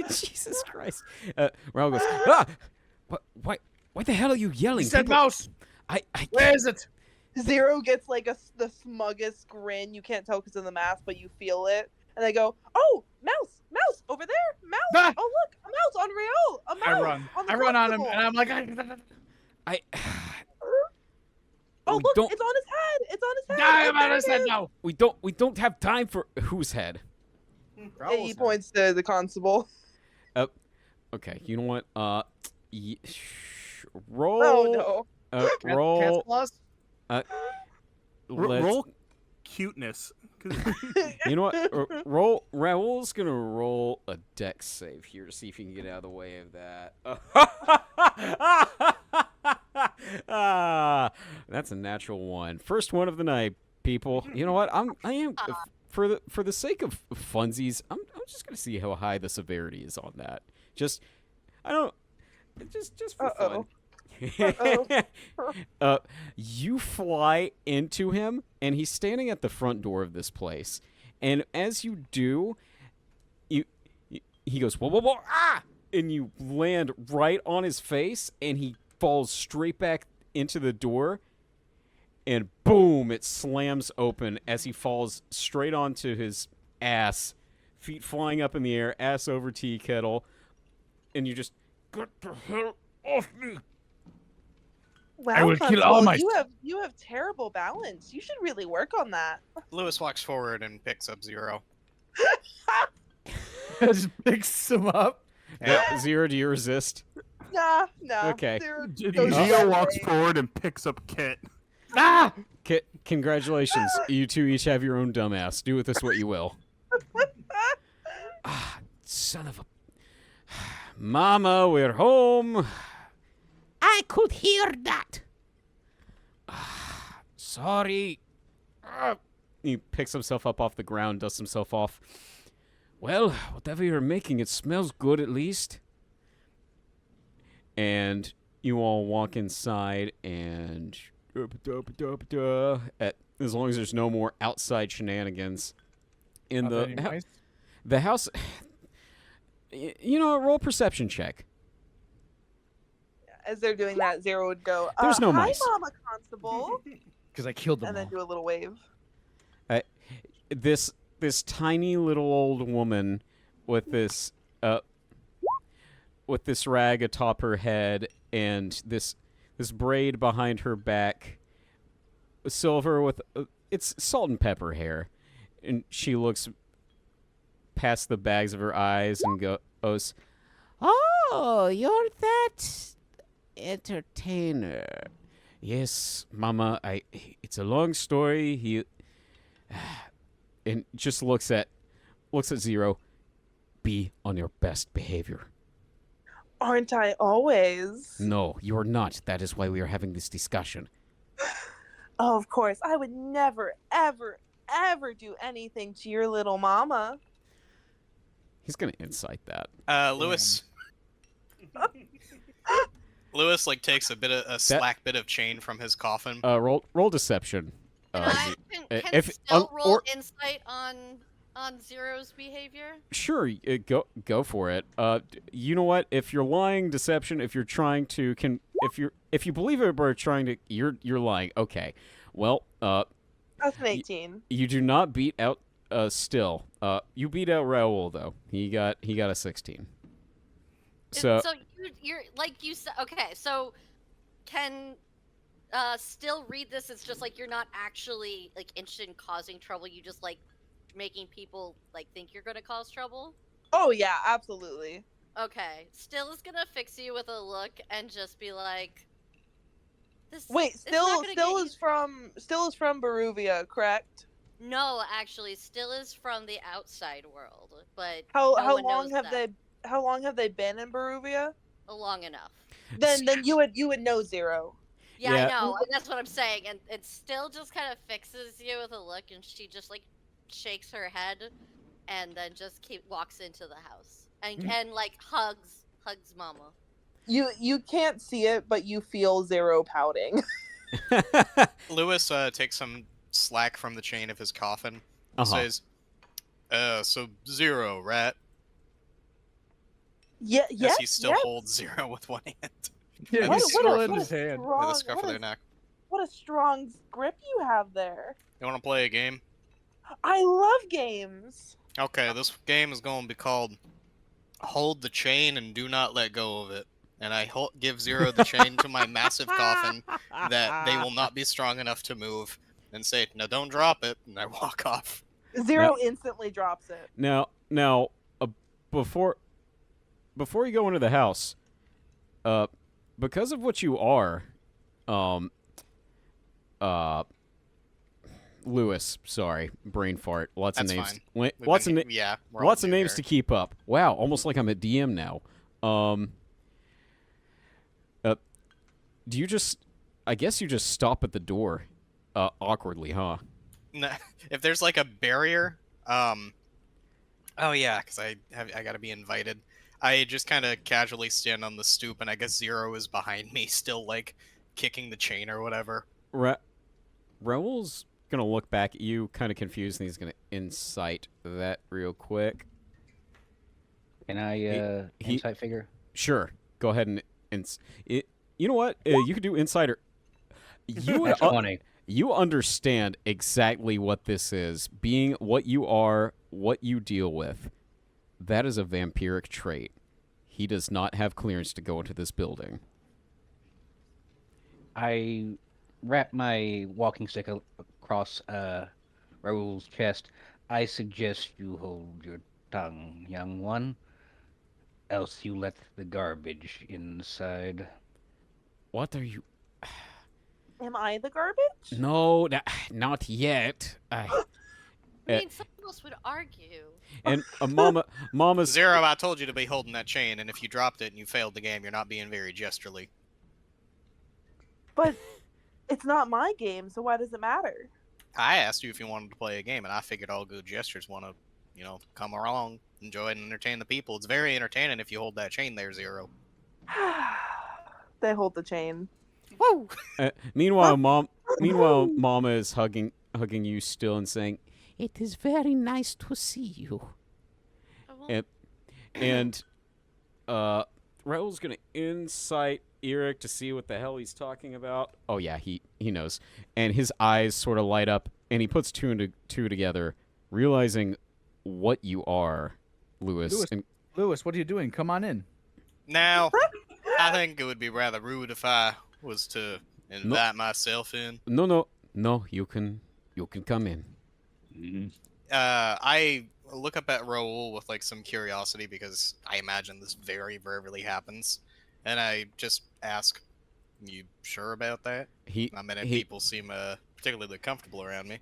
Jesus Christ. Raoul goes, ah! Why the hell are you yelling? He said People- mouse! I Where is it? Zero gets like the smuggest grin. You can't tell because of the mask, but you feel it. And they go, "Oh, mouse over there, mouse! Ah! Oh look, a mouse on Real, a mouse." I run. On the I run on him, constable." and I'm like, I Oh we look, don't- it's on his head. It's on his head. die Oh, about there his it head is. now. we don't have time for whose head? He points to the constable. Okay, you know what? Roll. Oh no. Roll. Cat's claws? let's- Roll cuteness. 'Cause- You know what? Roll. Raoul's gonna roll a dex save here to see if he can get out of the way of that. That's a natural one. First one of the night, people. You know what? I am for the sake of funsies. I'm just gonna see how high the severity is on that. Just for fun. You fly into him, and he's standing at the front door of this place. And as you do, he goes, whoa, whoa, whoa, ah! And you land right on his face, and he falls straight back into the door. And boom, it slams open as he falls straight onto his ass, feet flying up in the air, ass over tea kettle. And you just, get the hell off me! Wow, I will kill Constable, all my- you have terrible balance. You should really work on that. Lewis walks forward and picks up Zero. Just picks him up. Zero, do you resist? Nah. Okay. Gio walks forward and picks up Kit. Ah! Congratulations. You two each have your own dumbass. Do with this what you will. Son of a... Mama, we're home. I could hear that. Sorry. He picks himself up off the ground, dusts himself off. Well, whatever you're making, it smells good at least. And you all walk inside, and as long as there's no more outside shenanigans in the house. You know, roll perception check. As they're doing that, Zero would go, There's no "Hi, mice." Mama Constable," Because I killed them and then all. do a little wave. This tiny little old woman with this rag atop her head and this braid behind her back, silver with it's salt and pepper hair, and she looks past the bags of her eyes and goes, "Oh, you're that entertainer." "Yes, Mama. It's a long story. He and just looks at Zero. Be on your best behavior." Aren't I always? "No, you're not. That is why we are having this discussion." Oh, of course. I would never, ever, ever do anything to your little mama. He's gonna incite that. Lewis. Lewis takes a slack bit of chain from his coffin. Roll deception. Can if- still roll or- insight on Zero's behavior? Sure, go for it. You know what? If you're lying, deception. If you're trying to if you believe everybody are trying to, you're lying. Okay. Well, That's an 18. you do not beat out still. You beat out Raoul though. He got a 16. So you're like you said. Okay, so can still read this. It's just you're not actually interested in causing trouble. You just making people think you're gonna cause trouble. Oh yeah, absolutely. Okay, still is gonna fix you with a look and just be like, "This." Wait, it's not still gonna is from Barovia, correct? No, actually, still is from the outside world, but How no one long knows have that. how long have they been in Barovia? Long enough. Then you would know Zero. Yeah, Yeah. I know, and that's what I'm saying. And it still just kind of fixes you with a look, and she just shakes her head, and then just walks into the house. and like hugs Mama. You can't see it, but you feel Zero pouting. Lewis takes some slack from the chain of his coffin and Uh-huh. says, so Zero, right? Yeah, As yes, he still yes. holds Zero with one hand. Yeah, And he's the still scarf in of- his hand. With the Strong, scarf of their neck. what a strong grip you have there. You want to play a game? I love games. Okay, this game is going to be called Hold the Chain and Do Not Let Go of It. And I give Zero the chain to my massive coffin that they will not be strong enough to move, and say, "Now don't drop it," and I walk off. Zero instantly drops it. Now, before you go into the house, because of what you are, Lewis, sorry, brain fart. Lots That's of names. fine. Lots of Yeah, we're all lots of new names here. to keep up. Wow, almost like I'm a DM now. Do you just? I guess you just stop at the door, awkwardly, huh? No, if there's like a barrier, oh yeah, because I gotta be invited. I just kind of casually stand on the stoop, and I guess Zero is behind me, still like kicking the chain or whatever. Raoul's gonna look back at you, kind of confused, and he's gonna insight that real quick. Can I insight figure? Sure, go ahead and you know what? You could do insider. That's 20. You understand exactly what this is. Being what you are, what you deal with. That is a vampiric trait. He does not have clearance to go into this building. I wrap my walking stick across Raoul's chest. I suggest you hold your tongue, young one. Else you let the garbage inside. What are you? Am I the garbage? No, not yet. I mean, someone else would argue. And Mama's Zero, I told you to be holding that chain, and if you dropped it and you failed the game, you're not being very gesterly. But it's not my game, so why does it matter? I asked you if you wanted to play a game, and I figured all good gestures want to, come along, enjoy and entertain the people. It's very entertaining if you hold that chain there, Zero. They hold the chain. Woo! Meanwhile, Mama is hugging you still and saying, "It is very nice to see you." And Raoul's gonna incite Eric to see what the hell he's talking about. Oh yeah, he knows. And his eyes sort of light up, and he puts two and two together, realizing what you are, Lewis. Lewis, what are you doing? Come on in. Now, I think it would be rather rude if I was to invite myself in. No, you can come in. I look up at Raoul with like some curiosity because I imagine this very rarely happens, and I just ask, "You sure about that?" Not many people seem particularly comfortable around me.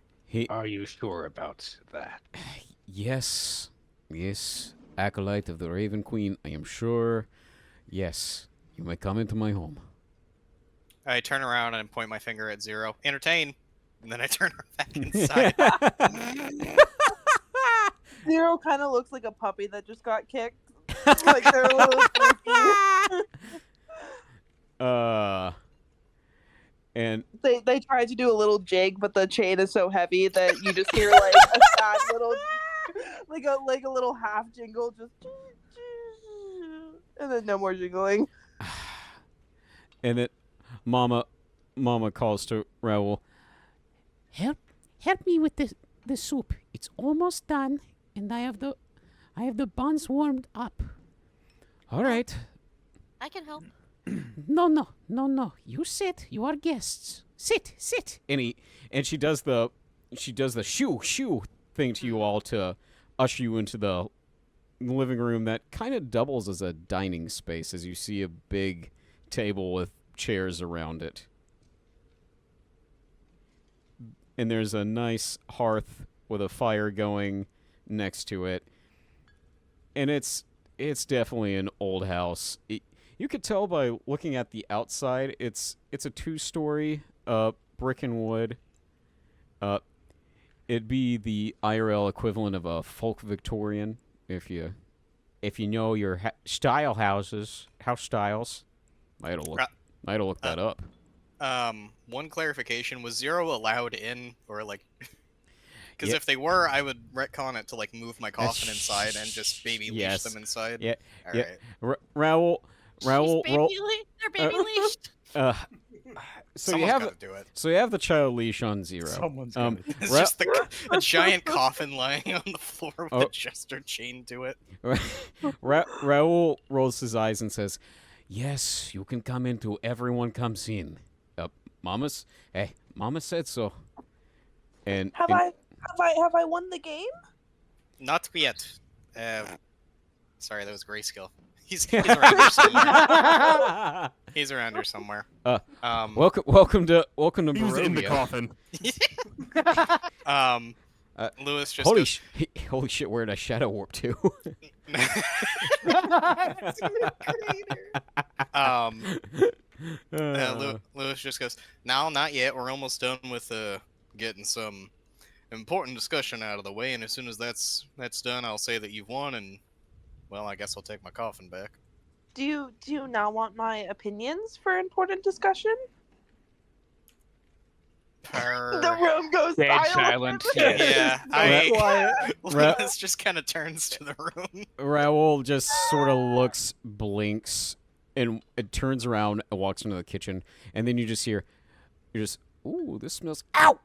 Are you sure about that? Yes, acolyte of the Raven Queen, I am sure. Yes, you may come into my home. I turn around and point my finger at Zero. Entertain! And then I turn back inside. Zero kind of looks like a puppy that just got kicked. Like they're a little freaky. And They tried to do a little jig, but the chain is so heavy that you just hear like a sad little, like a little half jingle, just, and then no more jingling. and then Mama calls to Raoul. Help me with the soup. It's almost done, and I have the buns warmed up. All right. I can help. No. You sit. You are guests. Sit. And she does the shoo thing to you all to usher you into the living room that kind of doubles as a dining space as you see a big table with chairs around it. And there's a nice hearth with a fire going next to it. And it's definitely an old house. You could tell by looking at the outside, it's a 2-story brick and wood. It'd be the IRL equivalent of a folk Victorian, if you if you know your house styles, might have looked that up. One clarification: was Zero allowed in, or like? Because Yeah. if they were, I would retcon it to like move my coffin inside and just baby leash Yes. them inside. Yeah. All yeah. right. Raoul, roll. They're baby leashed. So Someone's you have gotta do it. so you have the child leash on Zero. Someone's It's Ra- just a giant coffin lying on the floor with Oh. a jester chained to it. Raoul rolls his eyes and says, "Yes, you can come in till everyone comes in. Mama said so." And Have I won the game? Not yet. Sorry, that was grayscale. He's around here somewhere. He's around here somewhere. welcome to He was in the Barovia. coffin. Lewis just Holy shit! Where did I shadow warp to? Lewis just goes, "No, not yet. We're almost done with getting some important discussion out of the way, and as soon as that's done, I'll say that you've won, and well, I guess I'll take my coffin back." Do you now want my opinions for important discussion? The room goes Dead silent. silent. Yes. Yeah, Lewis just kind of turns to the room. Raoul just sort of looks, blinks, and it turns around and walks into the kitchen, and then you just hear, ooh, this smells. Ow!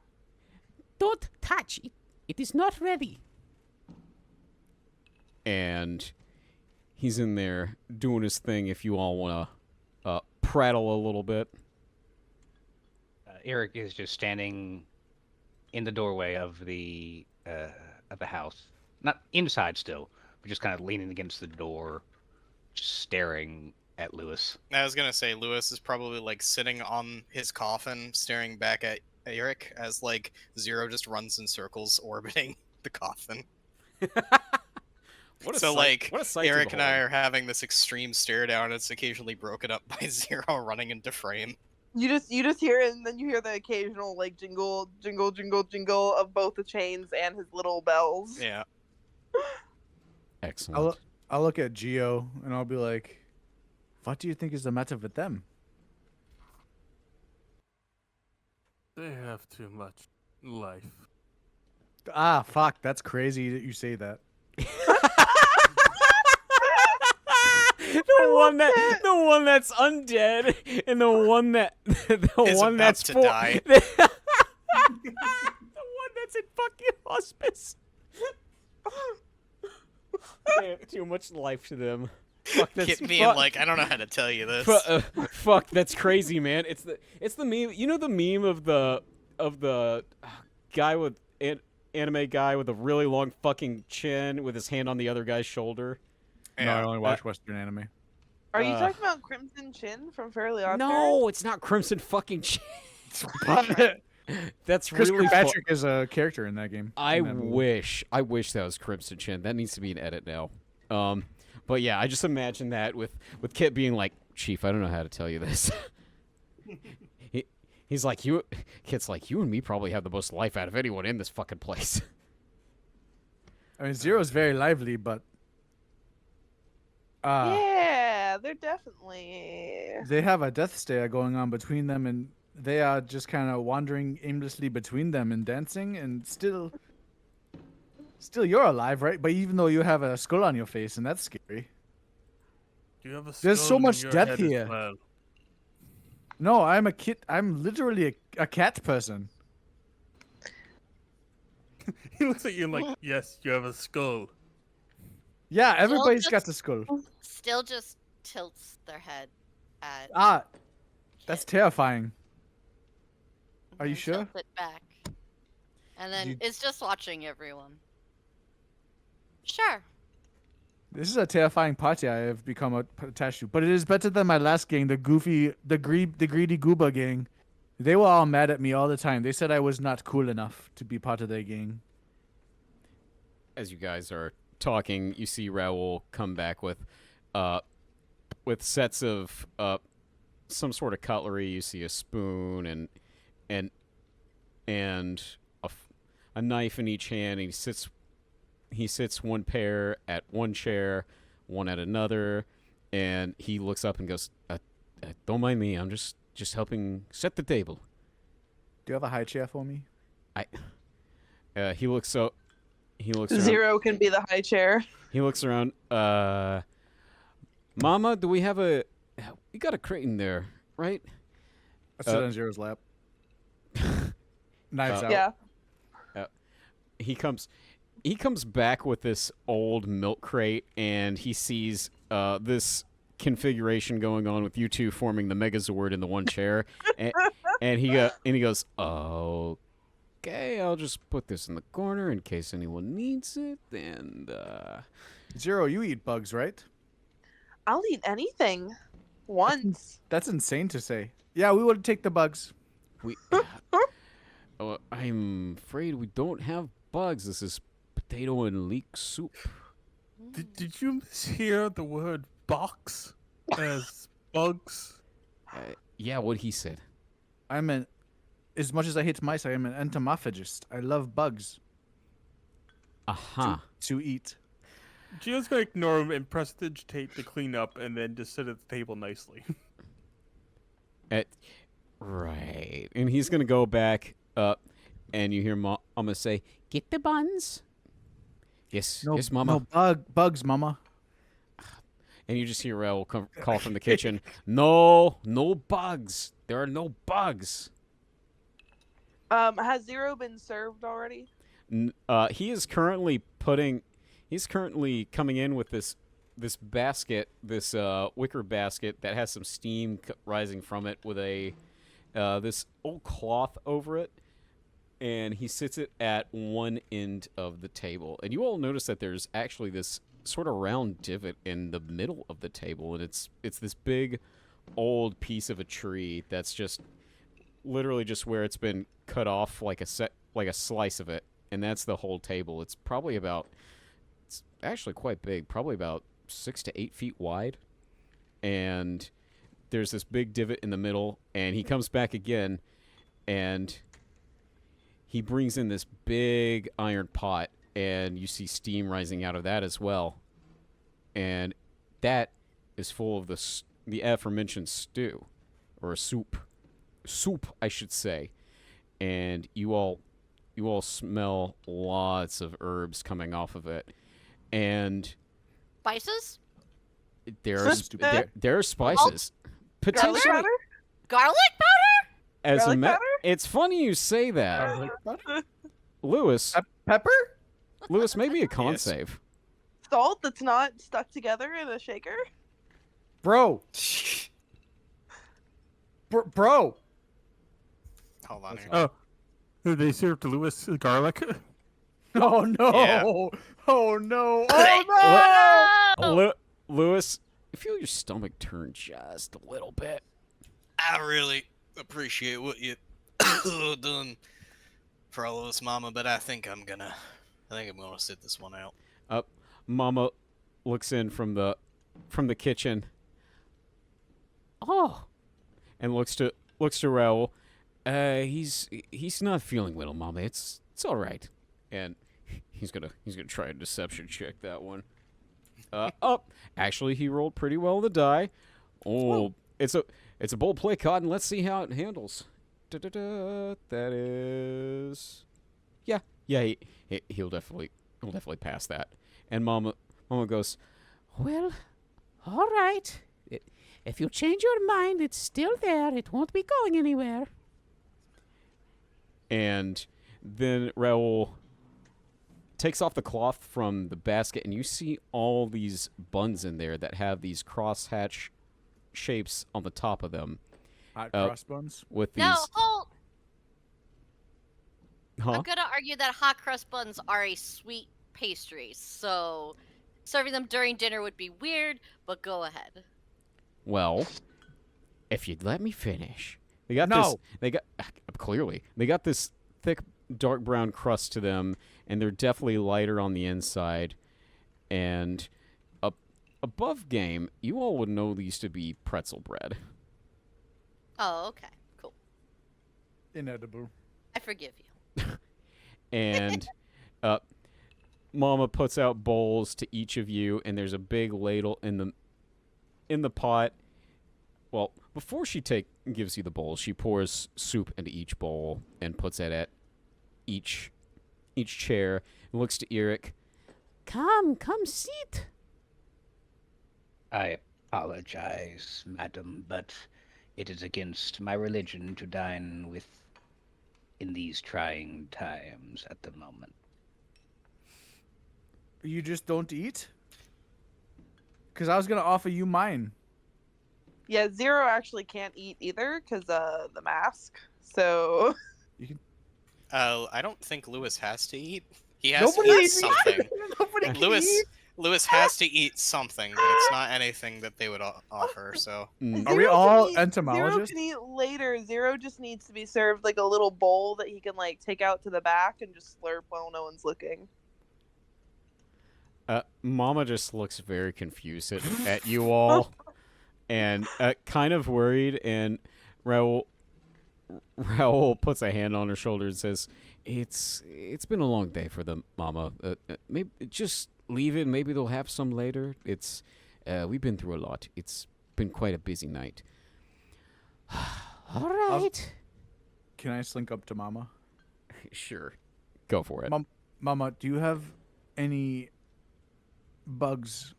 Don't touch it. It is not ready. And he's in there doing his thing. If you all want to prattle a little bit. Eric is just standing in the doorway of the house, not inside still, but just kind of leaning against the door, just staring at Lewis. I was gonna say Lewis is probably like sitting on his coffin, staring back at Eric as like Zero just runs in circles, orbiting the coffin. What a So sight- like what a sight to Eric and I behold. are having this extreme stare down. It's occasionally broken up by Zero running into frame. You just hear it, and then you hear the occasional like jingle, jingle, jingle, jingle of both the chains and his little bells. Yeah. Excellent. I'll look at Geo and I'll be like, "What do you think is the matter with them?" They have too much life. Ah, fuck, that's crazy that you say that. The one that's undead, and the one that Is one about that's to full- die. the one that's in fucking hospice. Damn, too much life to them. Fuck, that's Kit being like, I don't know how to tell you this. fuck, that's crazy, man. It's the meme. You know the meme of the guy with anime guy with a really long fucking chin with his hand on the other guy's shoulder. No, I only watch Western anime. Are you talking about Crimson Chin from Fairly Odd No, it's not Crimson fucking Chin. That's Chris really Kirkpatrick is a character in that game. I in that movie. wish that was Crimson Chin. That needs to be an edit now. But yeah, I just imagine that with Kit being like, "Chief, I don't know how to tell you this." He's like, Kit's like, "You and me probably have the most life out of anyone in this fucking place." I mean, Zero's very lively, but Yeah, they're definitely. they have a death stare going on between them, and they are just kind of wandering aimlessly between them and dancing, and still you're alive, right? But even though you have a skull on your face, and that's scary. You have a There's so skull in much your death head as here. well. No, I'm a kid. I'm literally a cat person. He looks at you and like, yes, you have a skull. Yeah, everybody's just- got the skull. Still just tilts their head at. Ah, that's Kit, terrifying. Are and you sure? tilts it back, and then it's just watching everyone. Sure. This is a terrifying party I have become attached to, but it is better than my last gang, the greedy Gooba gang. They were all mad at me all the time. They said I was not cool enough to be part of their gang. As you guys are talking, you see Raoul come back with sets of some sort of cutlery. You see a spoon and a knife in each hand. And he sits one pair at one chair, one at another, and he looks up and goes, "Don't mind me. I'm just helping set the table." Do you have a high chair for me? He looks around. Zero can be the high chair. He looks around. Mama, do we have a? We got a crate in there, right? I sit on Zero's lap. Knives out. Yeah. He comes back with this old milk crate, and he sees this configuration going on with you two forming the Megazord in the one chair, and he goes, "Okay, I'll just put this in the corner in case anyone needs it." And Zero, you eat bugs, right? I'll eat anything once. That's insane to say. Yeah, we would take the bugs. I'm afraid we don't have bugs. This is potato and leek soup. Did you mishear the word box as bugs? Yeah, what he said. As much as I hate mice, I am an entomophagist. I love bugs to eat. Gio's gonna ignore him and prestidigitate to clean up and then just sit at the table nicely. Right. And he's going to go back up, and you hear Mama say, "Get the buns." Yes, yes, Mama. No bugs, Mama. And you just hear Raoul call from the kitchen, No bugs. There are no bugs. Has Zero been served already? He is currently He's currently coming in with this basket, this wicker basket that has some steam rising from it with this old cloth over it, and he sits it at one end of the table. And you all notice that there's actually this sort of round divot in the middle of the table, and it's this big old piece of a tree that's just literally just where it's been cut off like a slice of it, and that's the whole table. It's actually quite big, probably about 6 to 8 feet wide, and there's this big divot in the middle. And he comes back again, and he brings in this big iron pot, and you see steam rising out of that as well, and that is full of the aforementioned stew, or soup, I should say. And you all smell lots of herbs coming off of it. And Spices? there are spices. Garlic Potentially, powder? Garlic powder? as a Garlic powder? it's funny you say that, Lewis. Pepper? Lewis, maybe a con Yes. save. Salt that's not stuck together in a shaker? Bro. Bro. Hold on here. Oh, they served Lewis garlic. Oh, no. Yeah. Oh, no. Oh, no. Lewis, you feel your stomach turn just a little bit. I really appreciate what you done for all of us, Mama, but I think I'm gonna sit this one out. Mama looks in from the kitchen. Oh, and looks to Raoul. He's not feeling well, Mama. It's all right. And he's gonna try a deception check that one. Actually, he rolled pretty well on the die. Oh, it's a bold play, Cotton. Let's see how it handles. That is, yeah. He'll definitely pass that. And Mama goes, well, all right. If you change your mind, it's still there. It won't be going anywhere. And then Raoul takes off the cloth from the basket, and you see all these buns in there that have these crosshatch shapes on the top of them. Hot cross buns? With these, No, hold. huh? I'm gonna argue that hot crust buns are a sweet pastry, so serving them during dinner would be weird, but go ahead. Well, if you'd let me finish. They got No. They got this thick dark brown crust to them, and they're definitely lighter on the inside. And above game, you all would know these to be pretzel bread. Oh, okay. Cool. Inedible. I forgive you. And Mama puts out bowls to each of you, and there's a big ladle in the pot. Well, before she gives you the bowl, she pours soup into each bowl and puts it at each chair and looks to Eric. Come sit. I apologize, madam, but it is against my religion to dine with in these trying times at the moment. You just don't eat? Because I was going to offer you mine. Yeah, Zero actually can't eat either because the mask. So I don't think Lewis has to eat. He has Nobody to eat eats. something. Nobody can Lewis eat. Lewis has to eat something, but it's not anything that they would offer. So Are we Zero all can eat- Zero entomologists? can eat later. Zero just needs to be served like a little bowl that he can like take out to the back and just slurp while no one's looking. Mama just looks very confused at you all, and kind of worried. And Raul puts a hand on her shoulder and says, "It's been a long day for them, Mama. Maybe just leave it. Maybe they'll have some later. It's we've been through a lot. It's been quite a busy night." All right. Can I slink up to Mama? Sure. Go for it. Mama, do you have any bugs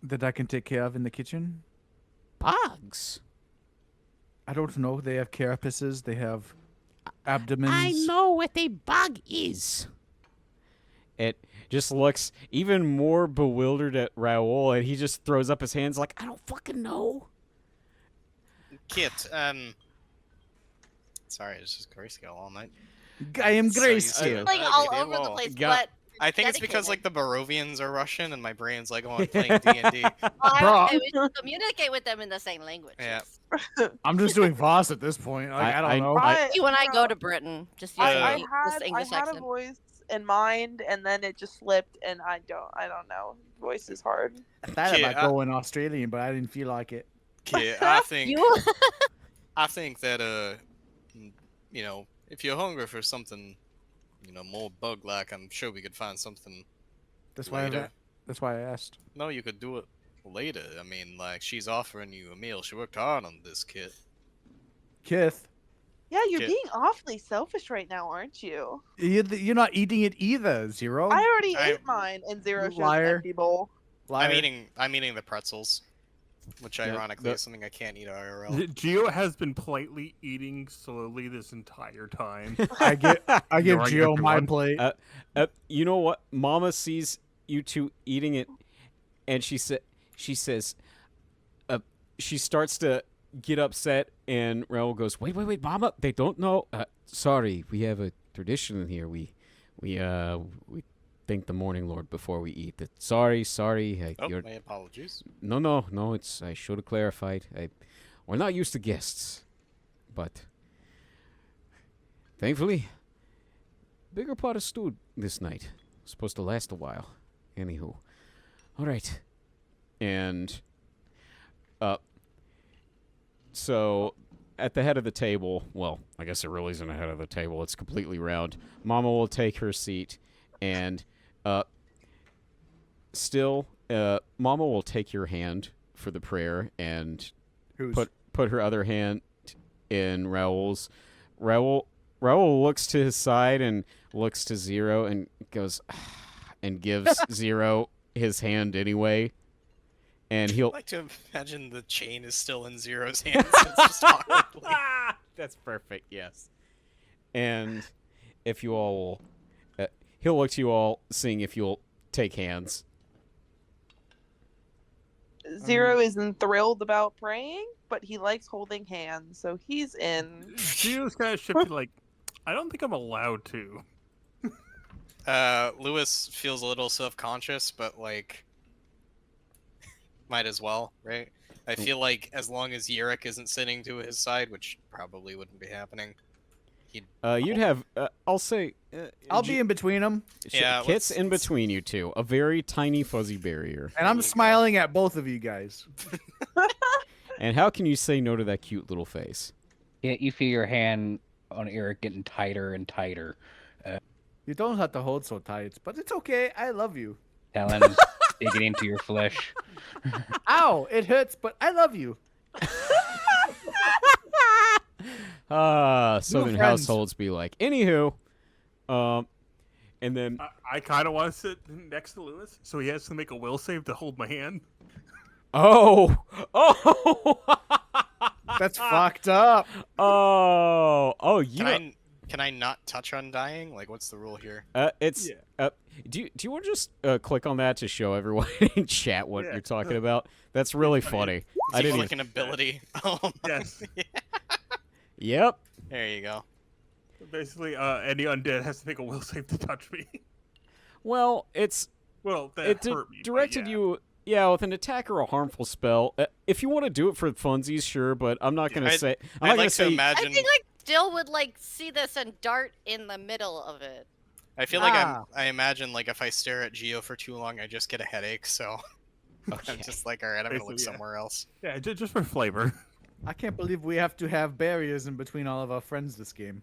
that I can take care of in the kitchen? Bugs? I don't know. They have carapaces. They have abdomens. I know what a bug is. It just looks even more bewildered at Raul, and he just throws up his hands like, I don't fucking know. Kit, sorry, it's just grayscale all night. I am So you see grayscale. it. Like all Okay, over the well, place, got- but I think it's because like dedicated. the Barovians are Russian, and my brain's like, oh, I'm playing D&D. I would communicate with them in the same language. Yeah. I'm just doing Voss at this point. Like, I don't know. You and I go to Britain. Just use I this had English a accent. voice in mind, and then it just slipped, and I don't know. Voice is hard. I thought Yeah, about going Australian, but I didn't feel like it. Kit, I think You I think that you know, if you're hungry for something, you know, more bug-like, I'm sure we could find something That's why later. that's why I asked. No, you could do it later. I mean, like, she's offering you a meal. She worked hard on this, Kit. Kith, Yeah, you're Kit. being awfully selfish right now, aren't you? you're not eating it either, Zero. I already I- ate mine, and Zero shows an Liar. empty bowl. Liar. I'm eating the pretzels, which Yeah, ironically the- is something I can't eat IRL. Geo has been politely eating slowly this entire time. I give You're Gio my one. plate. You know what? Mama sees you two eating it, and she says, she starts to get upset, and Raul goes, wait, Mama, they don't know. Sorry, we have a tradition in here. We thank the Morning Lord before we eat. Sorry. Oh, You're... my apologies. No. It's I should have clarified. We're not used to guests, but thankfully, bigger pot of stew this night. Supposed to last a while. Anywho, all right, and so at the head of the table, well, I guess it really isn't a head of the table. It's completely round. Mama will take her seat, and still, Mama will take your hand for the prayer and Who's put her other hand in Raul's. Raul looks to his side and looks to Zero and goes and gives Zero his hand anyway. And I he'll like to imagine the chain is still in Zero's hands. It's just awkwardly. That's perfect, yes. And if you all will he'll look to you all seeing if you'll take hands. Zero isn't thrilled about praying, but he likes holding hands, so he's in. Geo's kind of shifted like, I don't think I'm allowed to. Lewis feels a little self-conscious, but like, might as well, right? I feel like as long as Yurik isn't sitting to his side, which probably wouldn't be happening, You'd have I'll say I'll be in between them, Yeah, Kit's let's- in between you two, a very tiny fuzzy barrier. and I'm you go. smiling at both of you guys. And how can you say no to that cute little face? Yeah, you feel your hand on Eric getting tighter and tighter. You don't have to hold so tight, but it's okay. I love you. Talon's digging into your flesh. Ow! It hurts, but I love you. Southern friends. households be like. Anywho, and then I kind of want to sit next to Lewis, so he has to make a will save to hold my hand. oh, That's fucked up. you. Can I not touch undying? Like, what's the rule here? It's Yeah. do you want to just click on that to show everyone in chat what Yeah. you're talking about? That's really funny. I Seems didn't. like an ability. Oh my. Yes. Yep. There you go. Basically, any undead has to make a will save to touch me. Well, it's Well, that it hurt me. but directed yeah. you. Yeah, with an attack or a harmful spell. If you want to do it for funsies, sure, but I'm not gonna say. I'm I'd not gonna like to say. I imagine. think I still would like see this and dart in the middle of it. I feel like Ah. I imagine like if I stare at Geo for too long, I just get a headache. So Okay. I'm just like, all right, I'm gonna look Basically, yeah. somewhere else. Yeah, just for flavor. I can't believe we have to have barriers in between all of our friends this game.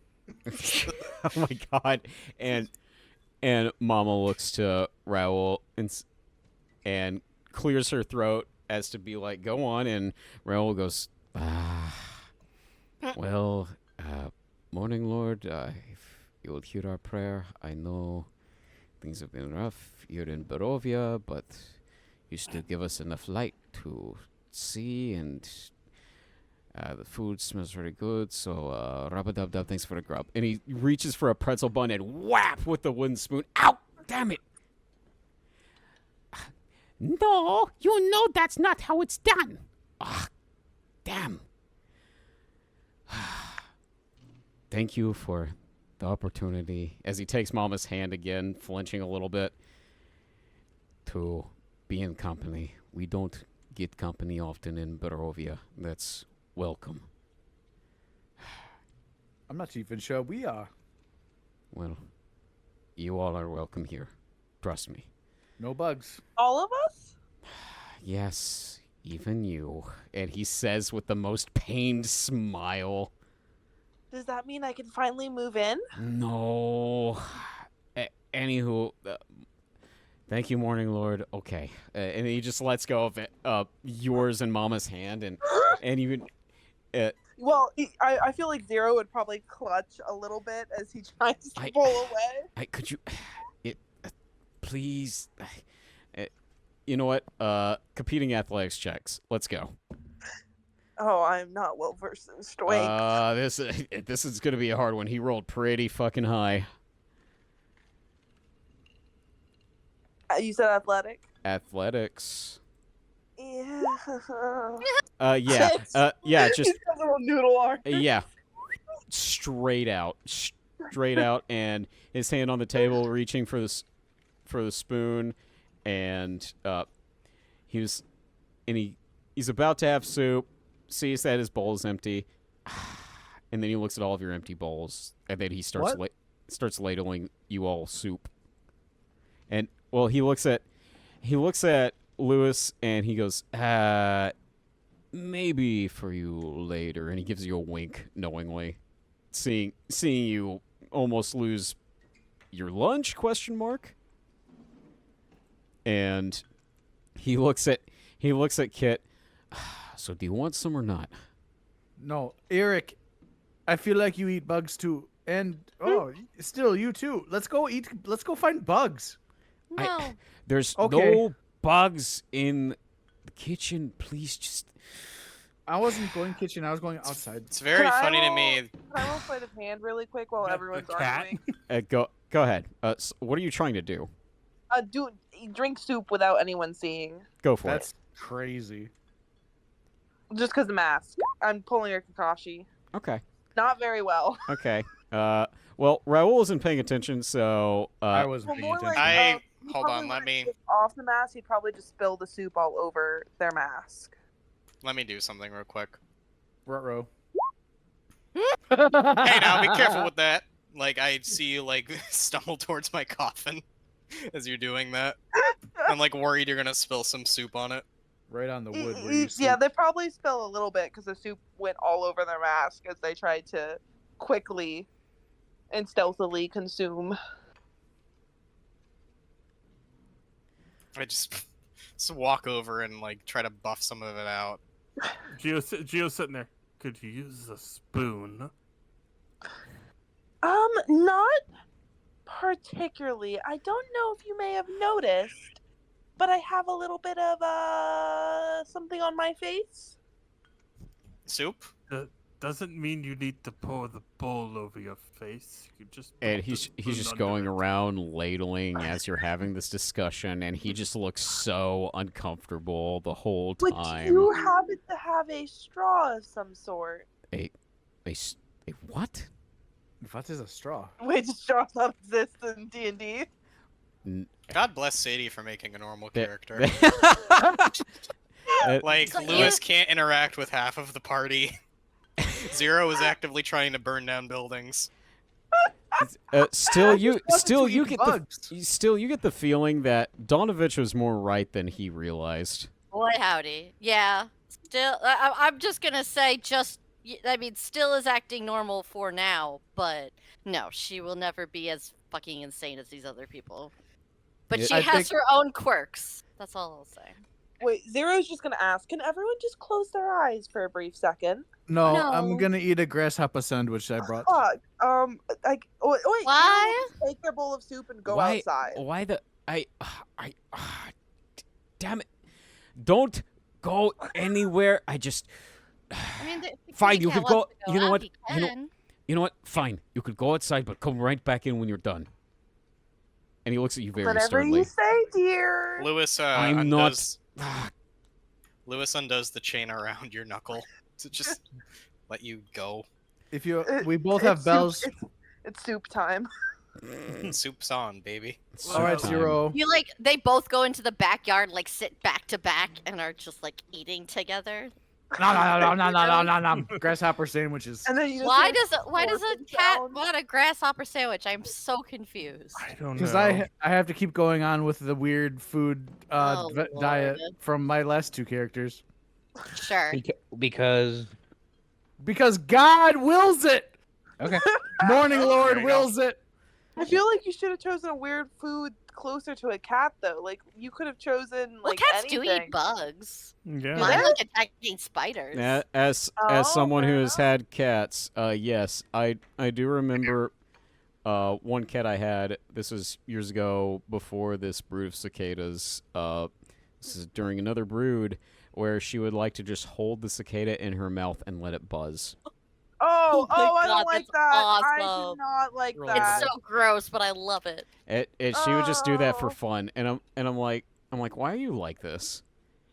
Oh my god! And Mama looks to Raoul and clears her throat as to be like, "Go on." And Raoul goes, "Well, morning, Lord. If you will hear our prayer, I know things have been rough here in Barovia, but you still give us enough light to see and." The food smells very good, so rub-a-dub-dub, thanks for the grub. And he reaches for a pretzel bun and whap with the wooden spoon. Ow! Damn it! No, you know that's not how it's done. Ah, damn. Thank you for the opportunity, as he takes Mama's hand again, flinching a little bit, to be in company. We don't get company often in Barovia. That's welcome. I'm not even sure we are. Well, you all are welcome here. Trust me. No bugs. All of us? Yes, even you. And he says with the most pained smile, Does that mean I can finally move in? no. Anywho, thank you, Morning Lord. Okay. And he just lets go of it, yours and Mama's hand, and even... Well, I feel like Zero would probably clutch a little bit as he tries to pull away. Could you... please... you know what? Competing athletics checks. Let's go. Oh, I'm not well versed in strength. This is gonna be a hard one. He rolled pretty fucking high. You said athletic? Athletics. Yeah. Yeah. Yeah, just He's got a little noodle arm. yeah. Straight out, and his hand on the table, reaching for the spoon, and he's about to have soup, sees that his bowl is empty, and then he looks at all of your empty bowls, and then he starts starts ladling you all soup. And well, he looks at Lewis, and he goes, maybe for you later, and he gives you a wink knowingly. Seeing you almost lose your lunch, ? And he looks at Kit. So do you want some or not? No, Eric, I feel like you eat bugs too. And still you too. Let's go find bugs. No. There's Okay. no bugs in the kitchen. Please just I wasn't going kitchen, I was going outside. It's very Can I funny to roll- me. Can I roll sleight of hand really quick while The everyone's cat? arguing? go ahead. What are you trying to do? Drink soup without anyone seeing. Go for That's crazy. Just because the mask. I'm pulling a Kakashi. it. Okay. Not very well. Okay. Well, Raoul isn't paying attention, so I wasn't Well, paying more attention. like, he Hold probably on, let wouldn't me take off the mask. He'd probably just spill the soup all over their mask. do something real quick. Ruh-roh. Hey, now be careful with that. Like I see you like stumble towards my coffin as you're doing that. I'm like worried you're gonna spill some soup on it. Right on the wood where you Yeah, sleep. they probably spill a little bit because the soup went all over their mask as they tried to quickly and stealthily consume. I just walk over and like try to buff some of it out. Geo's sitting there. Could you use a spoon? Not particularly. I don't know if you may have noticed, but I have a little bit of something on my face. Soup? That doesn't mean you need to pour the bowl over your face. You just And put the he's spoon just under going it. around ladling as you're having this discussion, and he just looks so uncomfortable the whole Would time. you happen to have a straw of some sort? A what? What is a straw? Which straws don't exist in D&D? God bless Sadie for making a normal That- character. Like, So Lewis can't interact with half of the party. Zero is actively trying to burn down buildings. still you eat get bugs. you get the feeling that Donovich was more right than he realized. Boy, howdy. Yeah. Still, I'm just gonna say, still is acting normal for now, but no, she will never be as fucking insane as these other people. But Yeah, she I has think- her own quirks. That's all I'll say. Wait, Zero's just gonna ask, can everyone just close their eyes for a brief second? No, No. I'm gonna eat a grasshopper sandwich I brought. Fuck. Wait, Why? everyone just take their bowl of soup and go Why- outside. Why the damn it! Don't go anywhere. I just I mean, Fine, you could go- you know what? Can. you know what? Fine, you could go outside, but come right back in when you're done. And he looks at you very Whatever sternly. you say, dear. Lewis I'm undoes, not. Lewis undoes the chain around your knuckle to just let you go. If you, It- we both it's have soup- bells. It's soup time. Soup's on, baby. All right, Sometime. Zero. You they both go into the backyard, sit back to back, and are just eating together. No. Grasshopper sandwiches. And then you just Why hear does a scorpion cat sounds. want a grasshopper sandwich? I'm so confused. I don't know. Because I have to keep going on with the weird food Oh, diet Lord. from my last two characters. Sure. Because Because God wills it. okay, Morning Lord There you go. wills it. I feel like you should have chosen a weird food closer to a cat, though. Like, you could have chosen, Well, like, cats anything. do eat bugs. Yeah. Mine Yeah. attacking spiders. As Oh, someone who fair has had cats, yes, I do remember one cat I had. This was years ago before this brood of cicadas. This is during another brood where she would like to just hold the cicada in her mouth and let it buzz. Oh, Oh my I God, don't like that's that. I do awesome. not like Really that. It's so gross, but I love it. She would just do that for Oh. fun, and I'm like, why are you like this?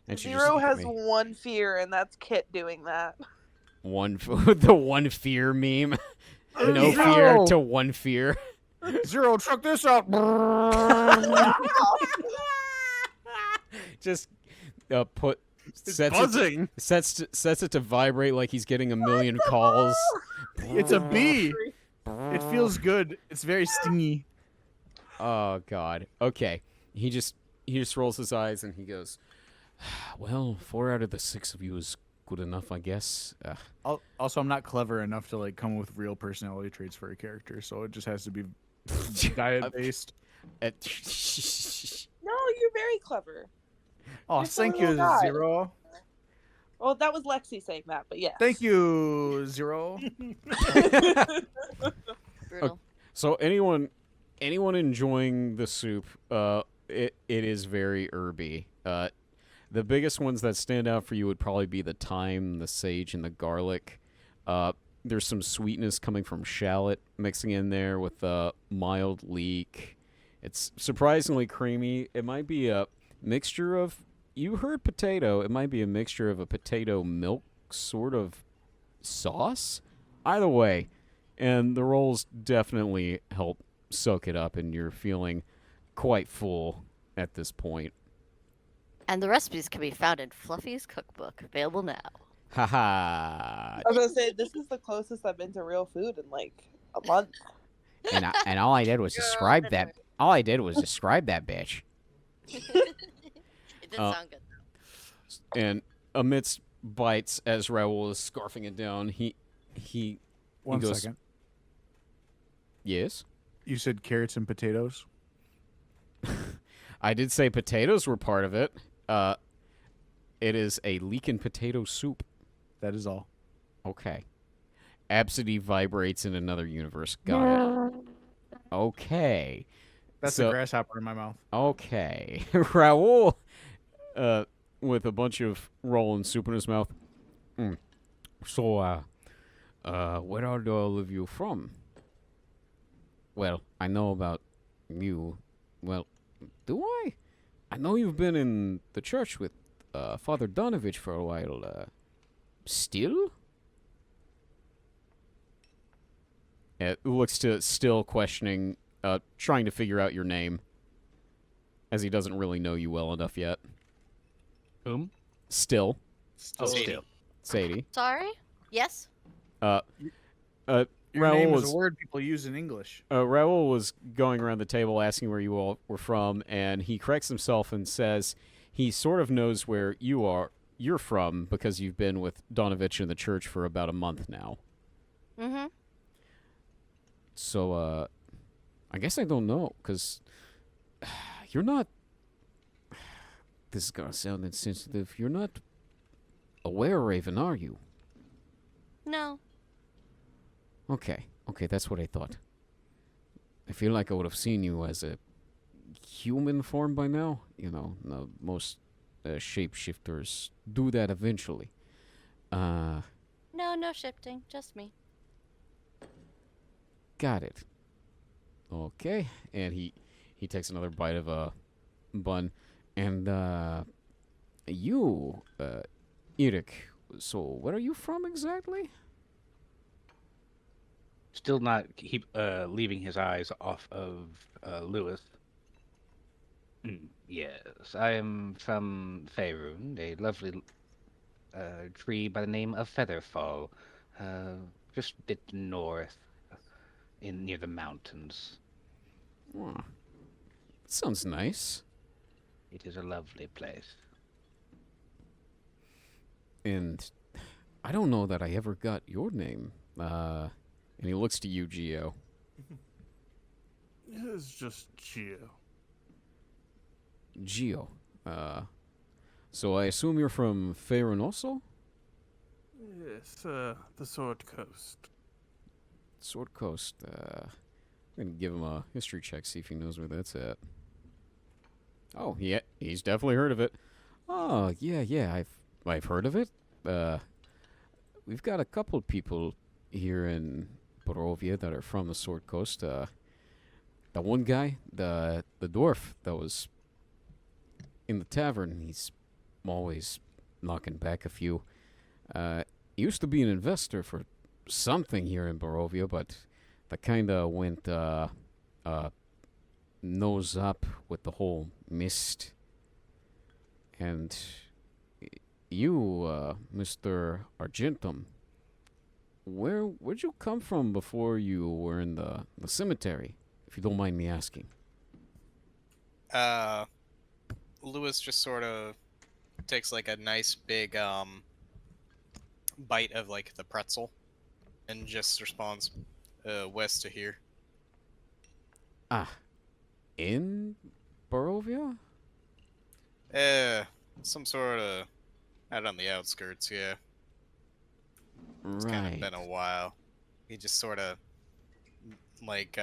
And she just Zero looked at has me. one fear, and that's Kit doing that. the one fear meme. No Zero. fear to one fear. Zero, check this out. Just put It's sets buzzing. sets it to vibrate like he's getting a million calls. It's a bee. It feels good. It's very stingy. Oh God. Okay. He just rolls his eyes and he goes, "Well, 4 out of the 6 of you is good enough, I guess." Also, I'm not clever enough to come with real personality traits for a character, so it just has to be diet based. No, you're very clever. Oh, You're so thank you, little guy. Zero. Well, that was Lexi saying that, but yes. Thank you, Zero. Brutal. So anyone enjoying the soup, it is very herby. The biggest ones that stand out for you would probably be the thyme, the sage, and the garlic. There's some sweetness coming from shallot mixing in there with a mild leek. It's surprisingly creamy. It might be a mixture of, you heard potato, it might be a mixture of a potato milk sort of sauce. Either way, and the rolls definitely help soak it up, and you're feeling quite full at this point. And the recipes can be found in Fluffy's cookbook, available now. Haha. I was gonna say this is the closest I've been to real food in like a month. And all I did was describe that. All I did was describe that bitch. It did Uh, sound good. And amidst bites, as Raoul is scarfing it down, he One goes, second. "Yes." You said carrots and potatoes. I did say potatoes were part of it. It is a leekin potato soup. That is all. Okay. Absidy vibrates in another universe. Got it. Okay. That's So- a grasshopper in my mouth. Okay. Raul, with a bunch of rolling soup in his mouth. So, where are all of you from? Well, I know about you. Well, do I? I know you've been in the church with Father Donovich for a while. Still? It looks to still questioning, trying to figure out your name, as he doesn't really know you well enough yet. Whom? Still. Oh, Sadie. still. Sadie. Sorry? Yes? Your Raul name is was a word people use in English. Raul was going around the table asking where you all were from, and he corrects himself and says he sort of knows where you're from because you've been with Donovich in the church for about a month now. Mm-hmm. So, I guess I don't know, because you're not... This is gonna sound insensitive. You're not aware, Raven, are you? No. Okay, that's what I thought. I feel like I would have seen you as a human form by now. You know, most shapeshifters do that eventually. No shifting. Just me. Got it. Okay, and he takes another bite of a bun, and you, Eric. So where are you from exactly? Still not leaving his eyes off of Lewis. Yes, I am from Faerun, a lovely tree by the name of Featherfall, just a bit north, near the mountains. Oh, sounds nice. It is a lovely place. And I don't know that I ever got your name. And he looks to you, Gio. It's just Gio. Gio. So I assume you're from Faerun also? Yes, the Sword Coast. Sword Coast. I'm gonna give him a history check, see if he knows where that's at. Oh, yeah, he's definitely heard of it. Oh, yeah, I've heard of it. We've got a couple people here in Barovia that are from the Sword Coast. The one guy, the dwarf that was in the tavern, he's always knocking back a few. He used to be an investor for something here in Barovia, but that kind of went nose up with the whole mist. And you, Mr. Argentum, where'd you come from before you were in the cemetery, if you don't mind me asking? Lewis just sort of takes like a nice big bite of like the pretzel and just responds, west to here. Ah, in Barovia? Some sort of out on the outskirts, yeah. It's kind of been a while. He just sort of like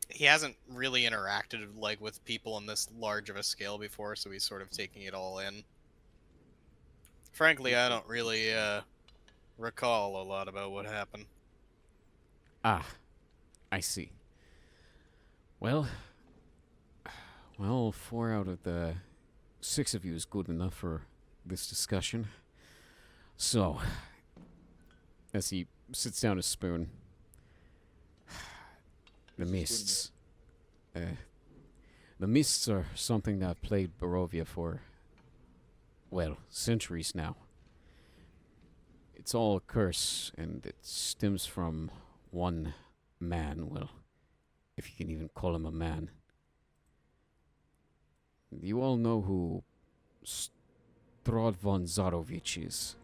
he hasn't really interacted like with people on this large of a scale before, so he's sort of taking it all in. Frankly, I don't really recall a lot about what happened. Ah, I see. Well, 4 out of the 6 of you is good enough for this discussion. So, as he sits down his spoon, the mists. The mists are something that have plagued Barovia for, well, centuries now. It's all a curse, and it stems from one man, well, if you can even call him a man. You all know who Strahd Von Zarovich is.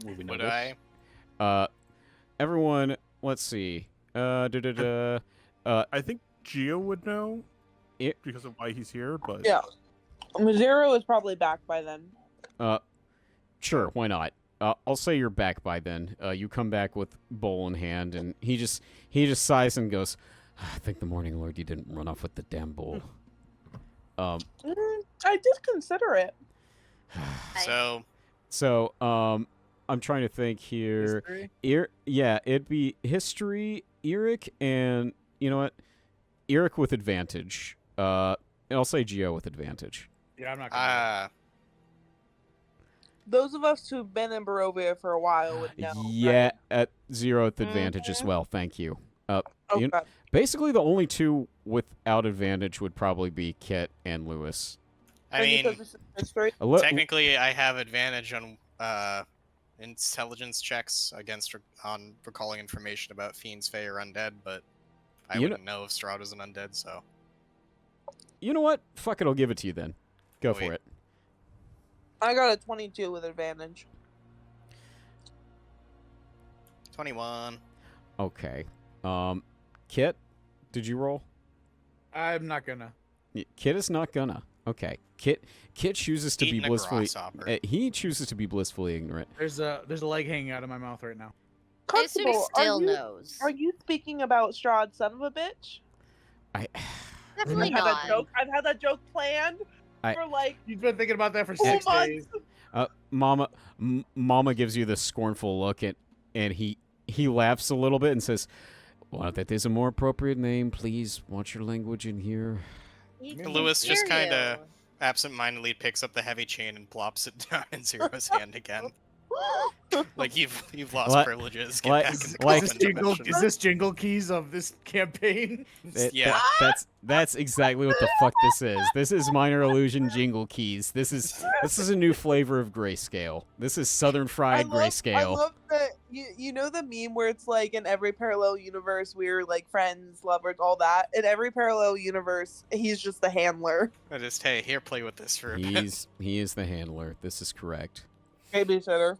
Would I? Everyone, let's see. I think Geo would know It- because of why he's here, but Yeah. Zero is probably back by then. Sure, why not? I'll say you're back by then. You come back with bowl in hand, and he just sighs and goes, "I think the Morning Lord, you didn't run off with the damn bowl." I did consider it. So I'm trying to think here. History? It'd be history, Eric, and you know what? Eric with advantage. And I'll say Geo with advantage. Yeah, I'm not gonna. Those of us who've been in Barovia for a while would know. Yeah, right? at 0 with advantage as well. Thank you. Okay. Basically, the only two without advantage would probably be Kit and Lewis. I And mean, because this is history. technically, I have advantage on intelligence checks on recalling information about fiends, fae, or undead, but I You wouldn't know if Strahd was an undead, so. You know what? Fuck it, I'll give it to you then. Go Sweet. for it. I got a 22 with advantage. 21. Okay. Kit, did you roll? I'm not gonna. Kit is not gonna. Okay. Kit chooses to be Eating a blissfully. grasshopper. He chooses to be blissfully ignorant. There's a leg hanging out of my mouth right now. I assume he Constable, still knows. Are you speaking about Strahd, son of a bitch? Definitely I've had not. that joke. I've had that joke planned I- for like You've been thinking about that for 2 6 months. days. Mama gives you this scornful look, and he laughs a little bit and says, "Well, that is a more appropriate name. Please watch your language in here." He Lewis can just hear kind of you. absentmindedly picks up the heavy chain and plops it down in Zero's hand again. Like you've lost Like- privileges. Get like- back in the like- Is coffin this dimension. jingle keys of this campaign? Yeah. That's exactly what the fuck this is. This is Minor Illusion Jingle Keys. This is a new flavor of grayscale. This is Southern Fried I grayscale. love that you know the meme where it's like in every parallel universe we're like friends, lovers, all that. In every parallel universe, he's just the handler. I just hey, here, play with this for a bit. He is the handler. This is correct. Babysitter.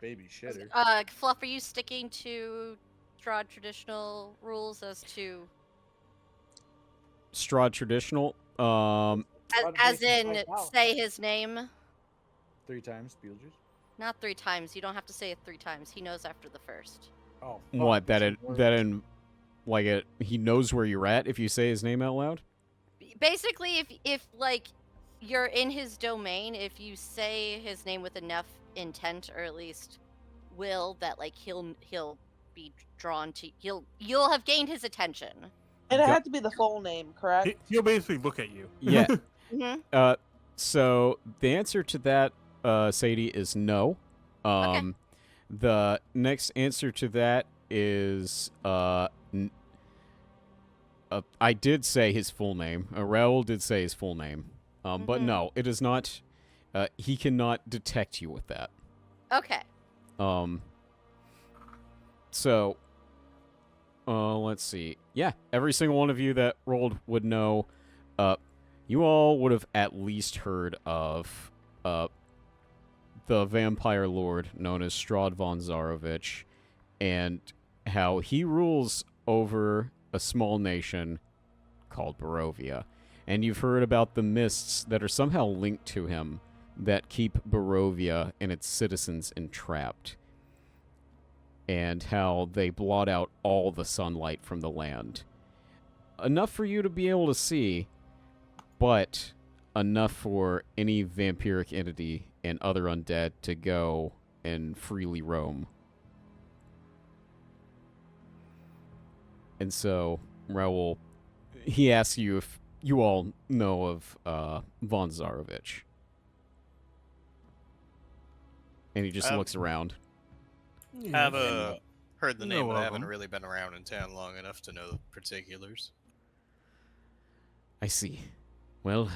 Baby shitter. Fluff, are you sticking to Strahd traditional rules as to Strahd traditional. as in say his name? 3 times, Beetlejuice. Not 3 times. You don't have to say it 3 times. He knows after the first. Oh. What he knows where you're at if you say his name out loud. Basically, if like you're in his domain, if you say his name with enough intent, or at least will, that like he'll be drawn to you'll have gained his attention. And it Go- had to be the full name, correct? he'll basically look at you. Yeah. Mm-hmm. So the answer to that, Sadie, is no. The next answer to that is I did say his full name. Raoul did say his full name. But Mhm. no, it is not. He cannot detect you with that. Okay. So, let's see. Yeah, every single one of you that rolled would know. You all would have at least heard of the vampire lord known as Strahd Von Zarovich, and how he rules over a small nation called Barovia. And you've heard about the mists that are somehow linked to him that keep Barovia and its citizens entrapped, and how they blot out all the sunlight from the land. Enough for you to be able to see, but enough for any vampiric entity and other undead to go and freely roam. And so, Raoul, he asks you if you all know of Von Zarovich. And he just looks around. I've heard the name, No but I of haven't 'em. really been around in town long enough to know the particulars. I see. Well,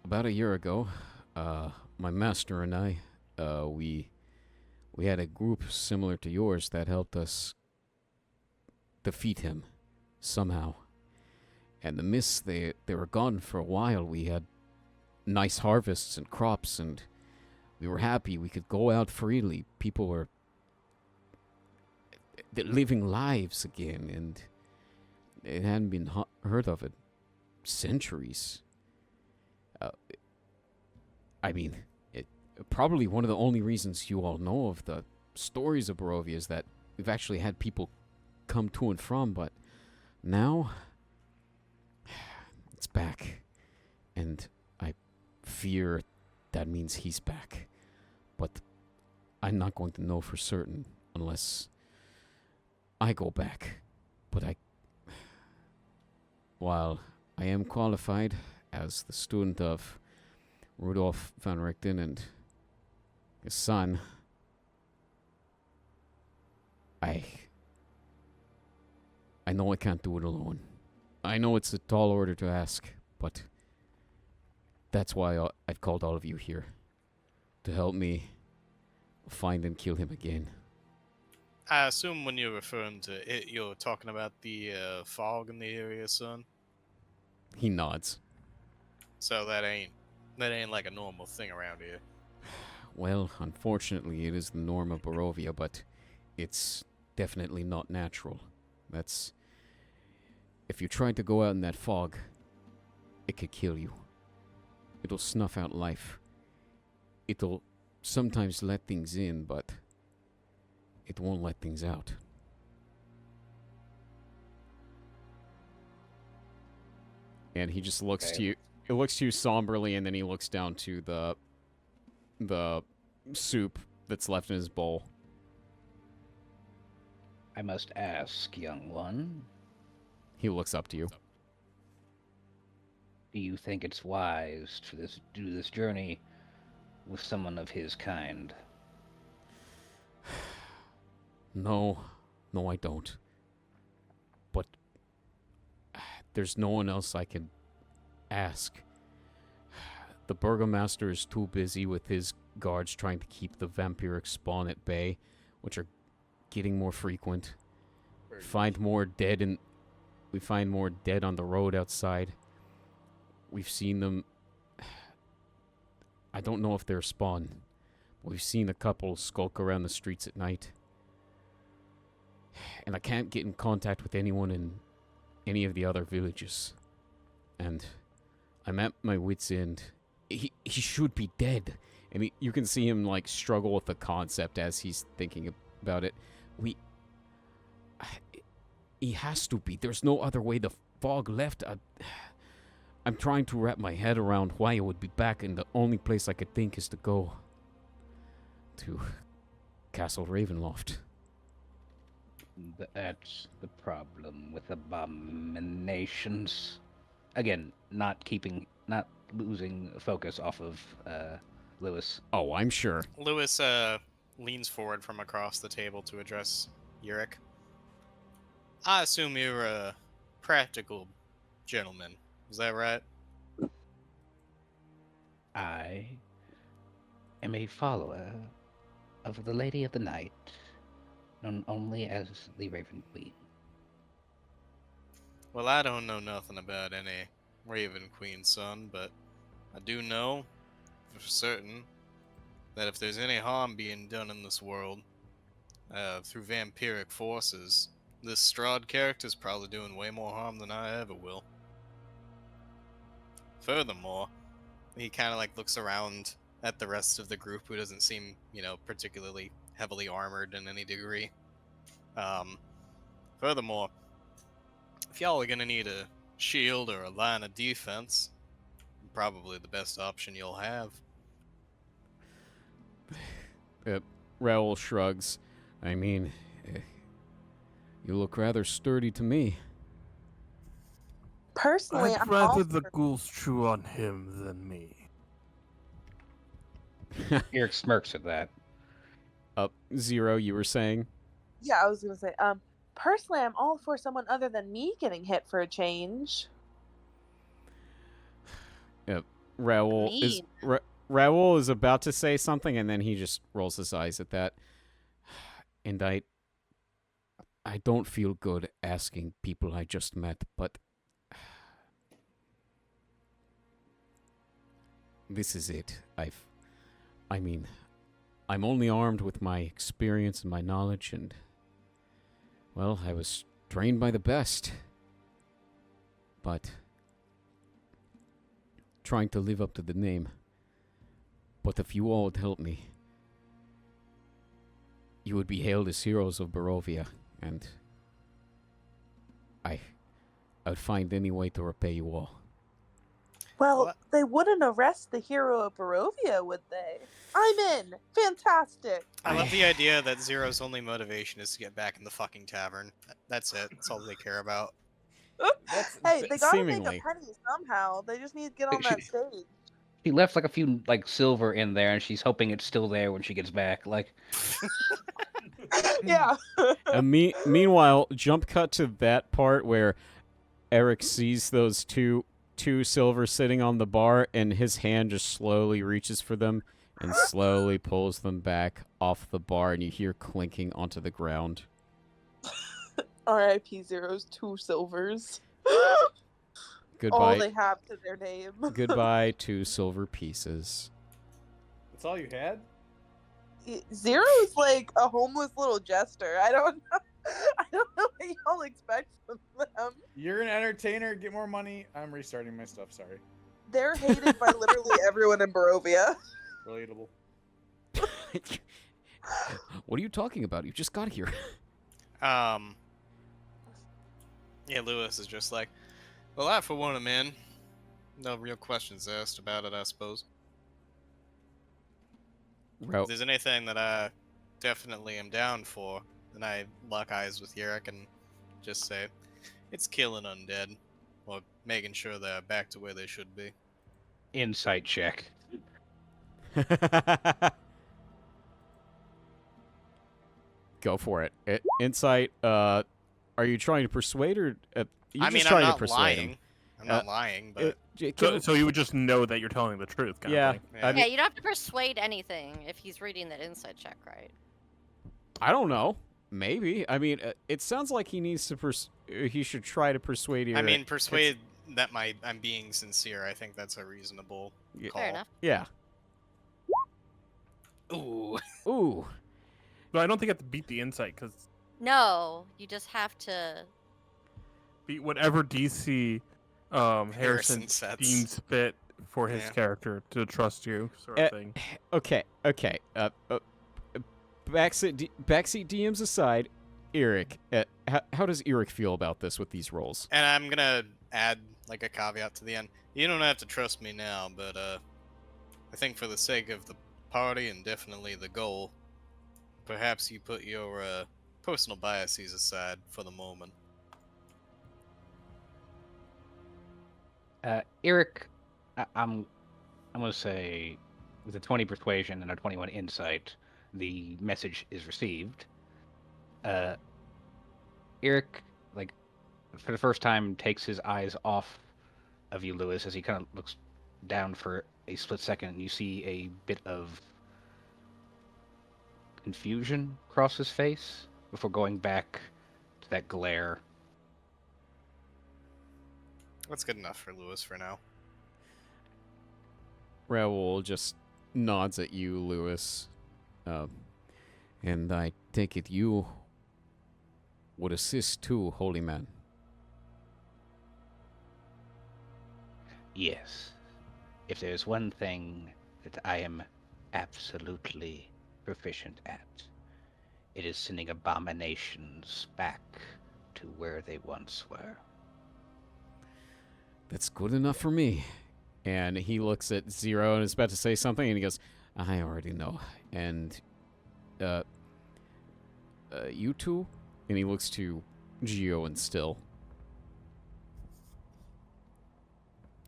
about a year ago, my master and I, we had a group similar to yours that helped us defeat him somehow. And the mists, they were gone for a while. We had nice harvests and crops, and we were happy. We could go out freely. People were... they're living lives again, and it hadn't been heard of in centuries. I mean, probably one of the only reasons you all know of the stories of Barovia is that we've actually had people come to and from, but now it's back, and I fear that means he's back. But I'm not going to know for certain unless I go back. But while I am qualified as the student of Rudolf van Richten and his son, I know I can't do it alone. I know it's a tall order to ask, but that's why I've called all of you here, to help me find and kill him again. I assume when you're referring to it, you're talking about the fog in the area, son. He nods. So that ain't like a normal thing around here. Well, unfortunately, it is the norm of Barovia, but it's definitely not natural. If you tried to go out in that fog, it could kill you. It'll snuff out life. It'll sometimes let things in, but it won't let things out. And he just looks to you. He looks to you somberly, and then he looks down to the soup that's left in his bowl. I must ask, young one. He looks up to you. Do you think it's wise to do this journey with someone of his kind? No, I don't. But there's no one else I can ask. The burgomaster is too busy with his guards trying to keep the vampiric spawn at bay, which are getting more frequent. We find more dead on the road outside. We've seen them. I don't know if they're spawn. We've seen a couple skulk around the streets at night. And I can't get in contact with anyone in any of the other villages. And I'm at my wit's end. He should be dead. And you can see him like struggle with the concept as he's thinking about it. He has to be. There's no other way. The fog left. I'm trying to wrap my head around why it would be back, and the only place I could think is to go to Castle Ravenloft. That's the problem with abominations. Again, not losing focus off of Lewis. Oh, I'm sure. Lewis leans forward from across the table to address Yurik. I assume you're a practical gentleman. Is that right? I am a follower of the Lady of the Night, known only as the Raven Queen. Well, I don't know nothing about any Raven Queen, son, but I do know for certain that if there's any harm being done in this world through vampiric forces, this Strahd character's probably doing way more harm than I ever will. Furthermore, he kind of like looks around at the rest of the group who doesn't seem, particularly heavily armored in any degree. Furthermore, if y'all are gonna need a shield or a line of defense, probably the best option you'll have. Raoul shrugs. I mean, you look rather sturdy to me. Personally, I'd I'm rather all the for- ghouls chew on him than me. Eric smirks at that. Zero, you were saying? Yeah, I was gonna say, personally, I'm all for someone other than me getting hit for a change. Raoul is Raoul is about to say something, and then he just rolls his eyes at that. And I don't feel good asking people I just met, but this is it. I'm only armed with my experience and my knowledge, and Well, I was trained by the best. But trying to live up to the name. But if you all would help me, you would be hailed as heroes of Barovia, and I would find any way to repay you all. Well, What? they wouldn't arrest the hero of Barovia, would they? I'm in. Fantastic. I love the idea that Zero's only motivation is to get back in the fucking tavern. That's it. That's all they care about. Hey, they gotta make seemingly. a penny somehow. They just need to get on She- that stage. She left like a few like silver in there, and she's hoping it's still there when she gets back. Like, Yeah. Meanwhile, jump cut to that part where Eric sees those two silver sitting on the bar, and his hand just slowly reaches for them and slowly pulls them back off the bar, and you hear clinking onto the ground. R.I.P. Zero's 2 silvers. All Goodbye. they have to their name. Goodbye, 2 silver pieces. That's all you had? Zero's like a homeless little jester. I don't know. I don't know what y'all expect from them. You're an entertainer. Get more money. I'm restarting my stuff. Sorry. They're hated by literally everyone in Barovia. Relatable. What are you talking about? You just got here. Yeah, Lewis is just like, well, I for one am in. No real questions asked about it, I suppose. If there's anything that I definitely am down for, then I lock eyes with Yerrick and just say, it's killing undead, or making sure they're back to where they should be. insight check. Go for it. Insight. Are you trying to persuade, or you I just mean, trying I'm to not persuade lying. him? I'm not lying, but So you would just know that you're telling the truth, kind Yeah. of thing. Yeah. I Yeah, mean, you don't have to persuade anything if he's reading that insight check right. I don't know. Maybe. I mean, it sounds like he needs to. He should try to persuade you. I mean, persuade that I'm being sincere. I think that's a reasonable Yeah. call. Fair enough. Yeah. Ooh. Ooh. But I don't think you have to beat the insight, because No, you just have to. beat whatever DC Harrison sets. deems fit for his Yeah. character to trust you, sort Eh, of thing. Okay. Backseat DMs aside, Eric. How does Eric feel about this with these rolls? And I'm gonna add like a caveat to the end. You don't have to trust me now, but I think for the sake of the party and definitely the goal, perhaps you put your personal biases aside for the moment. Eric, I'm gonna say with a 20 persuasion and a 21 insight, the message is received. Eric, like, for the first time, takes his eyes off of you, Lewis, as he kind of looks down for a split second, and you see a bit of confusion cross his face before going back to that glare. That's good enough for Lewis for now. Raoul just nods at you, Lewis. And I take it you would assist too, holy man. Yes. If there's one thing that I am absolutely proficient at, it is sending abominations back to where they once were. That's good enough for me. And he looks at Zero and is about to say something, and he goes, I already know. And, you two? And he looks to Geo and Still.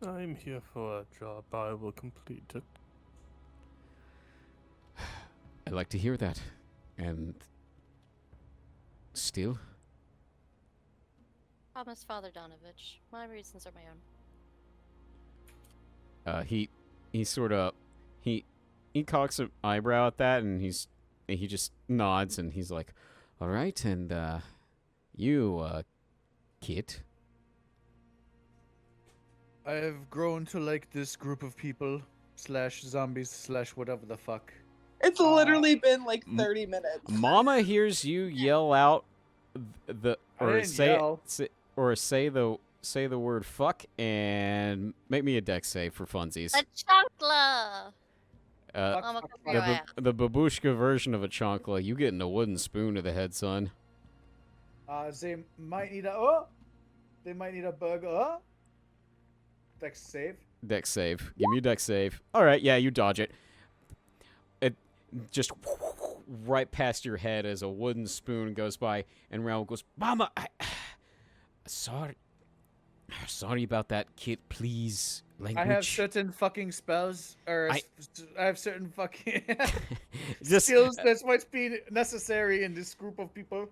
I'm here for a job. I will complete it. I'd like to hear that. And Still? Thomas Father Donovich. My reasons are my own. He sort of he cocks an eyebrow at that, and he just nods, and he's like, all right, and you Kit. I have grown to like this group of people / zombies / whatever the fuck. It's literally been like 30 minutes. Mama hears you yell out the I or didn't say, yell. say the word fuck and make me a dex save for funsies. A chancla. Uh, Mama, fuck, come fuck. your ass. the babushka version of a chancla. You getting a wooden spoon to the head, son. They might need a burger. Dex save. Dex save. Give me a dex save. All right, yeah, you dodge it. It just right past your head as a wooden spoon goes by, and Raoul goes, "Mama, sorry about that, kid. Please, language." I have certain fucking spells, or I have certain fucking just skills that might be necessary in this group of people.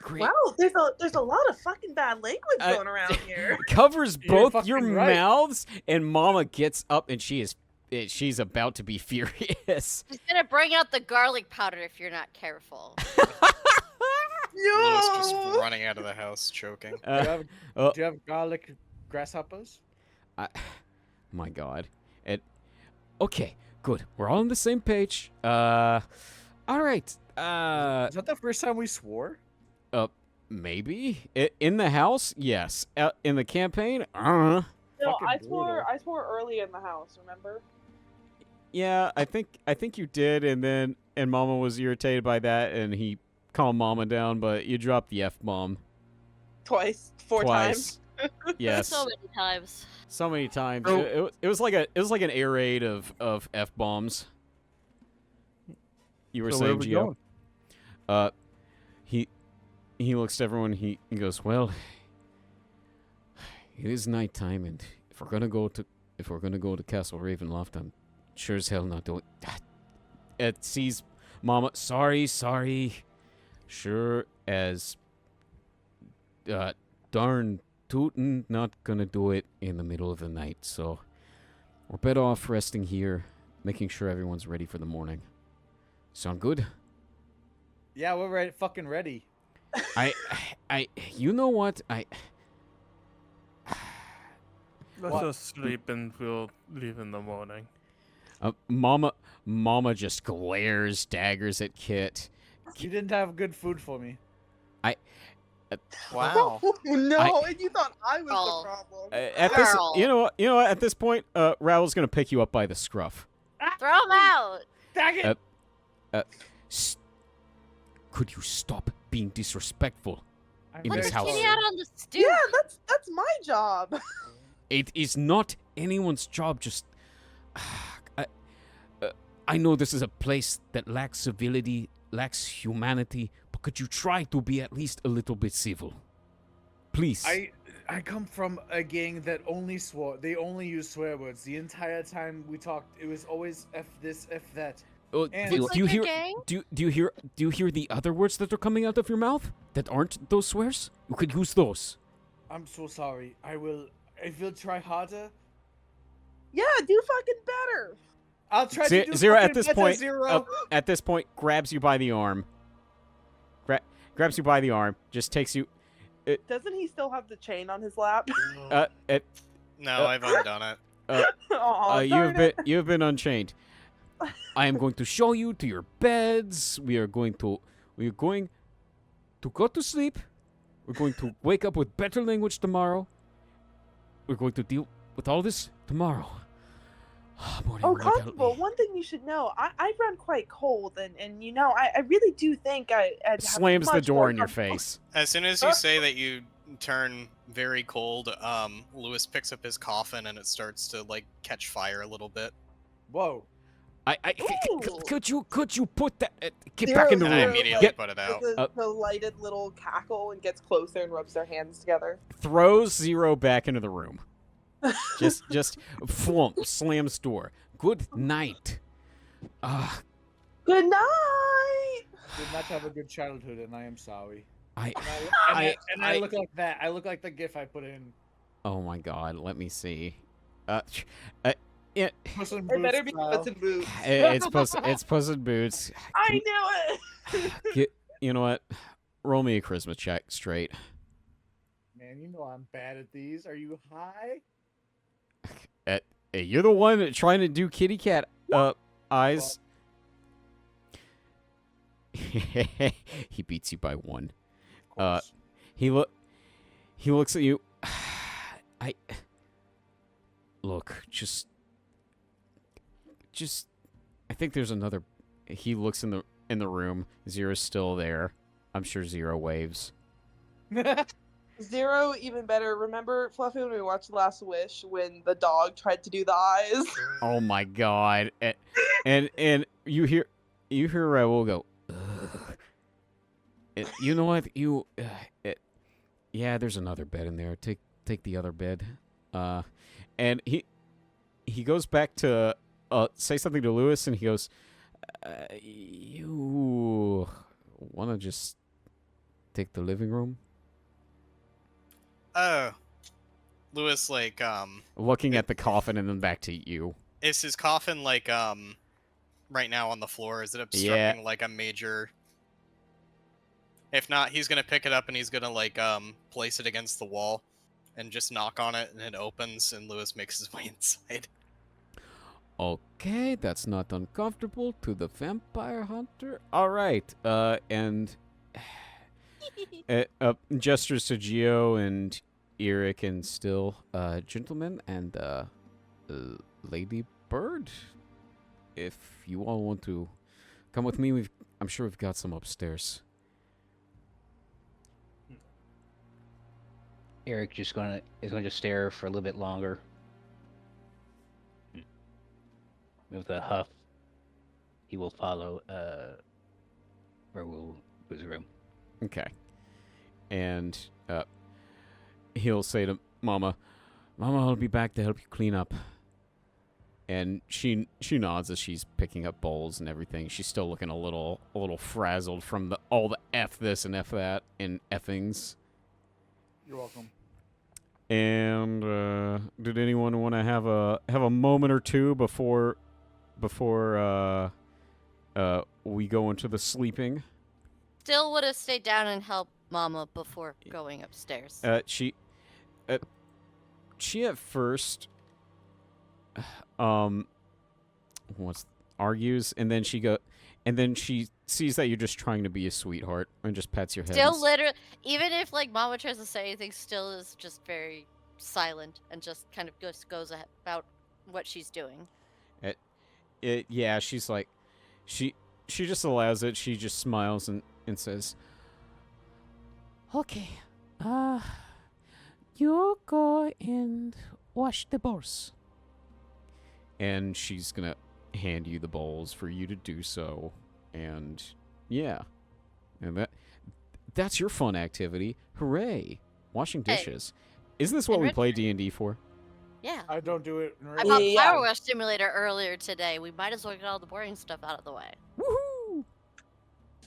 great. Wow, there's a lot of fucking bad language going around here. Covers You're both your fucking right. mouths, and Mama gets up, and she's about to be furious. She's gonna bring out the garlic powder if you're not careful. Lewis just No. running out of the house, choking. Do Oh, you have garlic grasshoppers? my God. Okay, good. We're all on the same page. All right. Is that the first time we swore? Maybe in the house. Yes. In the campaign. No, Fucking I brutal. swore early in the house. Remember? Yeah, I think you did, and Mama was irritated by that, and he calmed Mama down, but you dropped the F-bomb Twice, four times. twice. Yes. So many times. So many times. Oh. It was like an air raid of F-bombs. You were So where saying, we Gio? going? He looks at everyone. He goes, "Well, it is nighttime, and if we're gonna go to Castle Ravenloft, I'm sure as hell not doing." It sees Mama. Sorry. Sure as darn tootin', not gonna do it in the middle of the night. So we're better off resting here, making sure everyone's ready for the morning. Sound good? Yeah, we're ready, fucking ready. You know what? Let's What? just sleep and we'll leave in the morning. Mama just glares daggers at Kit. You didn't have good food for me. Wow. No, and you thought I was Oh. the problem. At this, Girl. you know what? At this point, Raoul's gonna pick you up by the scruff. Throw him out. Dang it! Could you stop being disrespectful I'm in Put this the house? kitty out on the stoop. Yeah, that's my job. It is not anyone's job. Just, I know this is a place that lacks civility, lacks humanity, but could you try to be at least a little bit civil, please? I come from a gang that only swore. They only used swear words. The entire time we talked, it was always F this, F that. And- do Looks you like hear? a gang? Do you hear the other words that are coming out of your mouth that aren't those swears? You could use those. I'm so sorry. I will try harder. Yeah, do fucking better. I'll try Ze- to do Zero at fucking this better, point. Zero. At this point, grabs you by the arm. Grabs you by the arm. Just takes you. Doesn't he still have the chain on his lap? No, I've undone it. Aw, You have been unchained. I am going to show you to your beds. We are going to go to sleep. We're going to wake up with better language tomorrow. We're going to deal with all this tomorrow. Morning, Oh, Lord, help Constable, me. one thing you should know, I run quite cold, and you know, I really do think I'd have Slams the much door more in your comfortable- face. As soon as you say that you turn very cold, Lewis picks up his coffin and it starts to like catch fire a little bit. Whoa. Ooh. Could you put that? Get Zero, back in the And I Zero, room. immediately Get, put it With out. the lighted little cackle and gets closer and rubs their hands together. throws Zero back into the room. just flump, slams door. Good night. Good night. Did not have a good childhood, and I am sorry. I I look like that. I look like the gif I put in. Oh my God. Let me see. Puss in It better Boots be style. Puss in Boots. It's Puss in Boots. I knew it. You know what? Roll me a charisma check straight. Man, you know I'm bad at these. Are you high? Hey, you're the one trying to do kitty cat eyes. He beats you by 1. course. He looks at you. I look, just I think there's another. He looks in the room. Zero's still there. I'm sure Zero waves. Zero, even better. Remember, Fluffy, when we watched Last Wish, when the dog tried to do the eyes? Oh my god! And you hear Raul go. Ugh. You know what? Yeah, there's another bed in there. Take the other bed. And he goes back to say something to Lewis, and he goes, "You want to just take the living room?" Oh, Lewis, like, Looking at the coffin and then back to you. is his coffin like right now on the floor? Is it obstructing like a major? If not, he's gonna pick it up and he's gonna like place it against the wall and just knock on it, and it opens, and Lewis makes his way inside. Okay, that's not uncomfortable to the vampire hunter. All right, and gestures to Geo and Eric and still, gentlemen and Lady Bird. If you all want to come with me, I'm sure we've got some upstairs. Eric is going to stare for a little bit longer. With a huff, he will follow Raul to his room. Okay. And he'll say to Mama, I'll be back to help you clean up. And she nods as she's picking up bowls and everything. She's still looking a little frazzled from all the F this and F that and effings. You're welcome. And did anyone want to have a moment or two before we go into the sleeping? Still would have stayed down and helped Mama before going upstairs. She at first argues, and then she sees that you're just trying to be a sweetheart and just pats your head. Still literally, even if like Mama tries to say anything, still is just very silent and just kind of goes about what she's doing. Yeah, she's like, she just allows it. She just smiles and says, "Okay, you go and wash the bowls." And she's gonna hand you the bowls for you to do so. And yeah, and that's your fun activity. Hooray! Washing dishes. Isn't this what we play D&D for? Yeah. I don't do it. In I real bought life. Flower Wash Simulator earlier today. We might as well get all the boring stuff out of the way. Woohoo!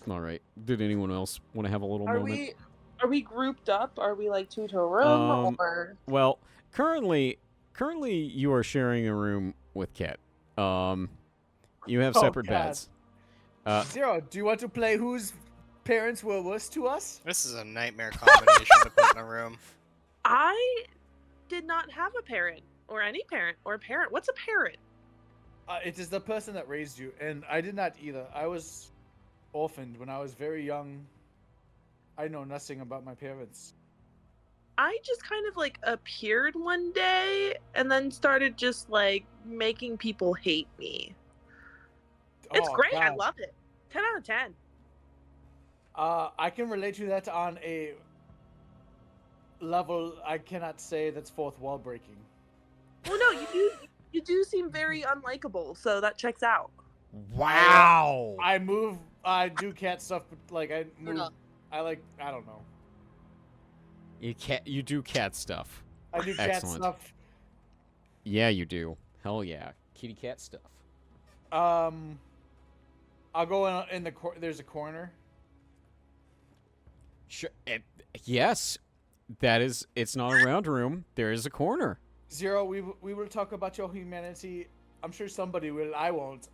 All right. Did anyone else want to have a little moment? Are we grouped up? Are we like two to a room or? Well, currently you are sharing a room with Ket. You have separate God. beds. Zero, do you want to play whose parents were worse to us? This is a nightmare combination to put in a room. I did not have a parent or any parent or parent. What's a parent? It is the person that raised you, and I did not either. I was orphaned when I was very young. I know nothing about my parents. I just kind of like appeared one day and then started just like making people hate me. It's Oh, great. I God. love it. 10 out of 10. I can relate to that on a level I cannot say that's fourth wall breaking. Well, no, you do seem very unlikable, so that checks out. Wow. I do cat stuff, but like I move. Hold I don't know. You do cat stuff. I do cat Excellent. stuff. Yeah, you do. Hell yeah. Kitty cat stuff. I'll go in the there's a corner. Sure. Yes. That is, it's not a round room. There is a corner. Zero, we will talk about your humanity. I'm sure somebody will. I won't.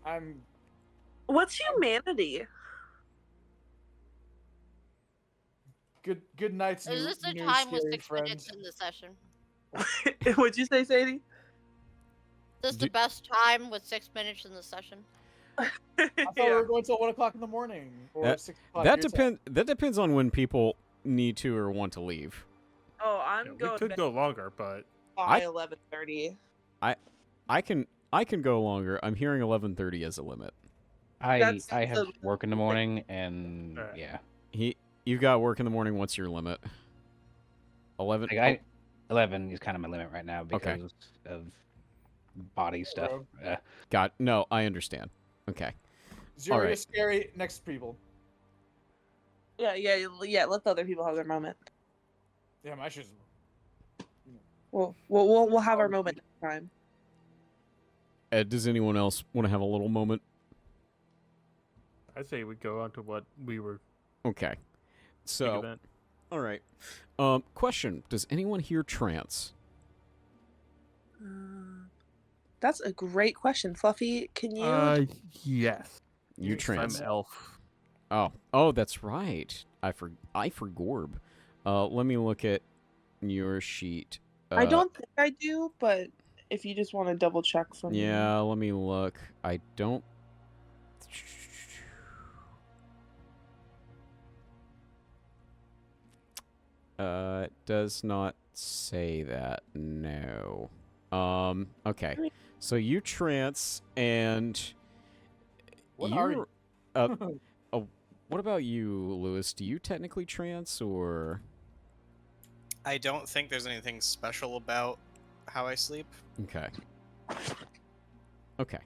What's humanity? Good night. Is this the new time with scary 6 friend. minutes in the session? What'd you say, Sadie? Is this the best time with 6 minutes in the session? I thought we were going till 1 o'clock in the morning or That- 6 o'clock. That your time. depends on when people need to or want to leave. Oh, I'm Yeah, we going could back go longer, but by 11:30. I can go longer. I'm hearing 11:30 as a limit. I That's have the- work in the morning, and Alright. yeah, You've got work in the morning. What's your limit? 11. like 11 is kind of my limit right now because of body stuff. Rogue. No, I understand. Okay. Zero Alright. is scary. Next people. Yeah. Let the other people have their moment. Yeah, my shit's. We'll have our moment next time. Ed, does anyone else want to have a little moment? I say we go on to what we were Okay. So, thinking then. all right. Question: does anyone hear trance? That's a great question, Fluffy. Can you? Yes. You Yes, trance? I'm elf. Oh, that's right. I forgorb. Let me look at your sheet. I don't think I do, but if you just want to double check for me. Yeah, let me look. I don't. It does not say that. No. Okay. So you trance and What are you? what about you, Lewis? Do you technically trance or? I don't think there's anything special about how I sleep. Okay. Okay.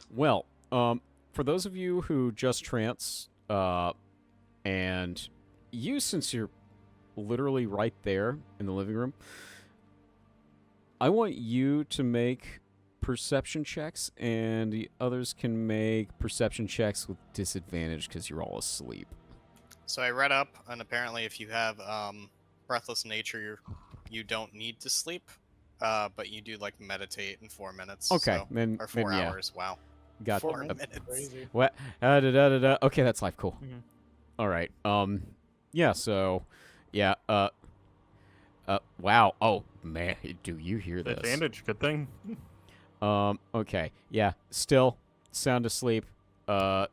Well, for those of you who just trance, and you, since you're literally right there in the living room, I want you to make perception checks, and the others can make perception checks with disadvantage because you're all asleep. So I read up, and apparently, if you have breathless nature, you don't need to sleep, but you do like meditate in 4 minutes. Okay, so, then or 4 yeah. hours. Wow. Got 4 minutes? minutes. Crazy. what? Okay, that's life. Cool. Mhm. All right. Yeah. So, yeah. Wow. Oh man, do you hear this? Advantage, good thing. Okay. Yeah. Still sound asleep. Let's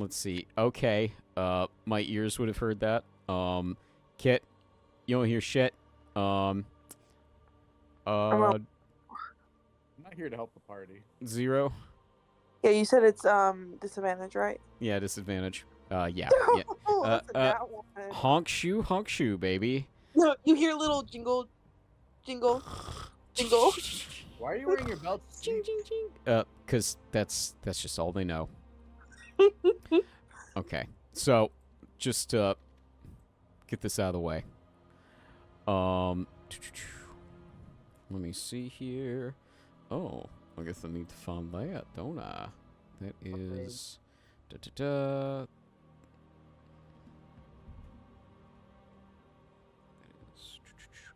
see. Okay. My ears would have heard that. Kit, you don't hear shit. out. I'm not here to help the party. 0. Yeah, you said it's disadvantage, right? Yeah, disadvantage. Yeah. Yeah. Oh, that's a nat one. Honk shoe, baby. No, you hear little jingle, jingle, jingle. Why are you wearing your belt? Ching, ching, ching. Cause that's just all they know. Okay, so just get this out of the way. Let me see here. Oh, I guess I need to find that, don't I? That is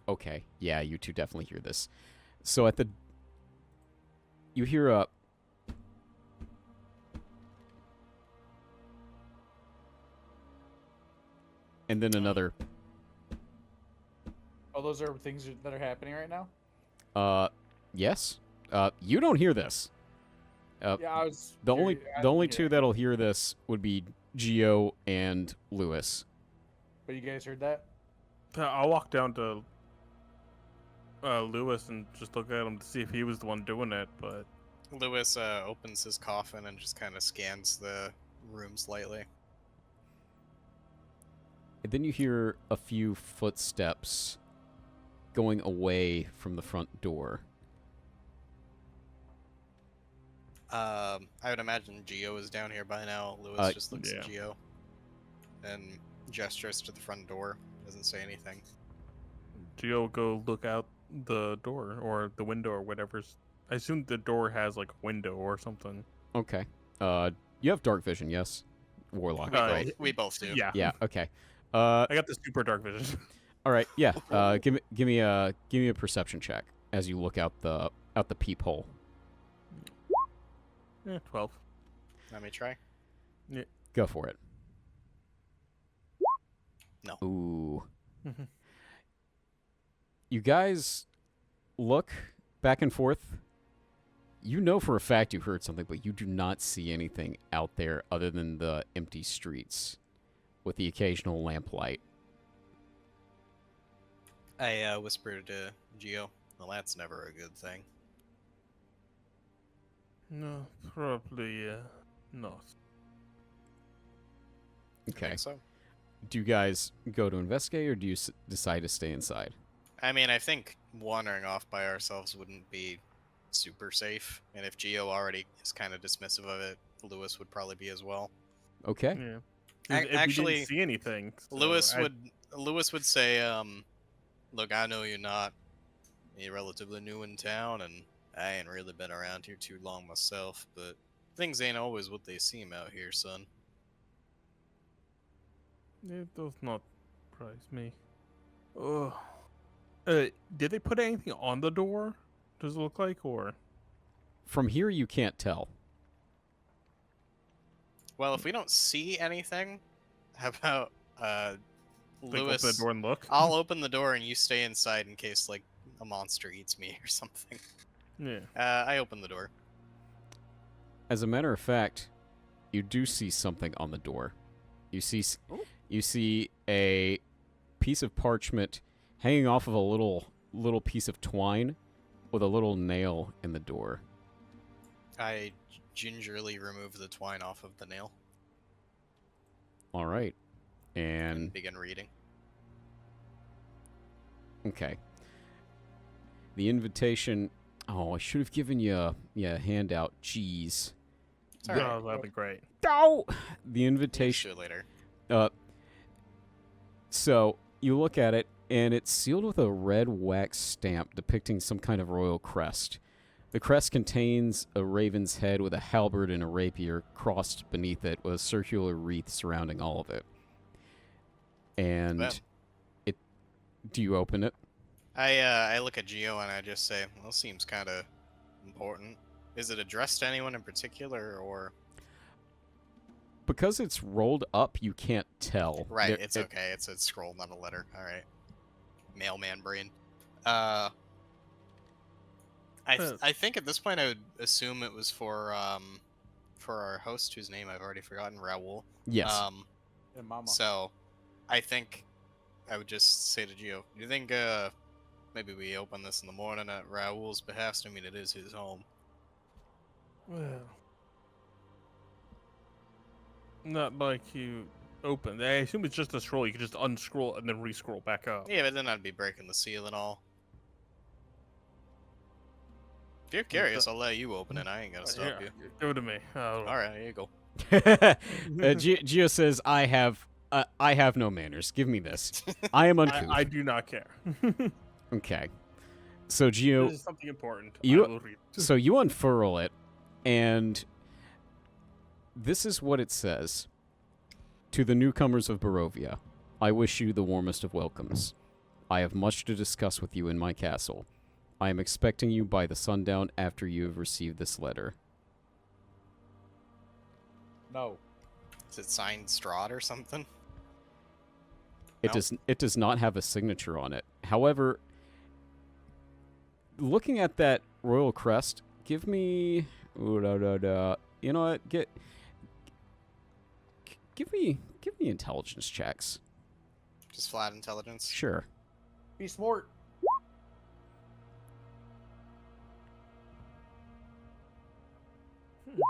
Okay, yeah, you two definitely hear this. So you hear a and then another Oh, those are things that are happening right now. yes. You don't hear this. Yeah, I was. The only curious. I the only didn't two hear that'll hear this would be Geo and Lewis. But you guys heard that? I'll walk down to Lewis and just look at him to see if he was the one doing it, but Lewis opens his coffin and just kind of scans the room slightly. And then you hear a few footsteps going away from the front door. I would imagine Geo is down here by now. Lewis just looks yeah. at Geo and gestures to the front door. Doesn't say anything. Geo go look out the door or the window or whatever's. I assume the door has like a window or something. Okay. You have dark vision, yes? Warlock, right? We both do. Yeah. Yeah, okay. I got the super dark vision. All right, yeah. Give me a perception check as you look out the peephole. 12. Let me try. Go for it. No. Ooh. You guys look back and forth. You know for a fact you heard something, but you do not see anything out there other than the empty streets. with the occasional lamplight. I whispered to Geo, well, that's never a good thing. No, probably not. I Okay. think so. Do you guys go to investigate, or do you decide to stay inside? I mean, I think wandering off by ourselves wouldn't be super safe, and if Geo already is kind of dismissive of it, Lewis would probably be as well. Okay. Yeah. 'Cause if we Actually, didn't see anything, so Lewis would say, look, I know you're relatively new in town, and I ain't really been around here too long myself, but things ain't always what they seem out here, son. It does not surprise me. Oh. Did they put anything on the door? Does it look like, or? From here, you can't tell. Well, if we don't see anything, how about Like, open the Lewis? door and look. I'll open the door and you stay inside in case like a monster eats me or something. Yeah. I open the door. As a matter of fact, you do see something on the door. You see a piece of parchment hanging off of a little piece of twine with a little nail in the door. I gingerly remove the twine off of the nail All right. And begin reading. okay. The invitation. Oh, I should have given you a handout. Jeez. It's all right. Oh, that'd be great. Oh! The We'll invitation. do it later. So you look at it, and it's sealed with a red wax stamp depicting some kind of royal crest. The crest contains a raven's head with a halberd and a rapier crossed beneath it, with a circular wreath surrounding all of it. And Well. do you open it? I look at Geo and I just say, well, seems kind of important. Is it addressed to anyone in particular, or? Because it's rolled up, you can't tell. Right, There- it's it- okay. It's a scroll, not a letter. All right. Mailman brain. I think at this point I would assume it was for our host, whose name I've already forgotten, Raoul. Yes. And Mama. So I think I would just say to Geo, do you think maybe we open this in the morning at Raoul's behest? I mean, it is his home. Well, not like you open. I assume it's just a scroll. You can just unscroll and then re-scroll back up. Yeah, but then I'd be breaking the seal and all. If you're curious, I'll let you open it. I ain't gonna stop you. Give it to me. All right, here you go. Gio says, I have no manners. Give me this. I am uncouth. I do not care. Okay. So, Gio, This is something important. you- I will read. so you unfurl it, and this is what it says. To the newcomers of Barovia, I wish you the warmest of welcomes. I have much to discuss with you in my castle. I am expecting you by the sundown after you have received this letter. No. Is it signed Strahd or something? It No. does not have a signature on it. However, looking at that royal crest, give me you know what? Give me intelligence checks. Just flat intelligence. Sure. Be smart.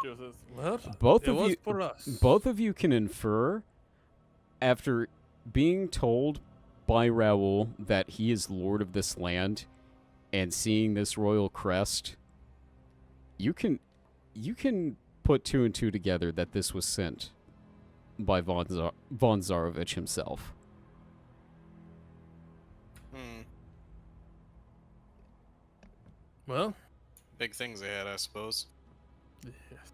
Joseph, what? Both It of was you for us. both of you can infer after being told by Raoul that he is lord of this land and seeing this royal crest, you can put two and two together that this was sent by Von Zarovich himself. Hmm. Well, Big things ahead, I suppose. yes.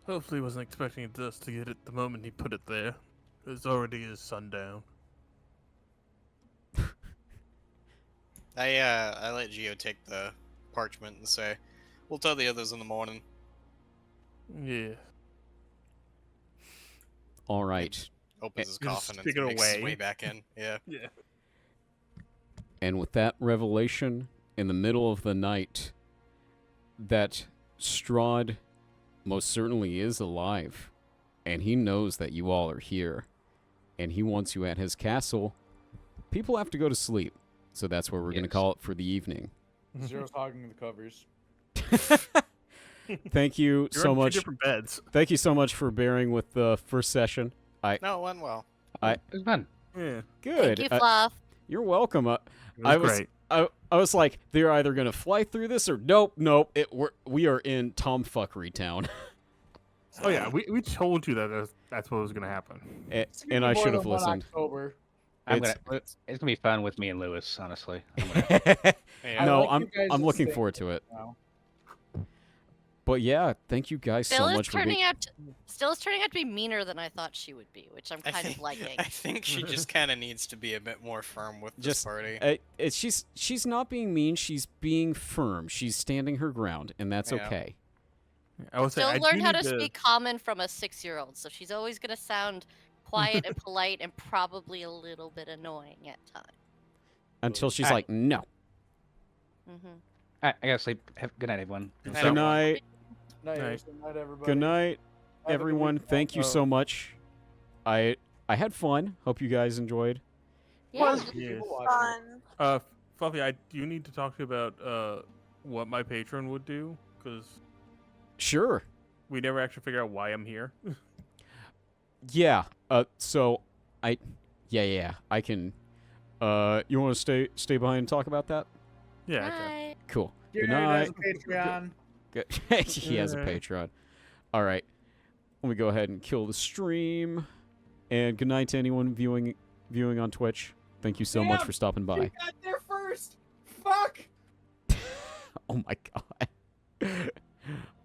Hopefully, he wasn't expecting us to get it the moment he put it there. It's already is sundown. I let Geo take the parchment and say, "We'll tell the others in the morning." Yeah. All right. Opens his Just coffin and stick it makes his away. way back in. Yeah. Yeah. And with that revelation in the middle of the night, that Strahd most certainly is alive, and he knows that you all are here. and he wants you at his castle, people have to go to sleep. So that's where we're going to call it for the evening. Zero's hogging the covers. Thank you You're so on two much. different beds. Thank you so much for bearing with the first session. No, it went well. It was fun. Yeah, Good. Thank you, Fluff. You're welcome. it was I was great. I was like, they're either gonna fly through this or nope. We are in tomfuckery town, Oh yeah, we told you that that's what was gonna happen. and I More should than have one listened. October. It's gonna be fun with me and Lewis, honestly. Yeah. No, like you guys' I'm looking thing forward to it. now. But yeah, thank you guys Still so is much for turning being. out. Still is turning out to be meaner than I thought she would be, which I'm kind of liking. I think she just kind of needs to be a bit more firm with this party. She's not being mean. She's being firm. She's standing her ground, and that's Yeah. okay. I would say Still I learn do how need to speak common from a 6-year-old, so she's always gonna sound quiet and polite and probably a little bit annoying at times. Until she's Alright. like, no. Mm-hmm. I gotta sleep. Good night, everyone. Good Good night. Night, Night. night, everybody. Good night, Have a good everyone. week. Thank you so much. I had fun. Hope you guys enjoyed. Yeah. Yes. Fun. Fluffy, I do need to talk to you about what my patron would do, because Sure. we never actually figure out why I'm here. Yeah. So I I can. You want to stay behind and talk about that? Yeah. Okay. Bye. Cool. Good Gary night. has a Patreon. Good. He has a Yeah. Patreon. All right. Let me go ahead and kill the stream. And good night to anyone viewing on Twitch. Thank you so much Damn, for stopping You by. got there first. Fuck. Oh my god.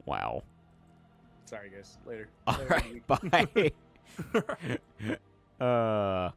Wow. Sorry, guys. Later. All Later. right. Bye.